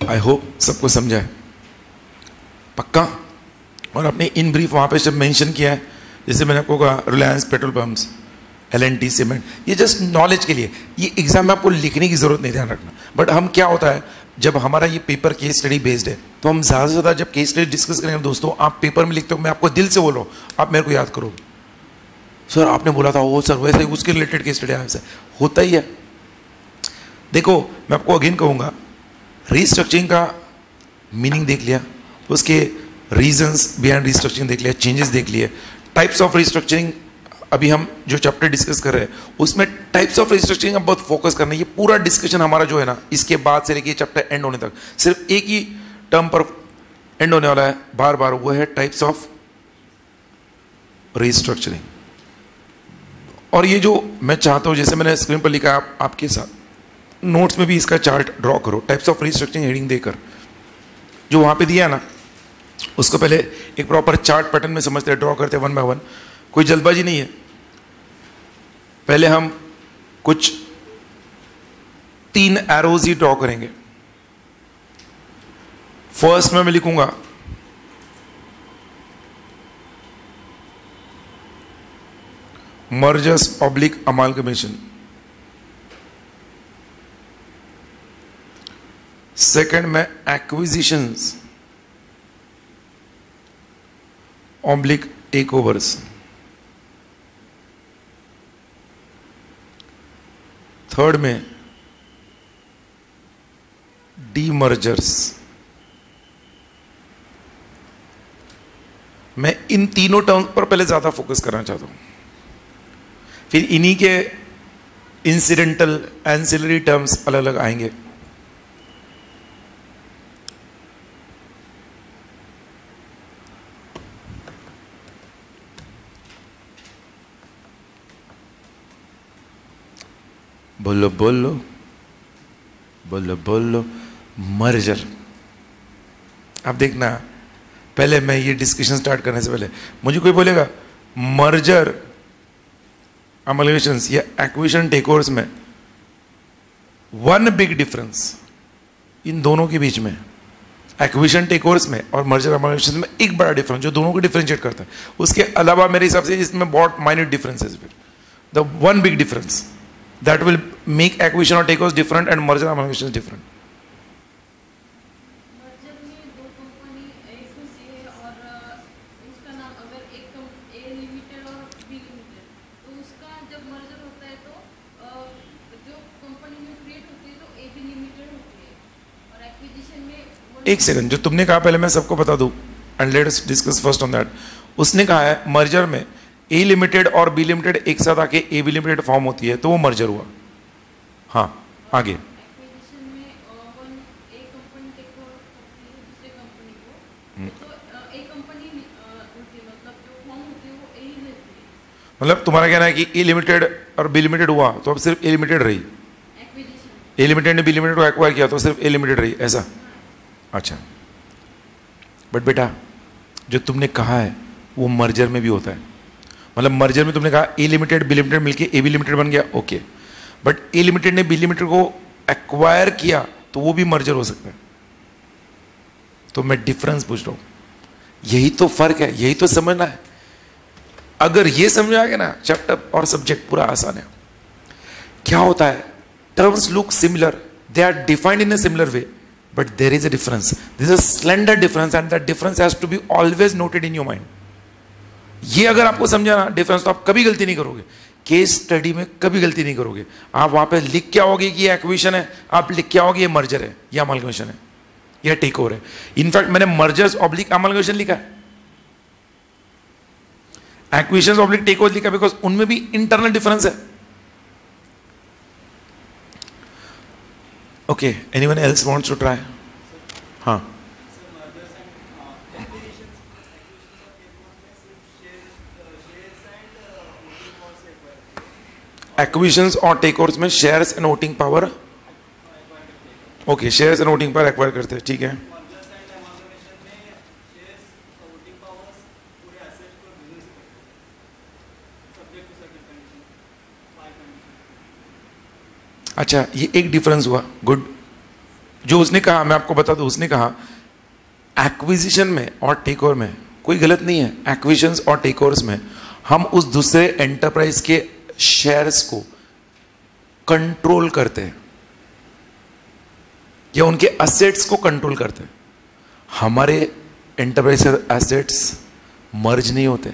A: आई होप सबको समझा है पक्का। और आपने इन ब्रीफ वहाँ पे जब मेंशन किया है, जैसे मैंने आपको कहा Reliance petrol pumps, L&T cement, ये जस्ट नॉलेज के लिए, ये एग्जाम में आपको लिखने की जरूरत नहीं, ध्यान रखना। बट हम क्या होता है जब हमारा ये पेपर केस स्टडी बेस्ड है, तो हम ज़्यादा से ज़्यादा जब केस स्टडी डिस्कस करेंगे दोस्तों, आप पेपर में लिखते हो, मैं आपको दिल से बोलो, आप मेरे को याद करो सर आपने बोला था वो सर वैसे उसके रिलेटेड केस स्टडी ऐसा होता ही है। देखो मैं आपको अगेन कहूँगा, रीस्ट्रक्चरिंग का मीनिंग देख लिया, उसके रीजंस बिहाइंड रीस्ट्रक्चरिंग देख लिया, चेंजेस देख लिए, टाइप्स ऑफ रीस्ट्रक्चरिंग अभी हम जो चैप्टर डिस्कस कर रहे हैं उसमें टाइप्स ऑफ रीस्ट्रक्चरिंग हम बहुत फोकस करना है। ये पूरा डिस्कशन हमारा जो है ना, इसके बाद से लेके चैप्टर एंड होने तक सिर्फ एक ही टर्म पर एंड होने वाला है बार बार, वो है टाइप्स ऑफ रीस्ट्रक्चरिंग। और ये जो मैं चाहता हूँ, जैसे मैंने स्क्रीन पर लिखा, आपके साथ नोट्स में भी इसका चार्ट ड्रॉ करो, टाइप्स ऑफ रीस्ट्रक्चरिंग हेडिंग देकर जो वहां पे दिया है ना, उसको पहले एक प्रॉपर चार्ट पैटर्न में समझते हैं, ड्रॉ करते हैं 1 बाय 1, कोई जल्दबाजी नहीं है। पहले हम कुछ 3 एरोज ही ड्रॉ करेंगे। फर्स्ट में मैं लिखूंगा मर्जर्स ऑब्लिक अमालगमेशन, सेकंड में acquisitions oblique take overs, third में डीमर्जर्स। मैं इन तीनों टर्म्स पर पहले ज्यादा फोकस करना चाहता हूं, फिर इन्हीं के इंसिडेंटल एंसिलरी टर्म्स अलग अलग आएंगे। बोलो बोलो बोलो बोलो, मर्जर। अब देखना, पहले मैं ये डिस्कशन स्टार्ट करने से पहले मुझे कोई बोलेगा मर्जर अमलगेशंस या एक्विजिशन टेकओवर्स में वन बिग डिफरेंस इन दोनों के बीच में, एक्विजिशन टेकओवर्स में और मर्जर अमलगेशंस में एक बड़ा डिफरेंस जो दोनों को डिफरेंशिएट करता है। उसके अलावा मेरे हिसाब से इसमें बहुत minor differences, the one big difference that will make acquisition or takeovers different and merger amalgamation different.
B: Merger में दो कंपनी इसमें से है और उसका नाम अगर एक ए लिमिटेड और बी लिमिटेड, तो उसका जब मर्जर होता है तो जो कंपनी में क्रिएट होती है तो ए बी लिमिटेड होती है, और एक्विजिशन में
A: एक सेकंड, जो तुमने कहा पहले मैं सबको बता दूं and let us discuss first on that. उसने कहा है मर्जर में ए लिमिटेड और बी लिमिटेड एक साथ आके ए बी लिमिटेड फॉर्म होती है तो वो मर्जर हुआ। हाँ आगे।
B: एक्विजिशन में वन एक कंपनी टेक ओवर करती है दूसरे कंपनी को, तो एक कंपनी होती है, मतलब जो फॉर्म होती है वो ए ही रहती है।
A: मतलब तुम्हारा कहना है कि ए लिमिटेड और बी लिमिटेड हुआ तो अब सिर्फ ए लिमिटेड रही,
B: एक्विजिशन
A: ए लिमिटेड ने बी लिमिटेड को एक्वायर किया तो सिर्फ ए लिमिटेड रही, ऐसा? अच्छा, बट बेटा जो तुमने कहा है वो मर्जर में भी होता है। मतलब मर्जर में तुमने कहा ए लिमिटेड बी लिमिटेड मिलके ए बी लिमिटेड बन गया, ओके, बट ए लिमिटेड ने बी लिमिटेड को एक्वायर किया तो वो भी मर्जर हो सकता है। तो मैं डिफरेंस पूछ रहा हूं, यही तो फर्क है, यही तो समझना है। अगर ये समझ आ गया ना, चैप्टर और सब्जेक्ट पूरा आसान है। क्या होता है, terms look similar, they are defined in a similar way, but there is a difference, this is a slender difference and that difference has to be always noted in your mind. ये अगर आपको समझा ना डिफरेंस, तो आप कभी गलती नहीं करोगे, केस स्टडी में कभी गलती नहीं करोगे। आप वहां पे लिख क्या होगे कि ये एक्विजिशन है, आप लिख क्या होगे ये मर्जर है या अमलगेशन है या टेक ओवर है। इनफैक्ट मैंने मर्जर्स ऑब्लिक अमलगेशन लिखा है, एक्विजिशन ऑब्लिक टेक ओवर लिखा, बिकॉज उनमें भी इंटरनल डिफरेंस है। Okay, anyone else wants to try? हाँ, एक्विजिशंस और टेकओवर्स में shares and voting power, okay, shares and voting power acquire करते हैं, ठीक है। अच्छा, ये एक डिफरेंस हुआ, गुड। जो उसने कहा मैं आपको बता दूं, उसने कहा एक्विजिशन में और टेकओवर में कोई गलत नहीं है। एक्विजिशंस और टेकओवर्स में हम उस दूसरे एंटरप्राइज के शेयर्स को कंट्रोल करते हैं या उनके एसेट्स को कंट्रोल करते हैं। हमारे एंटरप्राइज एसेट्स मर्ज नहीं होते,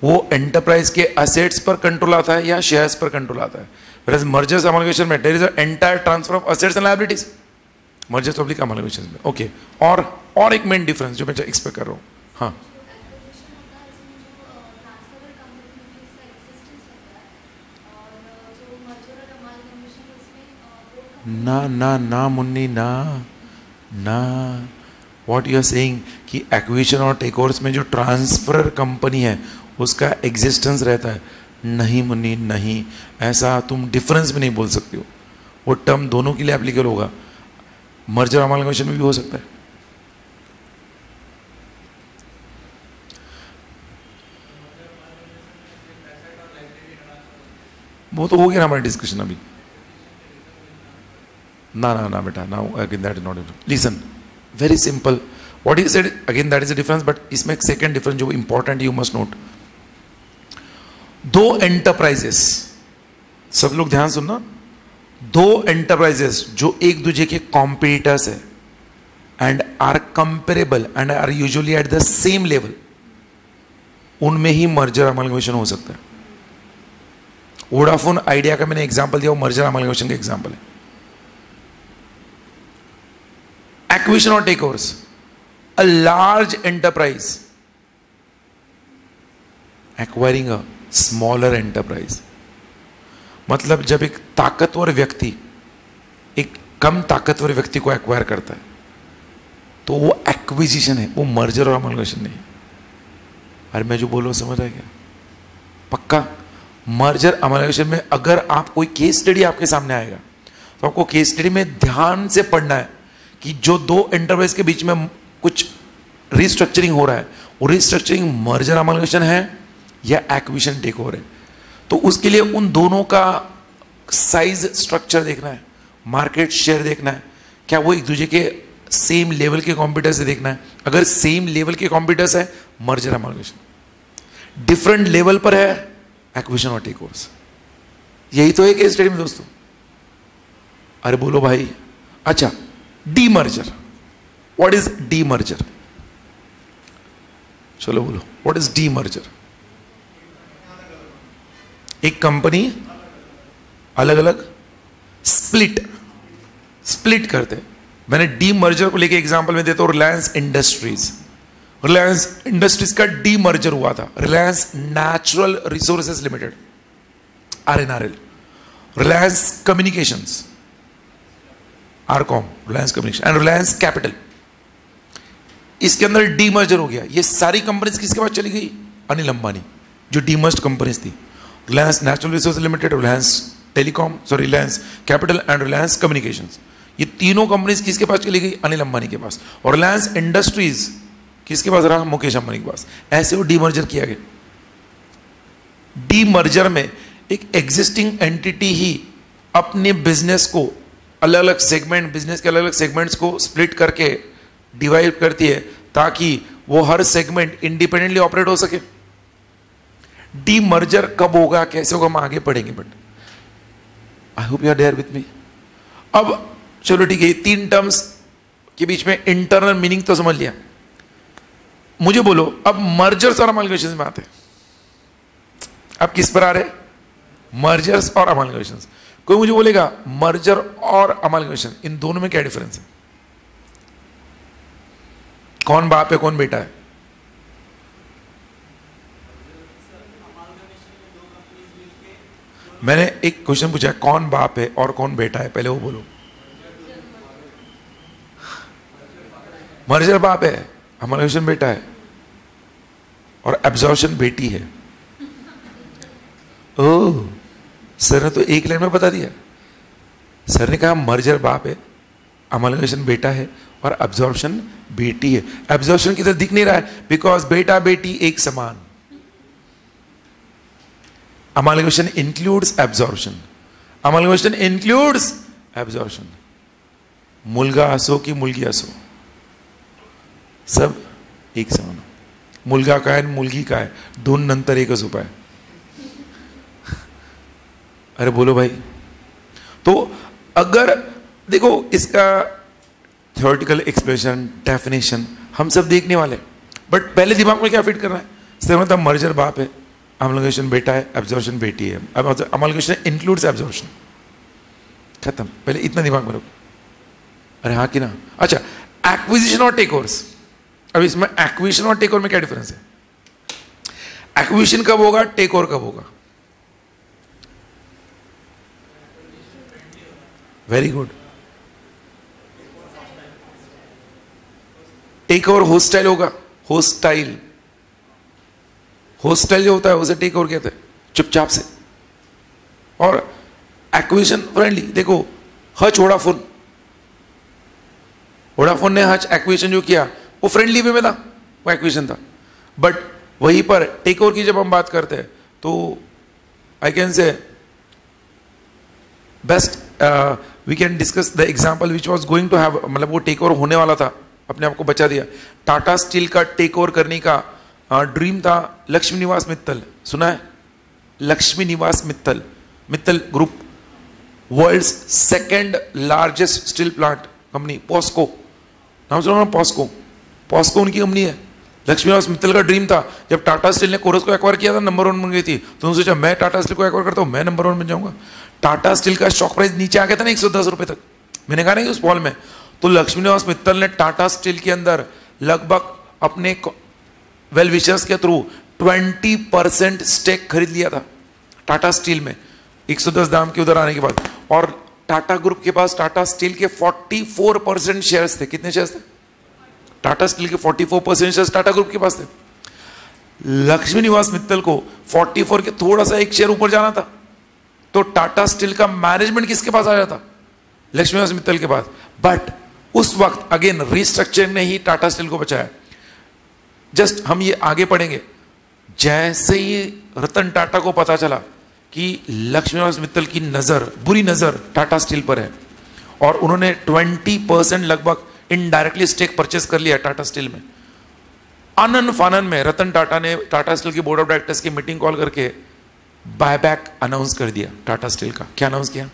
A: वो एंटरप्राइज के एसेट्स पर कंट्रोल आता है या शेयर्स पर कंट्रोल आता है। whereas mergers amalgamation में there is an entire transfer of assets and liabilities, mergers public amalgamation में, ओके। और एक मेन डिफरेंस जो मैं एक्सपेक्ट कर रहा हूँ, हाँ, ना ना ना मुन्नी ना ना, व्हाट यू आर सेइंग कि एक्विजिशन और टेकओवर्स में जो ट्रांसफर कंपनी है उसका एग्जिस्टेंस रहता है। नहीं मुन्नी नहीं, ऐसा तुम डिफरेंस में नहीं बोल सकते हो, वो टर्म दोनों के लिए एप्लीकेबल होगा, मर्जर अमालगमेशन में भी हो सकता है। वो तो हो गया ना हमारा डिस्कशन अभी। ना ना ना बेटा, now again that is not different. Listen, very simple, what you said again that is a difference, but इसमें एक सेकंड डिफरेंस जो इंपॉर्टेंट यू मस्ट नोट। दो एंटरप्राइजेस, सब लोग ध्यान सुनना, दो एंटरप्राइजेस जो एक दूसरे के कॉम्पिटिटर्स है and are comparable and are usually at the same level, उनमें ही मर्जर अमलगमेशन हो सकता है। वोडाफोन आइडिया का मैंने एग्जांपल दिया, वो मर्जर अमलगमेशन का एग्जांपल है। एक्विजिशन और take overs, a large enterprise acquiring a smaller enterprise, मतलब जब एक ताकतवर व्यक्ति एक कम ताकतवर व्यक्ति को एक्वायर करता है तो वो एक्विजिशन है, वो मर्जर और अमलगमेशन नहीं है। अरे मैं जो बोल रहा हूं समझ आया क्या? पक्का मर्जर अमलगमेशन में अगर आप कोई केस स्टडी आपके सामने आएगा तो आपको केस स्टडी में ध्यान से पढ़ना है कि जो दो एंटरप्राइज के बीच में कुछ रिस्ट्रक्चरिंग हो रहा है, वो रिस्ट्रक्चरिंग मर्जर अमलगमेशन है या एक्विजिशन टेक ओवर है। तो उसके लिए उन दोनों का साइज स्ट्रक्चर देखना है, मार्केट शेयर देखना है, क्या वो एक दूसरे के सेम लेवल के कॉम्पिटिटर्स से देखना है। अगर सेम लेवल के कॉम्पिटिटर्स है मर्जर अमलगमेशन, डिफरेंट लेवल पर है एक्विजिशन और टेक ओवर्स। यही तो है केस स्टडी में दोस्तों। अरे बोलो भाई। अच्छा, D merger, what is D merger? चलो बोलो, व्हाट इज डी मर्जर? एक कंपनी अलग अलग स्प्लिट करते हैं। मैंने डी मर्जर को लेके एग्जांपल में देता हूं, रिलायंस इंडस्ट्रीज का डी मर्जर हुआ था। Reliance natural resources limited RNRL, Reliance communications RCom, Reliance communication and Reliance capital, इसके अंदर डी मर्जर हो गया। ये सारी कंपनीज किसके पास चली गई? अनिल अंबानी, जो डीमर्ज्ड कंपनीज थी, Reliance natural resources limited, Reliance telecom, sorry Reliance capital and Reliance communications. ये तीनों कंपनीज किसके पास चली गई? अनिल अंबानी के पास। और रिलायंस इंडस्ट्रीज किसके पास रहा? मुकेश अंबानी के पास। ऐसे वो डीमर्जर किया गया। डीमर्जर में एक एग्जिस्टिंग एंटिटी ही अपने बिजनेस को अलग अलग सेगमेंट, बिजनेस के अलग अलग सेगमेंट्स को स्प्लिट करके डिवाइड करती है ताकि वो हर सेगमेंट इंडिपेंडेंटली ऑपरेट हो सके। डीमर्जर कब होगा, कैसे होगा, हम आगे पढ़ेंगे, but I hope you are there with me. अब चलो ठीक है, तीन टर्म्स के बीच में इंटरनल मीनिंग तो समझ लिया। मुझे बोलो अब मर्जर्स और अमलगमेशन में आते हैं। अब किस पर आ रहे? मर्जर्स और अमलगमेशन। कोई मुझे बोलेगा मर्जर और अमलगमेशन इन दोनों में क्या डिफरेंस है? कौन बाप है कौन बेटा है? मैंने एक क्वेश्चन पूछा, कौन बाप है और कौन बेटा है? पहले वो बोलो। मर्जर बाप है, अमलगमेशन बेटा है, और एब्जॉर्प्शन बेटी है। ओह, सर ने तो एक लाइन में बता दिया। सर ने कहा मर्जर बाप है, अमलगमेशन बेटा है और एब्जॉर्प्शन बेटी है। एब्जॉर्प्शन की तरह दिख नहीं रहा है बिकॉज बेटा बेटी एक समान। Amalgamation includes absorption, amalgamation includes absorption. मुलगा असो की मुलगी असो, सब एक समान। मुलगा काय मुलगी काय, दोन नंतर एकच उपाय। अरे बोलो भाई। तो अगर देखो इसका थ्योरेटिकल एक्सप्लेनेशन, डेफिनेशन हम सब देखने वाले, बट पहले दिमाग में क्या फिट करना है? सर मतलब मर्जर बाप है, अमलगमेशन बेटा है, एब्जॉर्प्शन बेटी है। अब अमलगमेशन इंक्लूड्स एब्जॉर्प्शन, खत्म। पहले इतना दिमाग में रखो। अरे हाँ कि ना? अच्छा, एक्विजिशन और टेक ओवर्स। अब इसमें एक्विजिशन और टेक ओवर में क्या डिफरेंस है? एक्विजिशन कब होगा, टेक ओवर कब होगा? Very good. Take over hostile होगा, होस्टाइल। होस्टाइल जो होता है उसे टेक ओवर कहते हैं, चुपचाप से। और एक्विजिशन फ्रेंडली। देखो हच वोडाफोन, वोडाफोन ने हच एक्विजिशन जो किया वो फ्रेंडली वे में था, वो एक्विजिशन था। बट वहीं पर टेक ओवर की जब हम बात करते हैं तो I can say best we can discuss the example which was going to have, मतलब वो टेक ओवर होने वाला था, अपने आप को बचा दिया। टाटा स्टील का टेक ओवर करने का ड्रीम था लक्ष्मी निवास मित्तल, सुना है? Lakshmi Niwas Mittal, Mittal group, world's second largest steel plant company POSCO, नाम सुना ना? पॉस्को, पॉस्को उनकी कंपनी है। लक्ष्मी निवास मित्तल का ड्रीम था, जब टाटा स्टील ने कोरस को एक्वायर किया था, नंबर 1 बन गई थी, तो उन्होंने सोचा मैं टाटा स्टील को एक्वायर करता हूं, मैं नंबर 1 बन जाऊंगा। टाटा स्टील का स्टॉक प्राइस नीचे आ गया था ना 110 रुपए तक, मैंने कहा नहीं उस पॉल में, तो लक्ष्मी निवास मित्तल ने टाटा स्टील के अंदर लगभग अपने वेल विशर्स के थ्रू 20% स्टेक खरीद लिया था टाटा स्टील में 110 दाम के उधर आने के बाद। और टाटा ग्रुप के पास टाटा स्टील के 44% शेयर्स थे। कितने शेयर्स थे? टाटा स्टील के 44% शेयर्स टाटा ग्रुप के पास थे। लक्ष्मी निवास मित्तल को 44 के थोड़ा सा एक शेयर ऊपर जाना था, तो टाटा स्टील का मैनेजमेंट किसके पास आ जाता? लक्ष्मी निवास मित्तल के पास। बट उस वक्त अगेन रिस्ट्रक्चरिंग ने ही टाटा स्टील को बचाया। जस्ट हम ये आगे पढ़ेंगे, जैसे ही रतन टाटा को पता चला कि लक्ष्मी निवास मित्तल की नजर, बुरी नजर टाटा स्टील पर है, और उन्होंने 20% लगभग इनडायरेक्टली स्टेक परचेस कर लिया टाटा स्टील में। आनन फानन में रतन टाटा ने टाटा स्टील की बोर्ड ऑफ डायरेक्टर्स की मीटिंग कॉल करके बायबैक अनाउंस कर दिया टाटा स्टील का। क्या अनाउंस किया?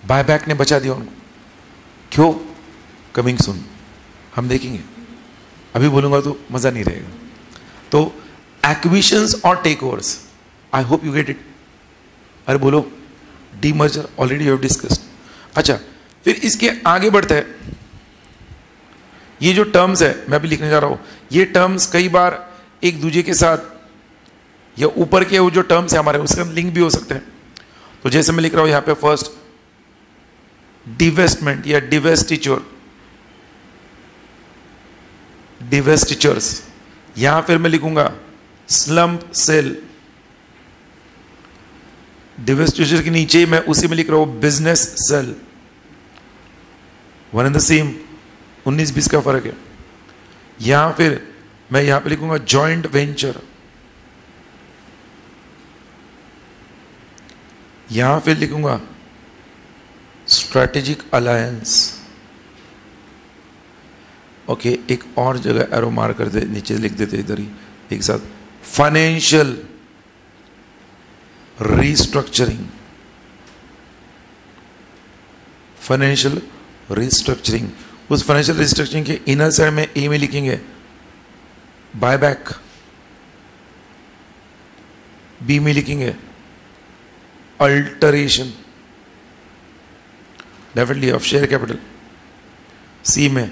A: बायबैक ने बचा दिया उनको। क्यों? कमिंग सुन, हम देखेंगे, अभी बोलूंगा तो मजा नहीं रहेगा। तो एक्विजिशंस और take overs, I hope you get it. अरे बोलो, demerger already you have discussed. अच्छा, फिर इसके आगे बढ़ते हैं। ये जो टर्म्स है मैं अभी लिखने जा रहा हूं, ये टर्म्स कई बार एक दूसरे के साथ या ऊपर के वो जो टर्म्स है हमारे उसका लिंक भी हो सकते हैं। तो जैसे मैं लिख रहा हूं यहां पे फर्स्ट डिवेस्टमेंट या डिवेस्टिचर, डिवेस्टिचर्स, यहां फिर मैं लिखूंगा स्लम्प सेल। डिवेस्टिचर के नीचे मैं उसी में लिख रहा हूं business sale. One and the same, 19-20 का फर्क है। यहां फिर मैं यहां पे लिखूंगा जॉइंट वेंचर, यहां फिर लिखूंगा स्ट्रैटेजिक अलायंस। ओके, एक और जगह एरो मार कर दे, नीचे लिख देते इधर ही एक साथ, फाइनेंशियल रिस्ट्रक्चरिंग, फाइनेंशियल रिस्ट्रक्चरिंग। उस फाइनेंशियल रिस्ट्रक्चरिंग के इनर साइड में ए में लिखेंगे बायबैक, बी में लिखेंगे alteration definitely of share capital, C में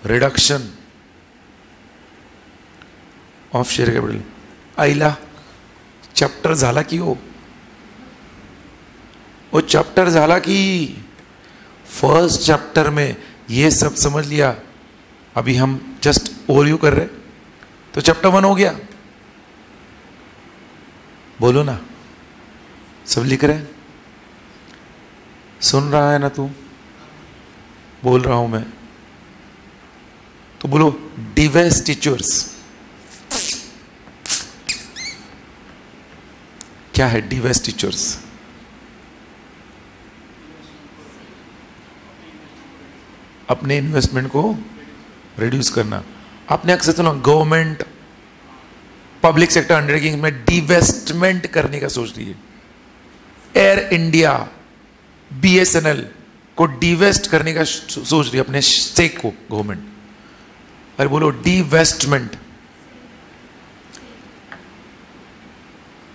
A: रिडक्शन ऑफ शेयर कैपिटल। आईला चैप्टर झाला की हो, वो चैप्टर झाला की फर्स्ट चैप्टर में ये सब समझ लिया, अभी हम जस्ट ओवरव्यू कर रहे, तो चैप्टर 1 हो गया। बोलो ना, सब लिख रहे हैं? सुन रहा है ना तू? बोल रहा हूं मैं, तो बोलो डिवेस्टिचर्स। क्या है डिवेस्टिचर्स? अपने इन्वेस्टमेंट को रिड्यूस करना। आपने अक्सर सुना गवर्नमेंट पब्लिक सेक्टर अंडरटेकिंग में डिवेस्टमेंट करने का सोच रही है। एयर इंडिया, बीएसएनएल को डिवेस्ट करने का सोच रही है, अपने स्टेक को गवर्नमेंट। अरे बोलो डिवेस्टमेंट।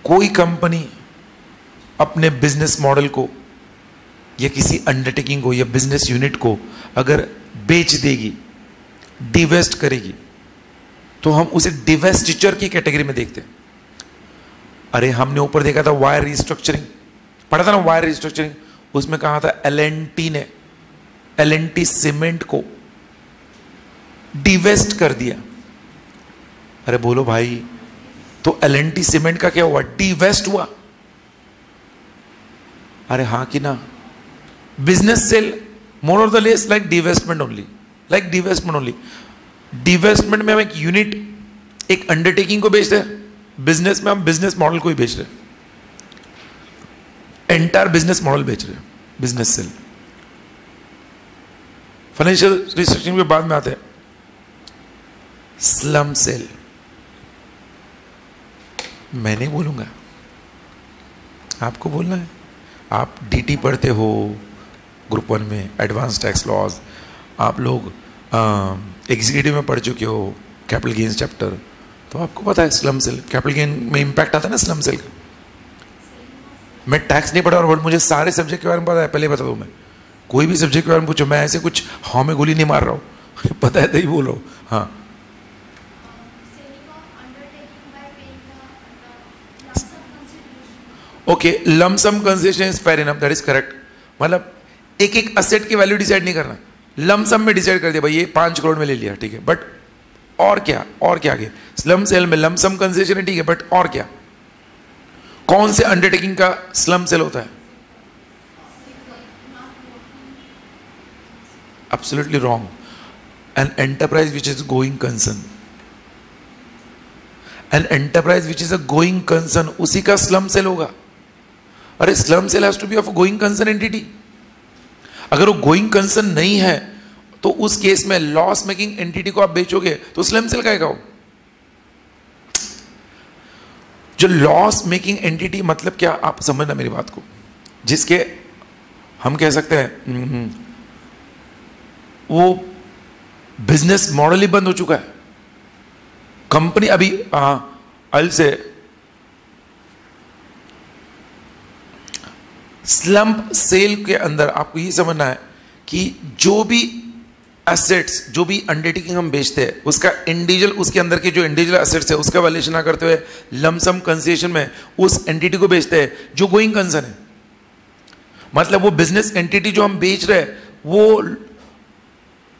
A: कोई कंपनी अपने बिजनेस मॉडल को या किसी अंडरटेकिंग को या बिजनेस यूनिट को अगर बेच देगी, डिवेस्ट करेगी, तो हम उसे डिवेस्टिचर की कैटेगरी में देखते हैं। अरे हमने ऊपर देखा था वायर रिस्ट्रक्चरिंग, पढ़ा था ना वायर रिस्ट्रक्चरिंग, उसमें कहा था एलएनटी ने एलएनटी सीमेंट को डिवेस्ट कर दिया। अरे बोलो भाई, तो एलएनटी सीमेंट का क्या हुआ? डिवेस्ट हुआ। अरे हां कि ना? बिजनेस सेल मोर और the less like divestment only, like divestment only. Divestment में हम एक यूनिट, एक अंडरटेकिंग को बेच रहे हैं, बिजनेस में हम बिजनेस मॉडल को ही बेच रहे हैं, एंटायर बिजनेस मॉडल बेच रहे हैं, बिजनेस सेल। फाइनेंशियल रिस्ट्रक्चरिंग के बाद में आते हैं स्लम सेल। मैं नहीं बोलूंगा, आपको बोलना है। आप डीटी पढ़ते हो ग्रुप 1 में, एडवांस टैक्स लॉज, आप लोग एग्जीक्यूटिव में पढ़ चुके हो कैपिटल गेन्स चैप्टर, तो आपको पता है स्लम सेल, कैपिटल गेन में इम्पैक्ट आता है ना स्लम सेल का। मैं टैक्स नहीं पढ़ा और मुझे सारे सब्जेक्ट के बारे में पता है, पहले बता दूँ मैं, कोई भी सब्जेक्ट के बारे में पूछो, मैं ऐसे कुछ हाँ में गोली नहीं मार रहा हूँ पता है तो ही बोल रहा हूँ। हाँ, okay, lump sum concession is fair enough, that is correct. मतलब एक एक असेट की वैल्यू डिसाइड नहीं करना, लमसम में डिसाइड कर दिया भाई ये 5 करोड़ में ले लिया, ठीक है, बट और क्या, और क्या आगे, स्लम सेल में लमसम कंसेशन है, ठीक है, बट और क्या, कौन से अंडरटेकिंग का स्लम सेल होता है? Absolutely wrong, an enterprise which is going concern, an enterprise which is a going concern, उसी का स्लम सेल होगा। अरे slump sale has to be of going concern entity. अगर वो गोइंग कंसर्न नहीं है तो उस केस में लॉस मेकिंग एंटिटी को आप बेचोगे तो स्लम सेल का हो। जो लॉस मेकिंग एंटिटी मतलब क्या, आप समझना मेरी बात को, जिसके हम कह सकते हैं वो बिजनेस मॉडल ही बंद हो चुका है, कंपनी अभी अल से स्लम्प सेल के अंदर आपको ये समझना है कि जो भी एसेट्स, जो भी अंडरटेकिंग हम बेचते हैं उसका इंडिविजुअल, उसके अंदर के जो इंडिविजुअल एसेट्स है उसका वैल्यूएशन ना करते हुए लमसम कंसेशन में उस एंटिटी को बेचते हैं जो गोइंग कंसर्न है। मतलब वो बिजनेस एंटिटी जो हम बेच रहे हैं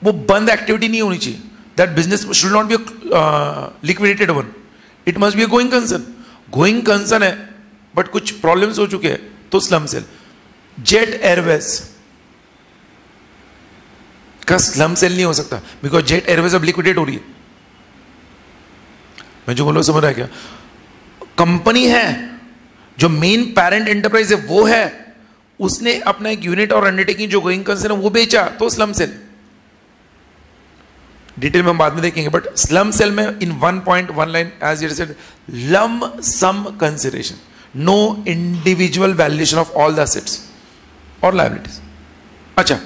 A: वो बंद एक्टिविटी नहीं होनी चाहिए, that business should not be liquidated one, it must be a going concern. Going concern है बट कुछ प्रॉब्लम्स हो चुके हैं तो स्लम सेल। जेट एयरवेज का स्लम सेल नहीं हो सकता बिकॉज जेट एयरवेज अब लिक्विडेट हो रही है। मैं जो बोल रहा हूं समझ रहा है क्या? कंपनी है जो मेन पेरेंट एंटरप्राइज है वो है, उसने अपना एक यूनिट और अंडरटेकिंग जो गोइंग कंसर्न है वो बेचा तो स्लम सेल। डिटेल में हम बाद में देखेंगे, बट स्लम सेल में in 1.1 line as it said lump sum consideration, no individual valuation of all the assets और लायबिलिटीज। अच्छा,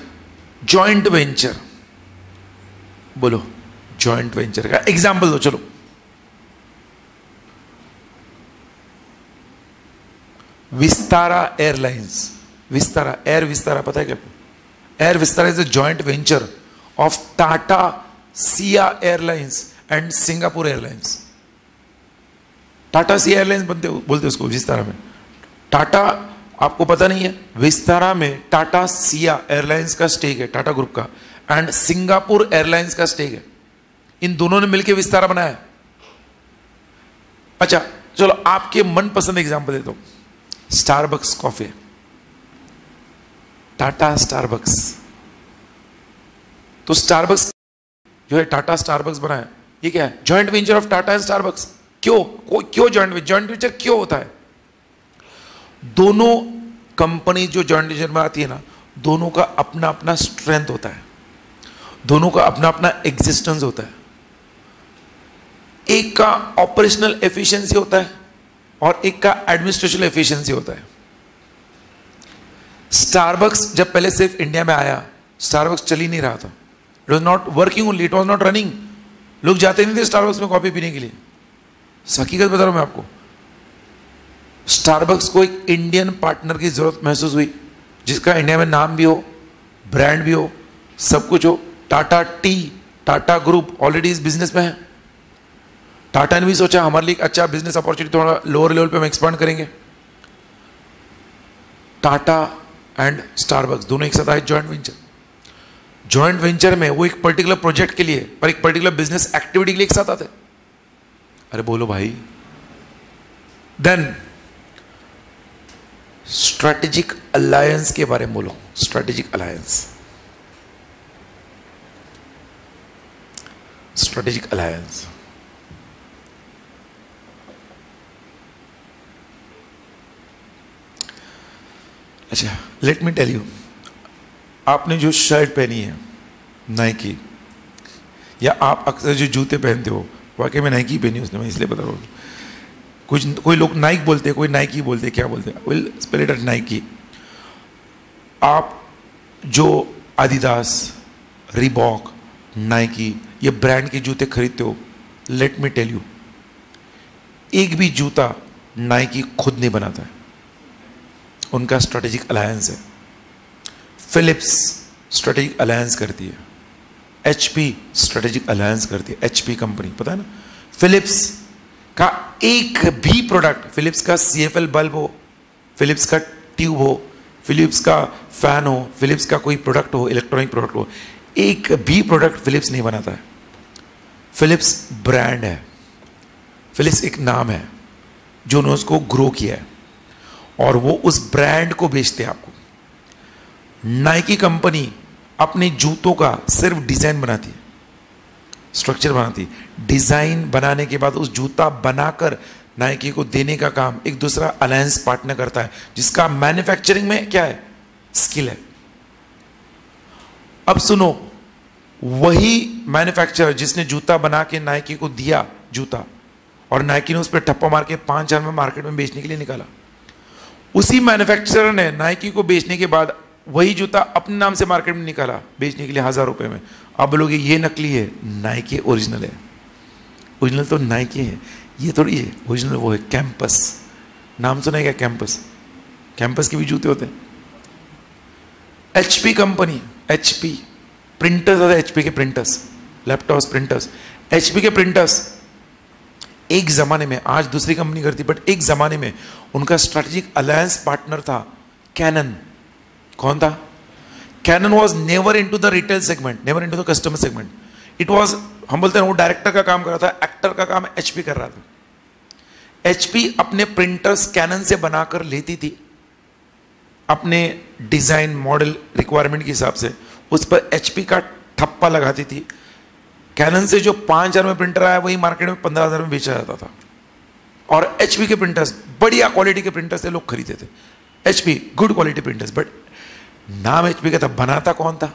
A: जॉइंट वेंचर, बोलो जॉइंट वेंचर का एग्जांपल दो। चलो विस्तारा एयरलाइंस, विस्तारा, एयर विस्तारा पता है क्या? Air Vistara is a joint venture of Tata, SIA airlines and Singapore airlines. Tata SIA airlines बोलते उसको विस्तारा में। टाटा आपको पता नहीं है, विस्तारा में टाटा सिया एयरलाइंस का स्टेक है, टाटा ग्रुप का, एंड सिंगापुर एयरलाइंस का स्टेक है। इन दोनों ने मिलकर विस्तारा बनाया। अच्छा चलो आपके मनपसंद एग्जांपल देता हूं, स्टारबक्स कॉफी, टाटा स्टारबक्स। तो स्टारबक्स जो है टाटा स्टारबक्स बनाया, ये क्या है? Joint venture of Tata and Starbucks. क्यों जॉइंट वेंचर क्यों होता है? दोनों कंपनी जो जॉइंट वेंचर में आती है ना, दोनों का अपना अपना स्ट्रेंथ होता है, दोनों का अपना अपना एग्जिस्टेंस होता है। एक का ऑपरेशनल एफिशिएंसी होता है और एक का एडमिनिस्ट्रेशन एफिशिएंसी होता है। स्टारबक्स जब पहले सिर्फ इंडिया में आया, स्टारबक्स चल ही नहीं रहा था, it was not working only, it was not running. लोग जाते नहीं थे स्टारबक्स में कॉफी पीने के लिए। हकीकत बता रहा हूं मैं आपको, स्टारबक्स को एक इंडियन पार्टनर की जरूरत महसूस हुई, जिसका इंडिया में नाम भी हो, ब्रांड भी हो, सब कुछ हो। Tata T, Tata group already इस बिजनेस में है। टाटा ने भी सोचा हमारे लिए एक अच्छा बिजनेस अपॉर्चुनिटी, थोड़ा लोअर लेवल पे हम एक्सपांड करेंगे। टाटा एंड स्टारबक्स दोनों एक साथ आए जॉइंट वेंचर। जॉइंट वेंचर में वो एक पर्टिकुलर प्रोजेक्ट के लिए और एक पर्टिकुलर बिजनेस एक्टिविटी के लिए एक साथ आते। अरे बोलो भाई। देन स्ट्रेटेजिक अलायंस के बारे में बोलो, स्ट्रेटेजिक अलायंस, स्ट्रेटेजिक अलायंस। अच्छा लेट मी टेल यू, आपने जो शर्ट पहनी है नाइकी, या आप अक्सर जो जूते पहनते हो, वाकई में नाइकी पहनी उसने, मैं इसलिए बता रहा हूँ। कोई लोग नाइक बोलते हैं, कोई नाइकी बोलते हैं, क्या बोलते हैं, will spell it as Nike. आप जो आदिदास, रीबॉक, नाइकी ये ब्रांड के जूते खरीदते हो, लेट मी टेल यू, एक भी जूता नाइकी खुद नहीं बनाता है, उनका स्ट्रेटेजिक अलायंस है। फिलिप्स स्ट्रेटेजिक अलायंस करती है, एचपी स्ट्रेटेजिक अलायंस करती है, एचपी कंपनी, पता है ना। फिलिप्स का एक भी प्रोडक्ट, फिलिप्स का सीएफएल बल्ब हो, फिलिप्स का ट्यूब हो, फिलिप्स का फैन हो, फिलिप्स का कोई प्रोडक्ट हो, इलेक्ट्रॉनिक प्रोडक्ट हो, एक भी प्रोडक्ट फिलिप्स नहीं बनाता है। फिलिप्स ब्रांड है, फिलिप्स एक नाम है जो उन्होंने उसको ग्रो किया है और वो उस ब्रांड को बेचते हैं आपको। नाइकी कंपनी अपने जूतों का सिर्फ डिजाइन बनाती है, स्ट्रक्चर बनाती है, डिजाइन बनाने के बाद उस जूता बनाकर नाइकी को देने का काम एक दूसरा अलायंस पार्टनर करता है, जिसका मैन्युफैक्चरिंग में क्या है, स्किल है। अब सुनो, वही मैन्युफैक्चरर जिसने जूता बना के नाइकी को दिया जूता, और नाइकी ने उस पर ठप्पा मार के 5,000 में मार्केट में बेचने के लिए निकाला, उसी मैन्युफैक्चरर ने नाइकी को बेचने के बाद वही जूता अपने नाम से मार्केट में निकाला बेचने के लिए 1,000 रुपए में। अब बोलोगे ये नकली है, नाइकी ओरिजिनल है। ओरिजिनल तो नाइकी है, ये थोड़ी है ओरिजिनल, वो है कैंपस। नाम सुना है क्या, कैंपस? कैंपस के भी जूते होते हैं। एचपी कंपनी, एचपी प्रिंटर्स होते हैं, एचपी के प्रिंटर्स, लैपटॉप्स प्रिंटर्स, एचपी के प्रिंटर्स एक जमाने में, आज दूसरी कंपनी करती, बट एक जमाने में उनका स्ट्रेटेजिक अलायंस पार्टनर था कैनन। कौन था? Canon was never in to the retail segment, never in to the customer segment. It was, हम बोलते हैं वो डायरेक्टर का काम कर रहा था, एक्टर का काम एचपी कर रहा था। एचपी अपने प्रिंटर्स कैनन से बनाकर लेती थी अपने डिजाइन मॉडल रिक्वायरमेंट के हिसाब से, उस पर एचपी का ठप्पा लगाती थी। कैनन से जो 5,000 में प्रिंटर आया वही मार्केट में 15,000 में बेचा जाता था। और एचपी के प्रिंटर्स, बढ़िया क्वालिटी के प्रिंटर्स थे, लोग खरीदते थे। HP good quality printers, but नाम एचपी का था, बनाता कौन था?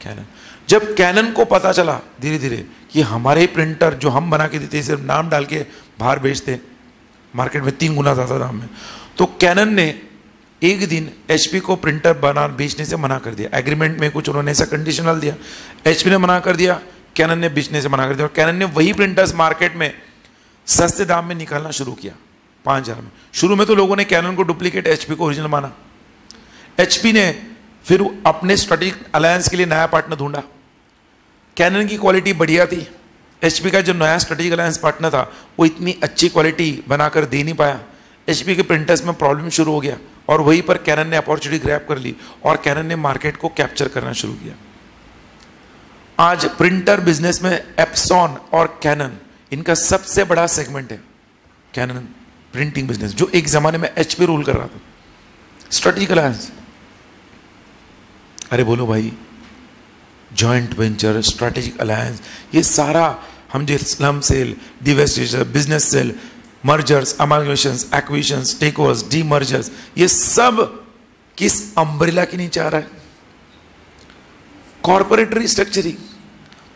A: कैनन। जब कैनन को पता चला धीरे धीरे कि हमारे प्रिंटर जो हम बना के देते सिर्फ नाम डाल के बाहर बेचते मार्केट में 3 गुना ज्यादा दाम में, तो कैनन ने एक दिन एचपी को प्रिंटर बना बेचने से मना कर दिया। एग्रीमेंट में कुछ उन्होंने ऐसा कंडीशन डाल दिया, एचपी ने मना कर दिया, कैनन ने बेचने से मना कर दिया, और कैनन ने वही प्रिंटर्स मार्केट में सस्ते दाम में निकालना शुरू किया 5,000 में। शुरू में तो लोगों ने कैनन को डुप्लीकेट, एचपी को ओरिजिनल माना। एचपी ने फिर अपने स्ट्रेटेजिक अलायंस के लिए नया पार्टनर ढूंढा। कैनन की क्वालिटी बढ़िया थी, एचपी का जो नया स्ट्रेटेजिक अलायंस पार्टनर था वो इतनी अच्छी क्वालिटी बनाकर दे नहीं पाया। एचपी के प्रिंटर्स में प्रॉब्लम शुरू हो गया, और वहीं पर कैनन ने अपॉर्चुनिटी ग्रैब कर ली और कैनन ने मार्केट को कैप्चर करना शुरू किया। आज प्रिंटर बिजनेस में एप्सॉन और कैनन, इनका सबसे बड़ा सेगमेंट है कैनन प्रिंटिंग बिजनेस, जो एक जमाने में एचपी रूल कर रहा था। स्ट्रेटेजिक अलायंस, अरे बोलो भाई, जॉइंट वेंचर, स्ट्रेटेजिक अलायंस, ये सारा हम जो slump sale, divestiture, business sale, mergers, amalgamations, acquisitions, takeovers, demergers, ये सब किस अम्ब्रेला के नीचे आ रहा है? Corporate restructuring.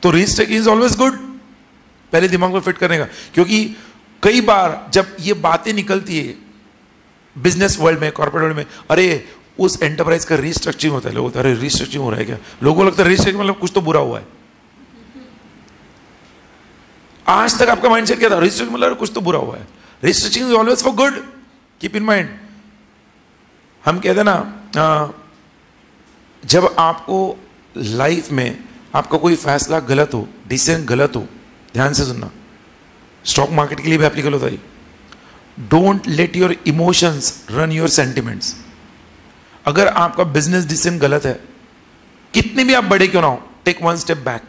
A: तो रिस्ट्रक्चरिंग इज ऑलवेज गुड, पहले दिमाग में फिट करने का, क्योंकि कई बार जब ये बातें निकलती है बिजनेस वर्ल्ड में, कॉर्पोरेट वर्ल्ड में, अरे उस एंटरप्राइज का रिस्ट्रक्चरिंग होता है, लोग होता है अरे रिस्ट्रक्चरिंग हो रहा है क्या? लोगों को लगता है रिस्ट्रक्चरिंग मतलब कुछ तो बुरा हुआ है। आज तक आपका माइंडसेट क्या था? रिस्ट्रक्चरिंग मतलब कुछ तो बुरा हुआ है। Restructuring is always for good, keep in mind. हम कहते हैं ना, जब आपको लाइफ में आपका कोई फैसला गलत हो, डिसीजन गलत हो, ध्यान से सुनना, स्टॉक मार्केट के लिए भी एप्लीकेबल होता है। Don't let your emotions run your sentiments. अगर आपका बिजनेस डिसीजन गलत है, कितने भी आप बड़े क्यों ना हो, take one step back,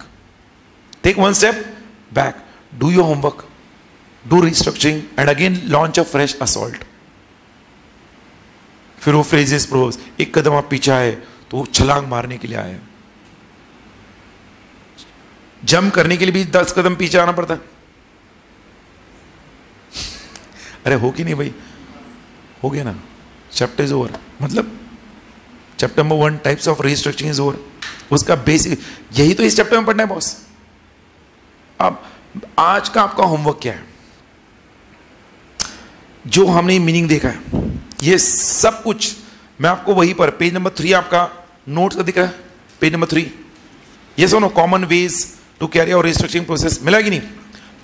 A: take one step back, do your homework, do restructuring and again launch a fresh assault. फिर वो फ्रेजेस प्रोज, एक कदम आप पीछे आए तो वो छलांग मारने के लिए आए, जंप करने के लिए भी 10 कदम पीछे आना पड़ता है। अरे हो कि नहीं भाई? हो गया ना, चैप्टर इज ओवर। मतलब chapter number 1 types of restructuring is over. उसका बेसिक यही तो इस चैप्टर में पढ़ना है बॉस। अब आज का आपका होमवर्क क्या है? जो हमने मीनिंग देखा है, ये सब कुछ मैं आपको वहीं पर पेज नंबर 3 आपका नोट्स का दिख रहा है, पेज नंबर 3, ये सुनो, common ways to carry out restructuring process, मिला कि नहीं?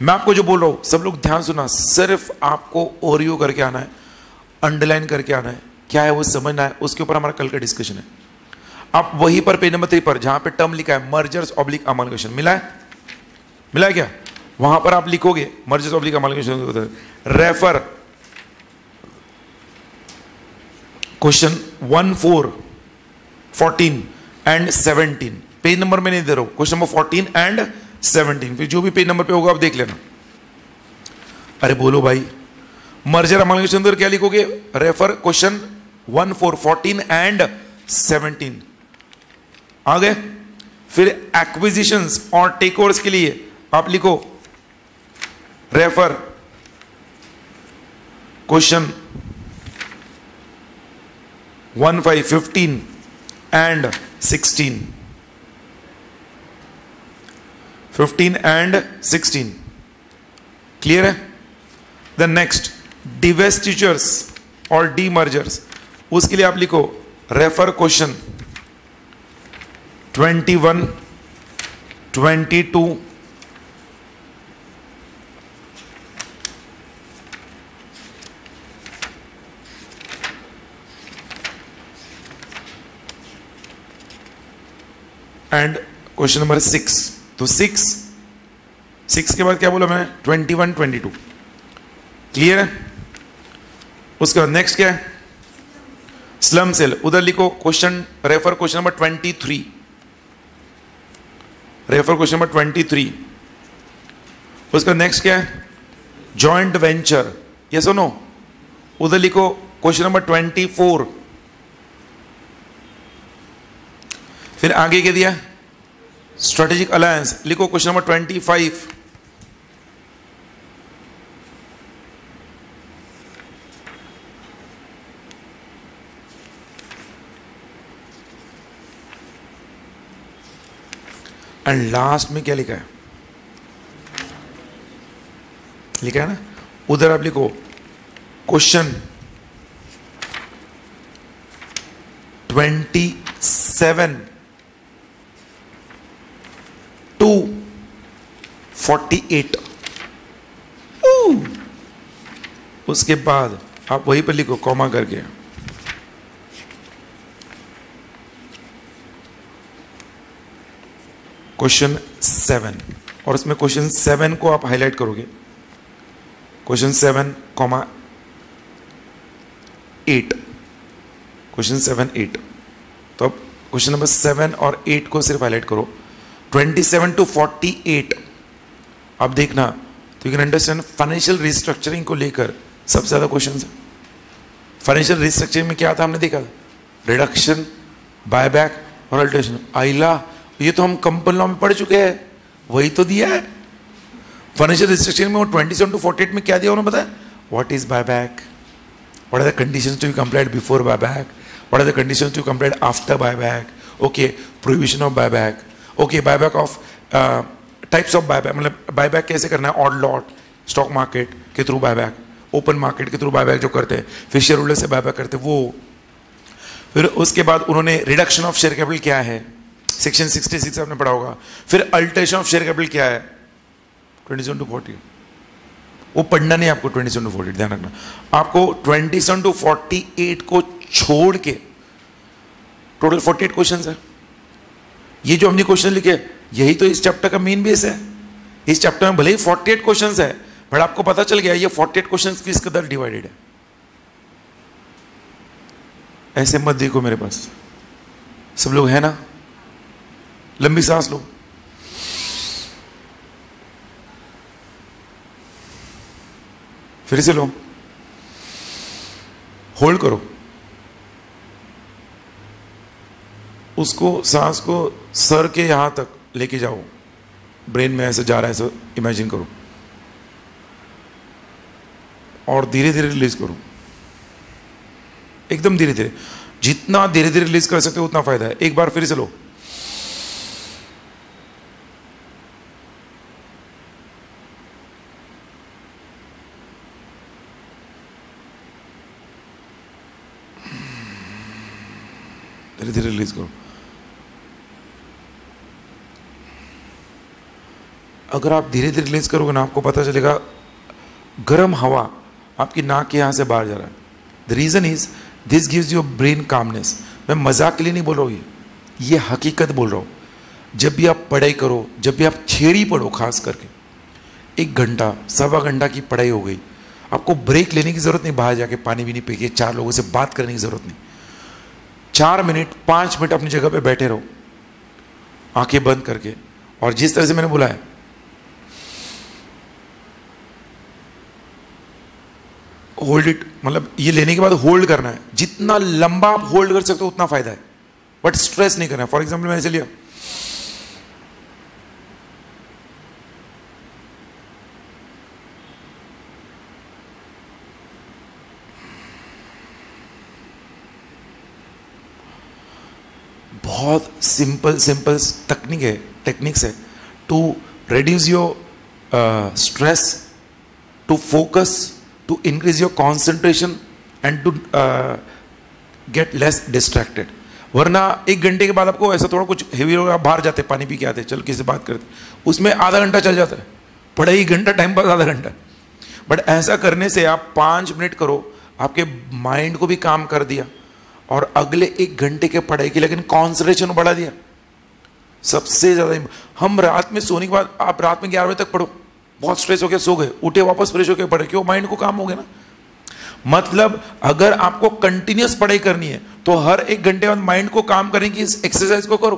A: मैं आपको जो बोल रहा हूं, सब लोग ध्यान सुना, सिर्फ आपको ओरियो करके आना है, अंडरलाइन करके आना है, क्या है वो समझना है, उसके ऊपर हमारा कल का डिस्कशन है। आप वहीं पर पेज नंबर 3 पर जहां पे टर्म लिखा है मर्जर्स ऑब्लिक अमालगेशन, मिला है? मिला है क्या? वहां पर आप लिखोगे mergers oblique amalgamation, refer question 1, 4, 14 and 17, page number में नहीं दे रहा हूं, क्वेश्चन नंबर 14 एंड 17, फिर जो भी पेज नंबर पे होगा आप देख लेना। अरे बोलो भाई, मर्जर अमालगेशन अंदर क्या लिखोगे? रेफर क्वेश्चन 1, 4, 14 एंड 17, आ गए? फिर एक्विजिशंस और टेक ओवर्स के लिए आप लिखो refer question 1, 5, 15 and 16, 15 and 16, clear है? द नेक्स्ट डिवेस्टिचर्स और डीमर्जर्स, उसके लिए आप लिखो refer question 21, 22 and question number 6। तो 6 के बाद क्या बोला मैंने? 21, 22, क्लियर है? उसके बाद नेक्स्ट क्या है? स्लम सेल, उधर लिखो question, refer question number 23, refer question number 23। उसका नेक्स्ट क्या है? जॉइंट वेंचर, यस और नो, उधर लिखो क्वेश्चन नंबर 24। फिर आगे क्या दिया? स्ट्रेटेजिक अलायंस, लिखो क्वेश्चन नंबर 25। एंड लास्ट में क्या लिखा है? लिखा है ना, उधर आप लिखो क्वेश्चन 27 to 48। उसके बाद आप वहीं पर लिखो कॉमा करके क्वेश्चन 7, और उसमें क्वेश्चन 7 को आप हाईलाइट करोगे, क्वेश्चन 7, 8, क्वेश्चन 7, 8। तो अब क्वेश्चन नंबर 7 और 8 को सिर्फ हाईलाइट करो, 27 to 48। अब देखना तो you can understand financial restructuring को लेकर सबसे ज्यादा क्वेश्चन है। फाइनेंशियल रिस्ट्रक्चरिंग में क्या था हमने देखा? रिडक्शन, बायबैक और अल्टरेशन। आइला, ये तो हम कंपनी लॉ में पढ़ चुके हैं, वही तो दिया है। फाइनेंशियल रिस्ट्रक्चरिंग में वो 27 to 48 में क्या दिया उन्होंने बताया? What is buyback, what are the conditions to be complied before buyback, what are the conditions to complied after buyback, okay, prohibition of buyback, okay, buyback of types of buyback, मतलब बायबैक कैसे करना है, ऑड लॉट, स्टॉक मार्केट के थ्रू बायबैक, ओपन मार्केट के थ्रू बायबैक जो करते हैं, फिर शेयर होल्डर से बायबैक करते हैं वो। फिर उसके बाद उन्होंने रिडक्शन ऑफ शेयर कैपिटल क्या है, सेक्शन 66 आपने पढ़ा होगा। फिर अल्टरेशन ऑफ शेयर कैपिटल क्या है, 27 to 40। वो पढ़ना नहीं आपको 27 to 48, ध्यान रखना। आपको 27 to 48 को छोड़ के टोटल 48 क्वेश्चंस है। ये जो हमने क्वेश्चन लिखे यही तो इस चैप्टर का मेन बेस है। इस चैप्टर में भले ही 48 क्वेश्चंस है, बट आपको पता चल गया ये 48 क्वेश्चंस किस कदर डिवाइडेड है। ऐसे मत देखो मेरे पास, सब लोग है ना, लंबी सांस लो, फिर से लो, होल्ड करो, उसको सांस को सर के यहां तक लेके जाओ, ब्रेन में ऐसे जा रहा है, ऐसे इमेजिन करो, और धीरे धीरे रिलीज करो, एकदम धीरे धीरे, जितना धीरे धीरे रिलीज कर सकते हो उतना फायदा है। एक बार फिर से लो, धीरे धीरे रिलीज करो। अगर आप धीरे धीरे रिलीज करोगे ना, आपको पता चलेगा गर्म हवा आपकी नाक के यहाँ से बाहर जा रहा है। The reason is this gives your brain calmness. मैं मजाक के लिए नहीं बोल रहा हूँ, ये हकीकत बोल रहा हूँ। जब भी आप पढ़ाई करो, जब भी आप थियरी पढ़ो, खास करके 1 घंटा सवा घंटा की पढ़ाई हो गई, आपको ब्रेक लेने की जरूरत नहीं, बाहर जाके पानी भी नहीं पी के 4 लोगों से बात करने की जरूरत नहीं। 4 मिनट 5 मिनट अपनी जगह पे बैठे रहो, आंखें बंद करके, और जिस तरह से मैंने बोला है, होल्ड इट, मतलब ये लेने के बाद होल्ड करना है। जितना लंबा आप होल्ड कर सकते हो उतना फायदा है, बट स्ट्रेस नहीं करना है। फॉर एग्जाम्पल मैंने ऐसे लिया, बहुत सिंपल सिंपल टेक्निक्स है to reduce your stress, to focus, to increase your concentration and to get less distracted. वरना 1 घंटे के बाद आपको ऐसा थोड़ा कुछ हेवी होगा, आप बाहर जाते पानी पी के आते, चल किसी से बात करते, उसमें आधा घंटा चल जाता है, पढ़ाई 1 घंटा, टाइम पास आधा घंटा। बट ऐसा करने से आप 5 मिनट करो, आपके माइंड को भी काम कर दिया और अगले 1 घंटे के पढ़ाई के लेकिन कॉन्सेंट्रेशन बढ़ा दिया। सबसे ज्यादा हम रात में सोने के बाद, आप रात में 11 बजे तक पढ़ो, बहुत स्ट्रेस हो गया, सो गए, उठे वापस फ्रेश होकर पढ़े, क्यों? माइंड को काम हो गया ना। मतलब अगर आपको कंटिन्यूस पढ़ाई करनी है तो हर 1 घंटे बाद माइंड को काम करने की एक्सरसाइज को करो।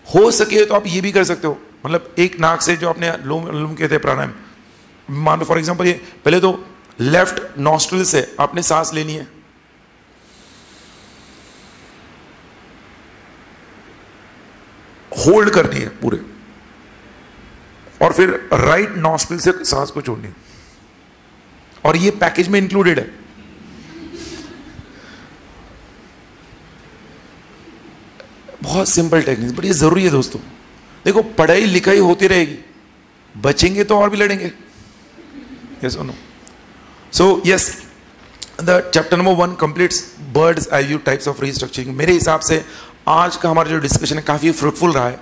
A: हो सके तो आप ये भी कर सकते हो, मतलब एक नाक से जो आपने लोम कहते हैं प्राणायाम, मान लो फॉर एग्जांपल ये, पहले तो लेफ्ट नॉस्ट्रिल से आपने सांस लेनी है, होल्ड करनी है पूरे, और फिर राइट नॉस्ट्रिल से सांस को छोड़नी है, और ये पैकेज में इंक्लूडेड है। बहुत सिंपल टेक्निक, बट ये जरूरी है दोस्तों। देखो पढ़ाई लिखाई होती रहेगी, बचेंगे तो और भी लड़ेंगे। यस और no? So yes, the chapter number 1 completes bird's eye view types of restructuring. मेरे हिसाब से आज का हमारा जो डिस्कशन है काफी फ्रूटफुल रहा है।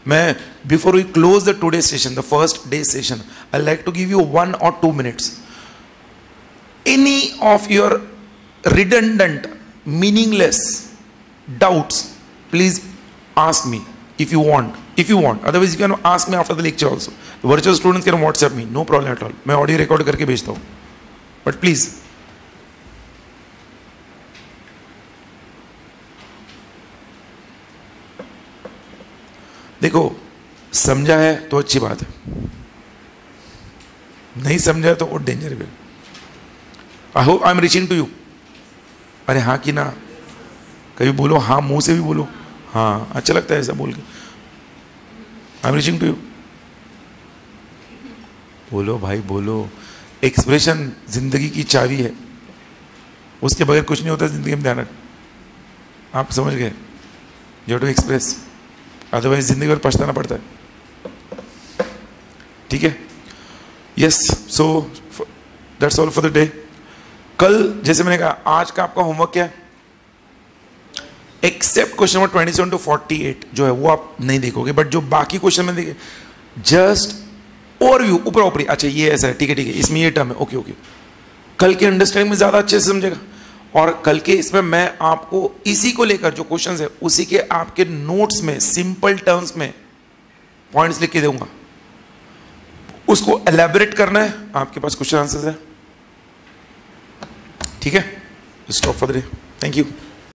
A: मैं before we close the today session, the first day session, I like to give you 1 or 2 minutes. Any of your redundant, meaningless doubts, please ask me if you want. Otherwise, you can ask me after the lecture also. The virtual students can WhatsApp me, no problem at all. मैं ऑडियो रिकॉर्ड करके भेजता हूँ, बट प्लीज देखो, समझा है तो अच्छी बात है, नहीं समझा है तो वो डेंजर है। I hope I am reaching to you. अरे हाँ कि ना, कभी बोलो हाँ, मुंह से भी बोलो हाँ, अच्छा लगता है ऐसा बोल के। I am reaching to you, बोलो भाई बोलो। एक्सप्रेशन जिंदगी की चाबी है, उसके बगैर कुछ नहीं होता जिंदगी में, ध्यान रख। आप समझ गए? यू टू एक्सप्रेस, अदरवाइज जिंदगी भर पछताना पड़ता है। ठीक है? Yes, so that's all for the day. कल जैसे मैंने कहा, आज का आपका होमवर्क क्या है? एक्सेप्ट क्वेश्चन नंबर 27 to 48 जो है वो आप नहीं देखोगे, बट जो बाकी क्वेश्चन में देखे, जस्ट ओवरव्यू, ऊपर ऊपरी, अच्छा ये ऐसा है, ठीक है इसमें ये टर्म है, ओके ओके। कल के अंडरस्टैंडिंग में ज्यादा अच्छे से समझेगा। और कल के इसमें मैं आपको इसी को लेकर जो क्वेश्चंस है उसी के आपके नोट्स में सिंपल टर्म्स में पॉइंट्स लिख के दूंगा, उसको एलैबोरेट करना है, आपके पास क्वेश्चन आंसर्स है। ठीक है? Stop for the day, thank you.